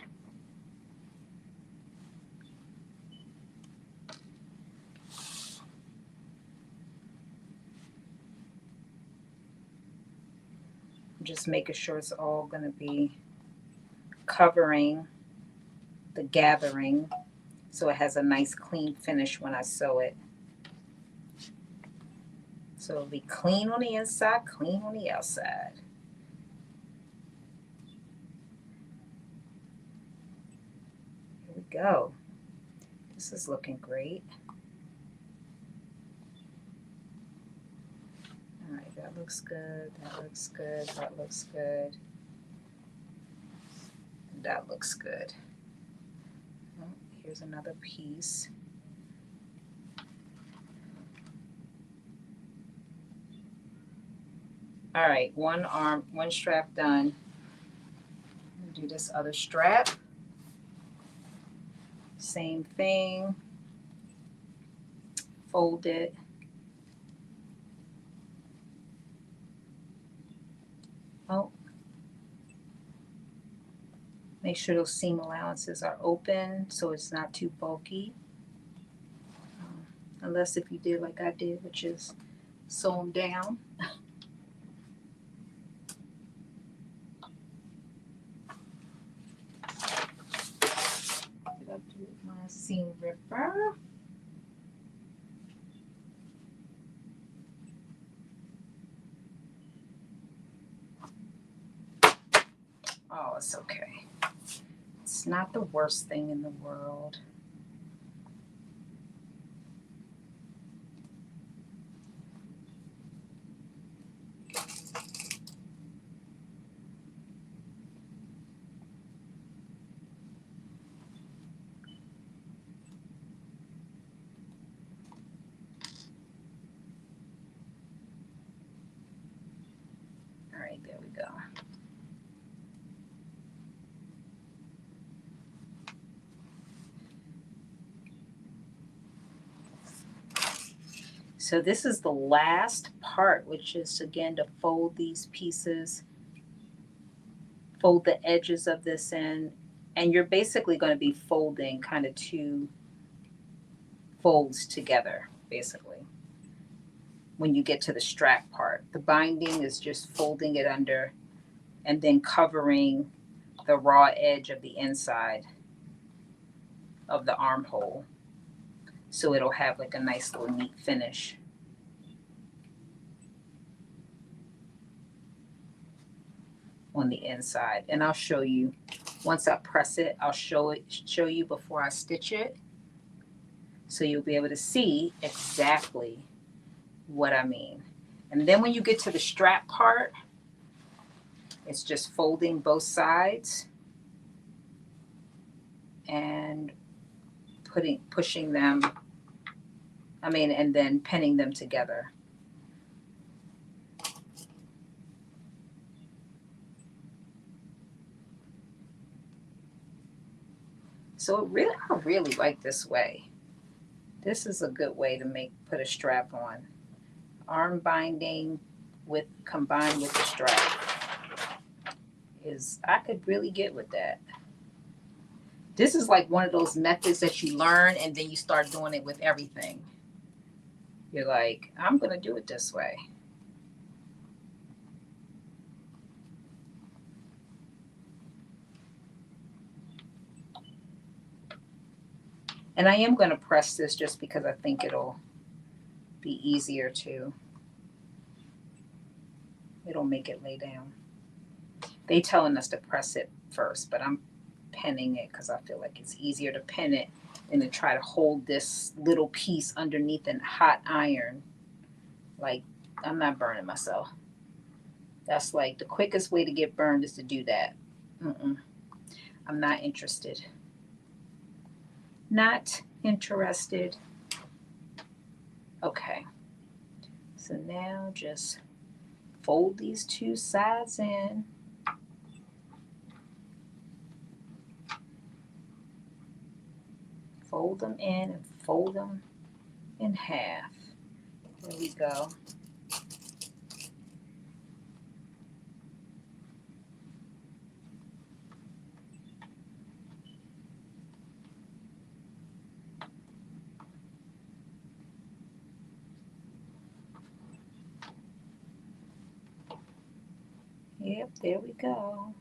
Just making sure it's all going to be covering the gathering so it has a nice clean finish when I sew it. So it'll be clean on the inside, clean on the outside. Here we go. This is looking great. All right, that looks good, that looks good, that looks good. That looks good. Oh, here's another piece. All right, one strap done. Do this other strap. Same thing. Fold it. Oh. Make sure those seam allowances are open so it's not too bulky. Unless if you did like I did, which is sew them down. Get up to my seam ripper. Oh, it's okay. It's not the worst thing in the world. All right, there we go. So this is the last part, which is again to fold these pieces, fold the edges of this in, and you're basically going to be folding kind of two folds together, basically. When you get to the strap part, the binding is just folding it under and then covering the raw edge of the inside of the armhole. So it'll have like a nice little neat finish. On the inside. And I'll show you, once I press it, I'll show you before I stitch it. So you'll be able to see exactly what I mean. And then when you get to the strap part, it's just folding both sides and pushing them, and then pinning them together. So I really like this way. This is a good way to put a strap on. Arm binding combined with the strap I could really get with that. This is like one of those methods that you learn and then you start doing it with everything. You're like, I'm going to do it this way. And I am going to press this just because I think it'll be easier it'll make it lay down. They telling us to press it first, but I'm pinning it because I feel like it's easier to pin it than to try to hold this little piece underneath a hot iron. Like, I'm not burning myself. That's like the quickest way to get burned is to do that. I'm not interested. Not interested. Okay. So now just fold these two sides in. Fold them in and fold them in half. There we go. Yep, there we go.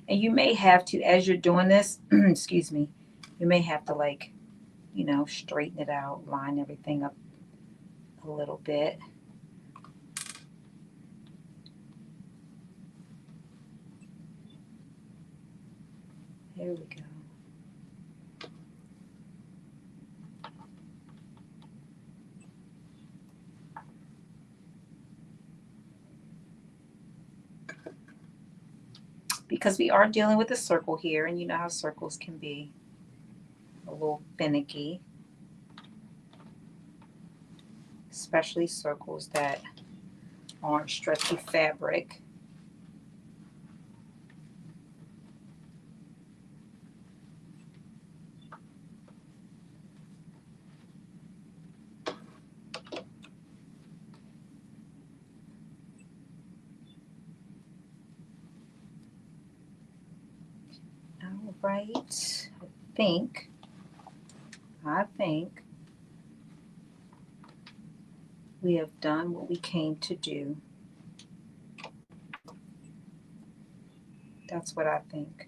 And you may have to, as you're doing this, excuse me, You may have to, like, you know, straighten it out, line everything up a little bit. There we go. Because we are dealing with a circle here, and you know how circles can be a little finicky, especially circles that aren't stretchy fabric. All right, I think we have done what we came to do. That's what I think.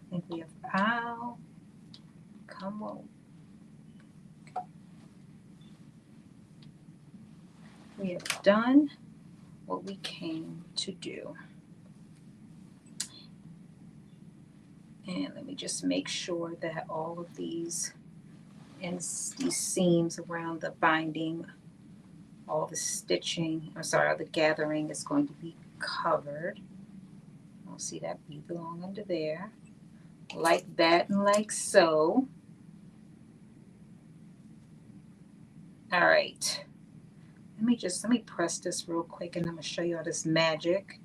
I think we have, ow, come on. We have done what we came to do. And let me just make sure that all of these seams around the binding, all the stitching, all the gathering is going to be covered. I'll see that we belong under there. Like that and like so. All right. Let me press this real quick, and I'm gonna show you all this magic.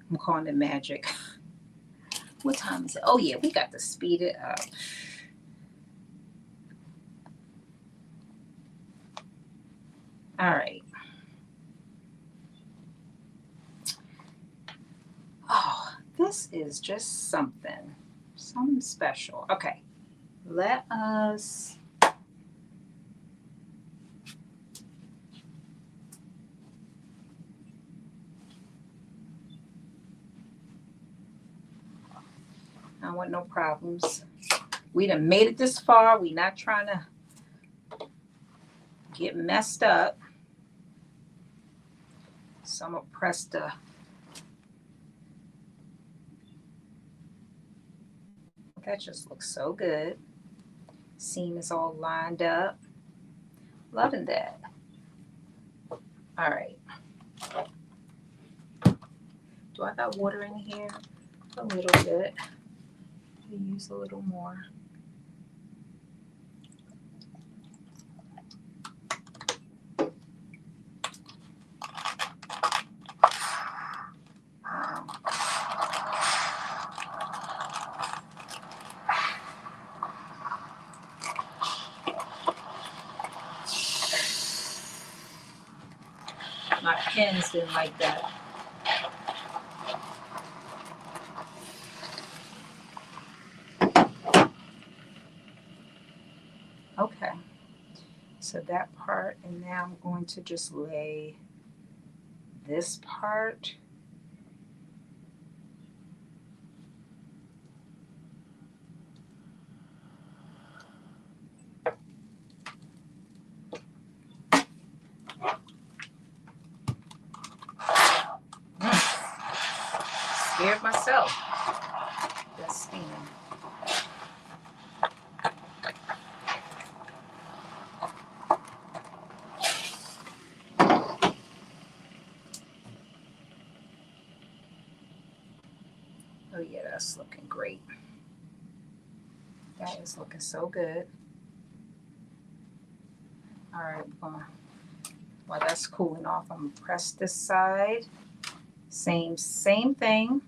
I'm calling it magic. What time is it? Oh yeah, we got to speed it up. All right. Oh, this is just something special. Okay, let us. I don't want no problems. We done made it this far. We not trying to get messed up. So I'm gonna press the. That just looks so good. Seam is all lined up. Loving that. All right. Do I got water in here? A little bit. I'll use a little more. My pens didn't like that. Okay, so that part, and now I'm going to just lay this part. Scared myself. That's steaming. Oh yeah, that's looking great. That is looking so good. All right, while that's cooling off, I'm gonna press this side. Same thing.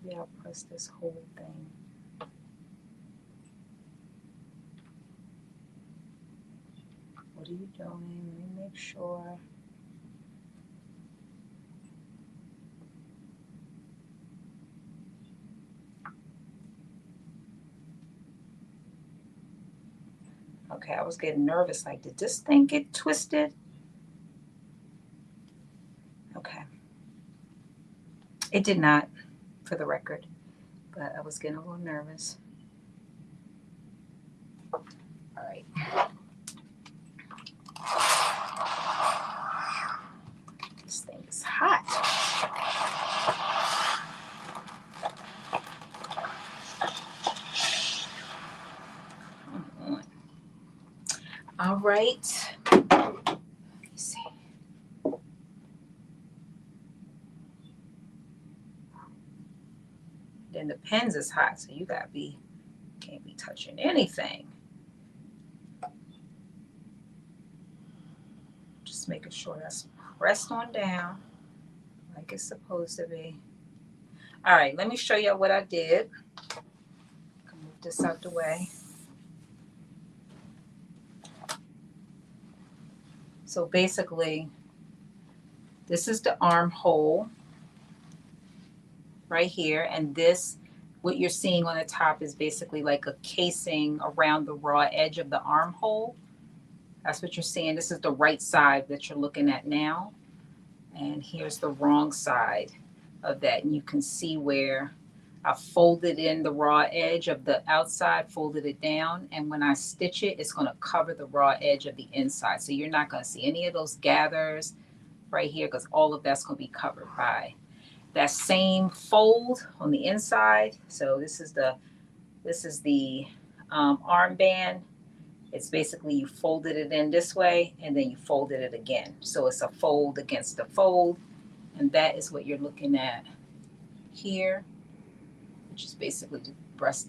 Maybe I'll press this whole thing. What are you doing? Let me make sure. Okay, I was getting nervous. Like, did this thing get twisted? Okay. It did not, for the record, but I was getting a little nervous. All right. This thing is hot. All right. Let me see. Then the pens is hot, so you can't be touching anything. Just making sure that's pressed on down like it's supposed to be. All right, let me show you what I did. Move this out the way. So basically, this is the armhole right here, and this, what you're seeing on the top, is basically like a casing around the raw edge of the armhole. That's what you're seeing. This is the right side that you're looking at now, and here's the wrong side of that, and you can see where I folded in the raw edge of the outside, folded it down, and when I stitch it, it's going to cover the raw edge of the inside. So you're not going to see any of those gathers right here, because all of that's going to be covered by that same fold on the inside. So this is the armband. It's basically, you folded it in this way and then you folded it again. So it's a fold against a fold, and that is what you're looking at here, which is basically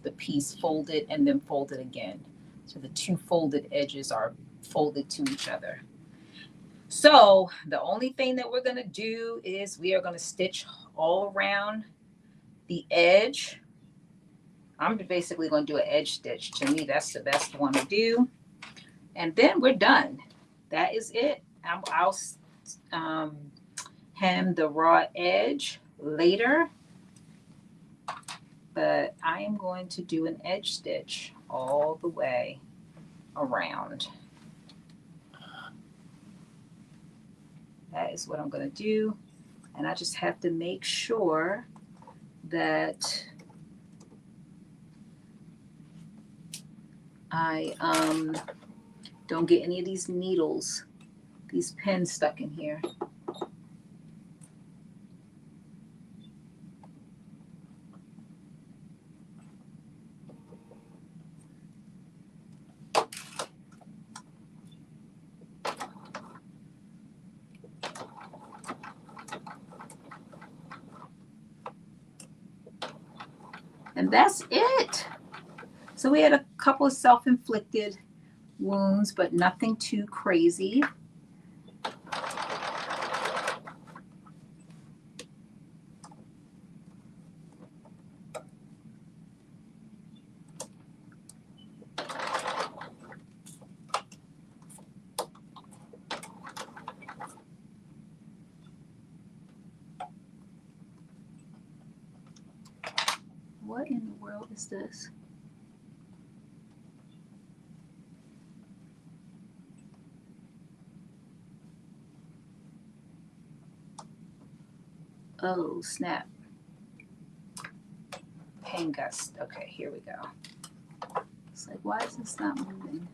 the piece folded and then folded again. So the two folded edges are folded to each other. So the only thing that we're going to do is we are going to stitch all around the edge. I'm basically going to do an edge stitch. To me, that's the best one to do. And then we're done. That is it. I'll hem the raw edge later, but I am going to do an edge stitch all the way around. That is what I'm going to do. And I just have to make sure that I don't get any of these needles, these pins stuck in here. And that's it. So we had a couple of self-inflicted wounds, but nothing too crazy. What in the world is this? Oh, snap. Pen gust. Okay, here we go. It's like, why is this not moving?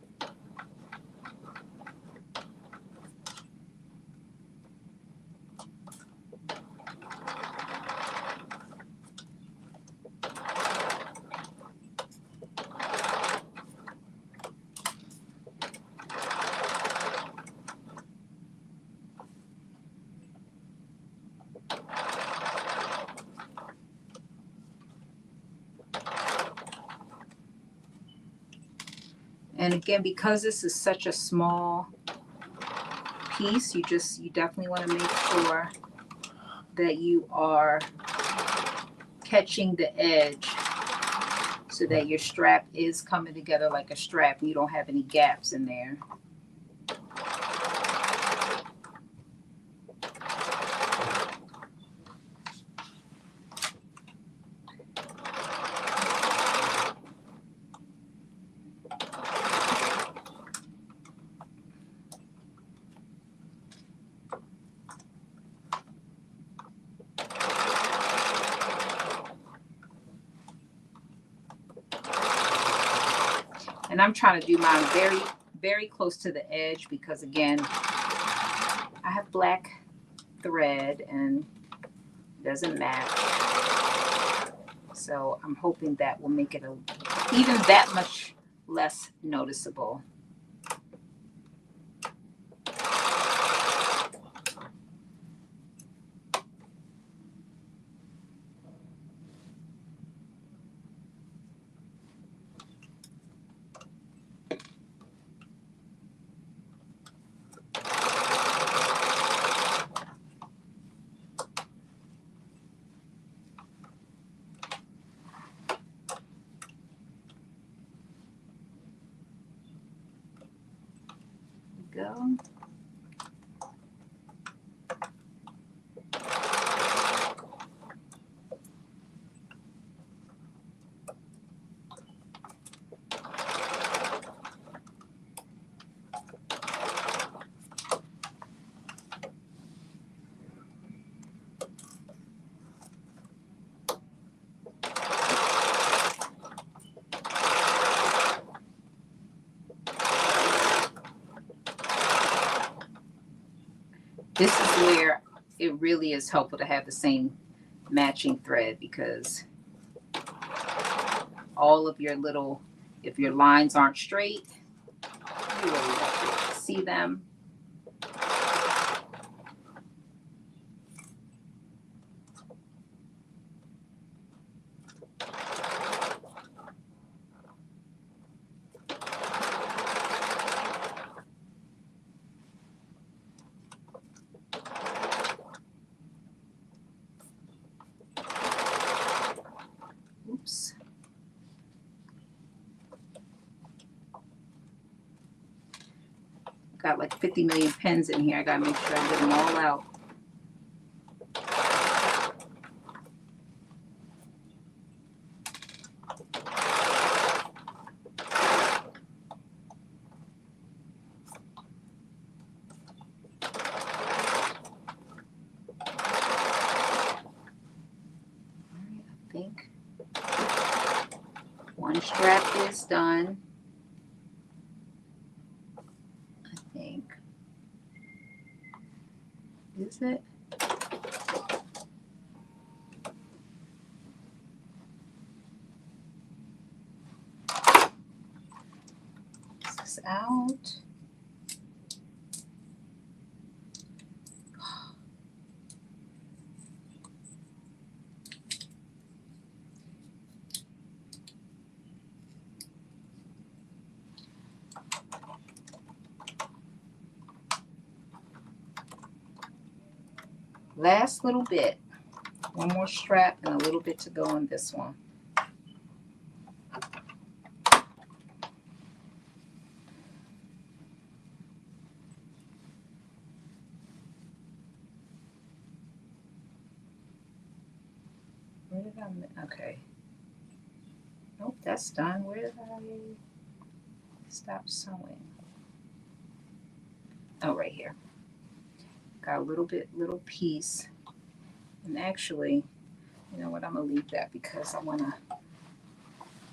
And again, because this is such a small piece, you definitely want to make sure that you are catching the edge so that your strap is coming together like a strap and you don't have any gaps in there. And I'm trying to do mine very, very close to the edge because, again, I have black thread and it doesn't match. So I'm hoping that will make it even that much less noticeable. Go. This is where it really is helpful to have the same matching thread, because all of your little, if your lines aren't straight, you really won't be able to see them. Oops. Got like 50 million pens in here. I gotta make sure I get them all out. I think one strap is done. I think. Is it? This is out. Last little bit. One more strap and a little bit to go on this one. Where did I, okay. Nope, that's done. Where did I stop sewing? Oh, right here. Got a little piece. And actually, you know what, I'm gonna leave that because I wanna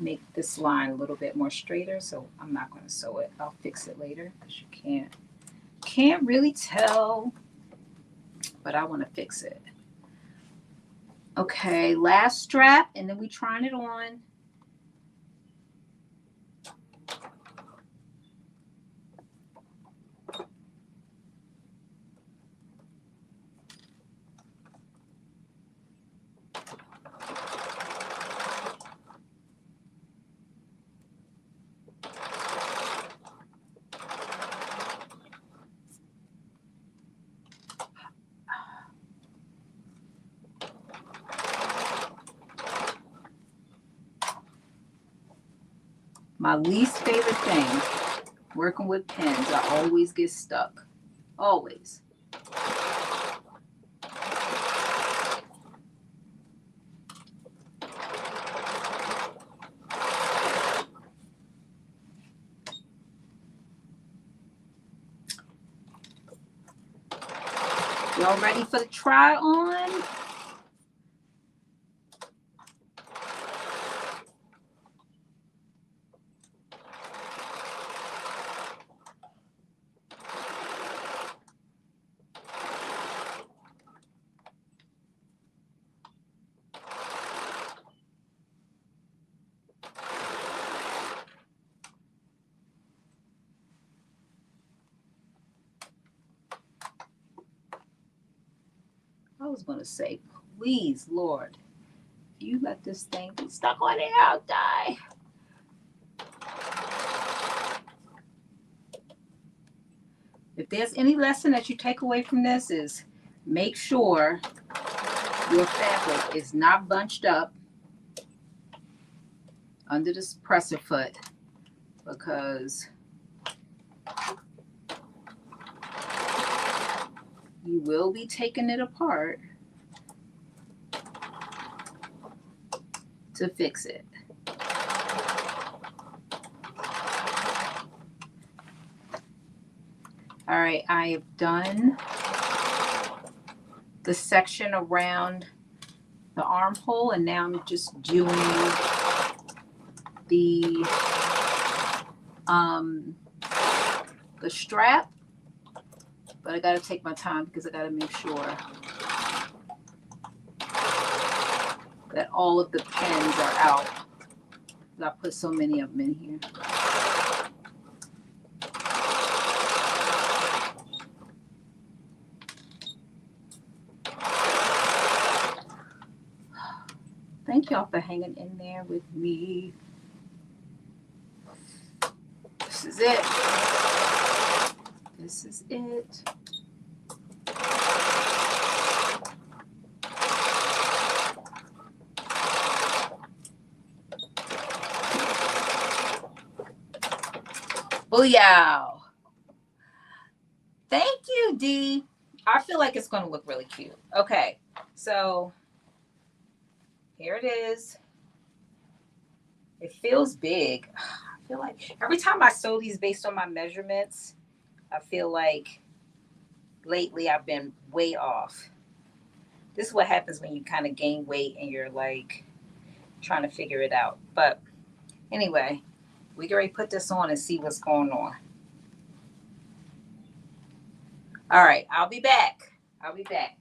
make this line a little bit more straighter, so I'm not gonna sew it. I'll fix it later because you can't really tell, but I wanna fix it. Okay, last strap, and then we trying it on. My least favorite thing, working with pens, I always get stuck. Always. Y'all ready for the try on? was going to say, please, Lord, if you let this thing be stuck on there, I'll die. If there's any lesson that you take away from this is make sure your fabric is not bunched up under this presser foot, because you will be taking it apart to fix it. All right, I have done the section around the armhole, and now I'm just doing the strap, but I got to take my time because I got to make sure that all of the pins are out. I put so many of them in here. Thank y'all for hanging in there with me. This is it. This is it. Booyah. Thank you, D. I feel like it's going to look really cute. Okay, so here it is. It feels big. I feel like every time I sew these based on my measurements, I feel like lately I've been way off. This is what happens when you kind of gain weight and you're like trying to figure it out. But anyway, we can already put this on and see what's going on. All right, I'll be back. I'll be back.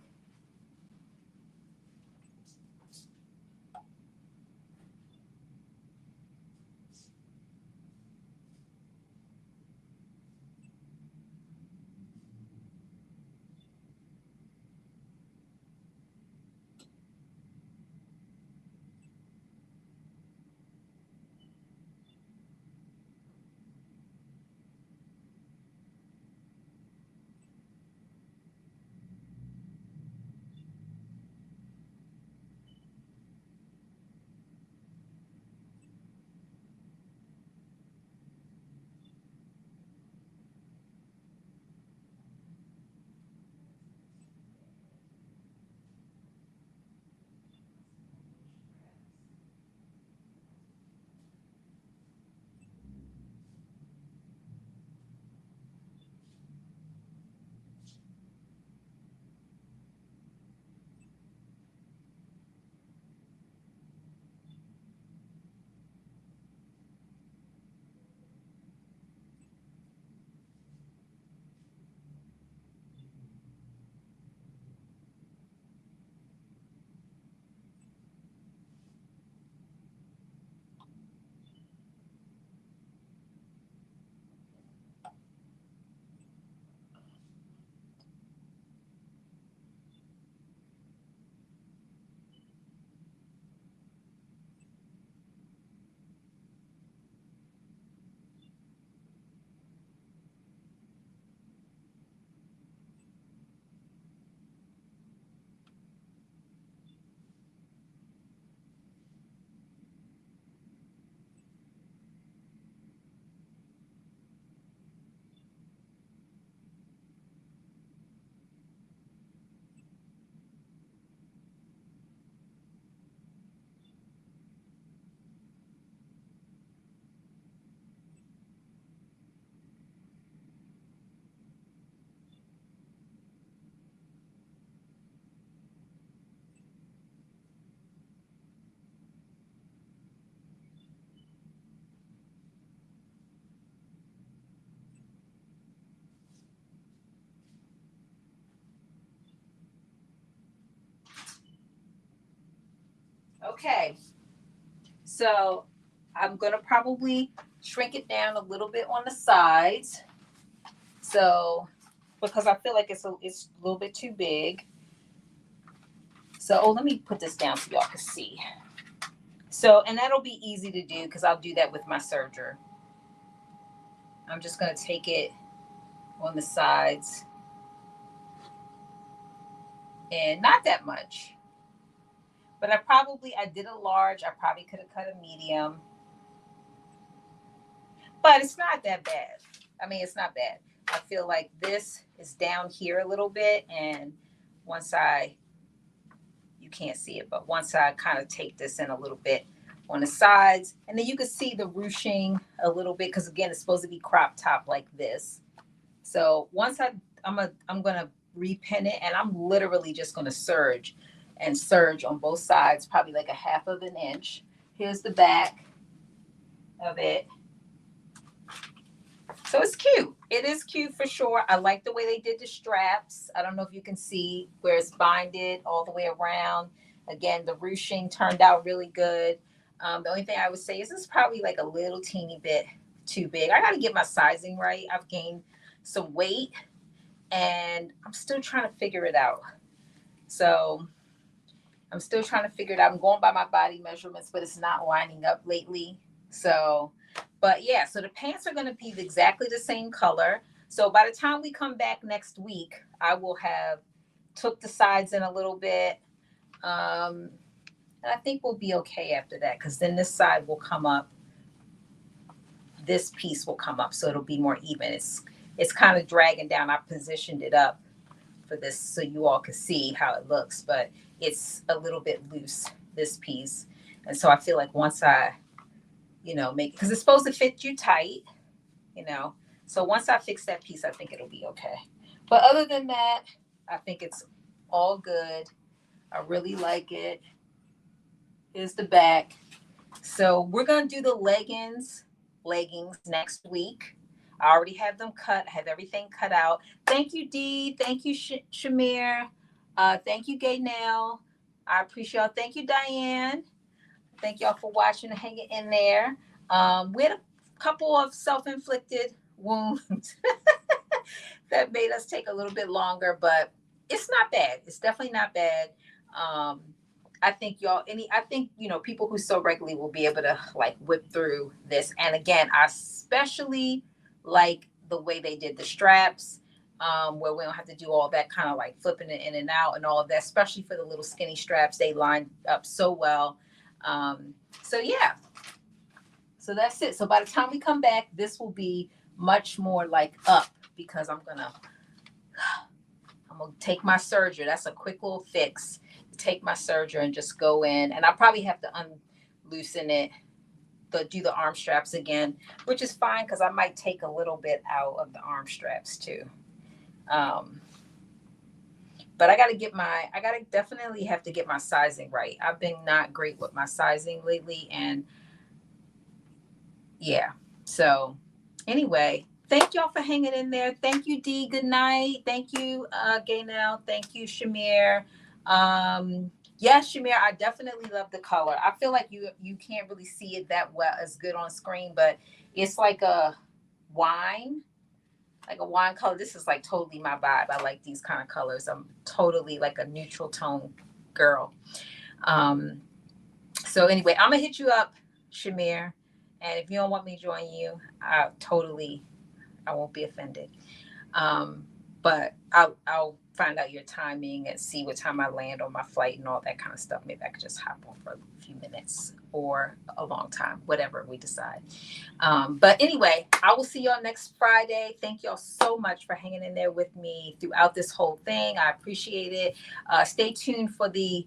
Okay, so I'm going to probably shrink it down a little bit on the sides. So, because I feel like it's a little bit too big. So, oh, let me put this down so y'all can see. So, and that'll be easy to do because I'll do that with my serger. I'm just going to take it on the sides, and not that much. But I did a large. I probably could have cut a medium. But it's not that bad. I mean, it's not bad. I feel like this is down here a little bit. And you can't see it, but once I kind of take this in a little bit on the sides, and then you can see the ruching a little bit, because again, it's supposed to be crop top like this. So once I'm going to repin it, and I'm literally just going to serge on both sides, probably like a 1/2 inch. Here's the back of it. So it's cute. It is cute for sure. I like the way they did the straps. I don't know if you can see where it's binded all the way around. Again, the ruching turned out really good. The only thing I would say is this is probably like a little teeny bit too big. I got to get my sizing right. I've gained some weight and I'm still trying to figure it out. So I'm still trying to figure it out. I'm going by my body measurements, but it's not lining up lately. So, but yeah, so the pants are going to be exactly the same color. So by the time we come back next week, I will have took the sides in a little bit. And I think we'll be okay after that, because then this side will come up. This piece will come up, so it'll be more even. It's kind of dragging down. I positioned it up for this so you all can see how it looks, but it's a little bit loose, this piece. And so I feel like once I, make it, because it's supposed to fit you tight, so once I fix that piece, I think it'll be okay. But other than that, I think it's all good. I really like it. Here's the back. So we're going to do the leggings next week. I already have them cut. I have everything cut out. Thank you, Dee. Thank you, Shamir. Thank you, Gaynell. I appreciate y'all. Thank you, Diane. Thank y'all for watching and hanging in there. We had a couple of self-inflicted wounds that made us take a little bit longer, but it's not bad. It's definitely not bad. I think people who sew regularly will be able to like whip through this. And again, I especially like the way they did the straps, where we don't have to do all that kind of like flipping it in and out and all of that, especially for the little skinny straps. They lined up so well. So yeah, so that's it. So by the time we come back, this will be much more like up, because I'm gonna take my serger. That's a quick little fix. Take my serger and just go in, and I'll probably have to unloosen it, do the arm straps again, which is fine because I might take a little bit out of the arm straps too. But I definitely have to get my sizing right. I've been not great with my sizing lately, and yeah. So anyway, thank y'all for hanging in there. Thank you, Dee. Good night. Thank you, Gaynell. Thank you, Shamir. Yes, Shamir, I definitely love the color. I feel like you can't really see it that well as good on screen, but it's like a wine color. This is like totally my vibe. I like these kind of colors. I'm totally like a neutral tone girl. So anyway, I'm gonna hit you up, Shamir, and if you don't want me to join you, I won't be offended. But I'll find out your timing and see what time I land on my flight and all that kind of stuff. Maybe I could just hop on for a few minutes or a long time, whatever we decide. But anyway, I will see y'all next Friday. Thank y'all so much for hanging in there with me throughout this whole thing. I appreciate it. Stay tuned for the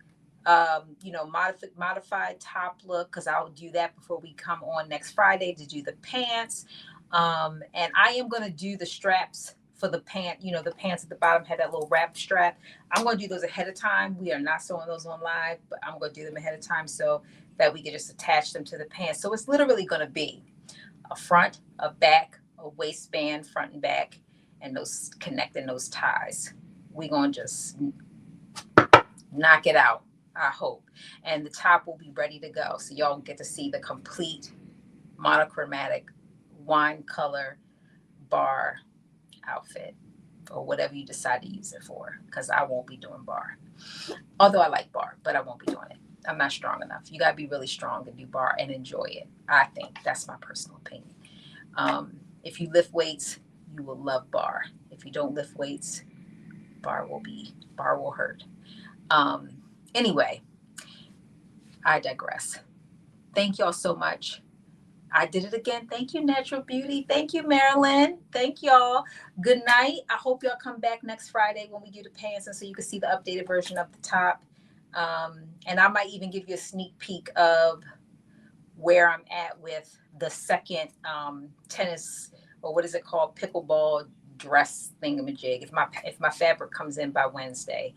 modified top look, because I'll do that before we come on next Friday to do the pants. And I am going to do the straps for the pant. The pants at the bottom had that little wrap strap. I'm going to do those ahead of time. We are not sewing those on live, but I'm going to do them ahead of time so that we can just attach them to the pants. So it's literally going to be a front, a back, a waistband, front and back, and those connecting those ties. We're going to just knock it out, I hope. And the top will be ready to go. So y'all get to see the complete monochromatic wine color bar outfit, or whatever you decide to use it for, because I won't be doing bar. Although I like bar, but I won't be doing it. I'm not strong enough. You got to be really strong to do bar and enjoy it. I think that's my personal opinion. If you lift weights, you will love bar. If you don't lift weights, bar will hurt. Anyway, I digress. Thank y'all so much. I did it again. Thank you, Natural Beauty. Thank you, Marilyn. Thank y'all. Good night. I hope y'all come back next Friday when we do the pants, and so you can see the updated version of the top. And I might even give you a sneak peek of where I'm at with the second tennis, or what is it called, pickleball dress thingamajig. If my fabric comes in by Wednesday,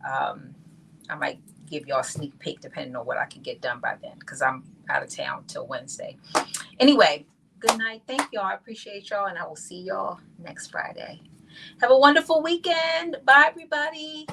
I might give y'all a sneak peek depending on what I can get done by then, because I'm out of town till Wednesday. Anyway, good night. Thank y'all. I appreciate y'all, and I will see y'all next Friday. Have a wonderful weekend. Bye, everybody.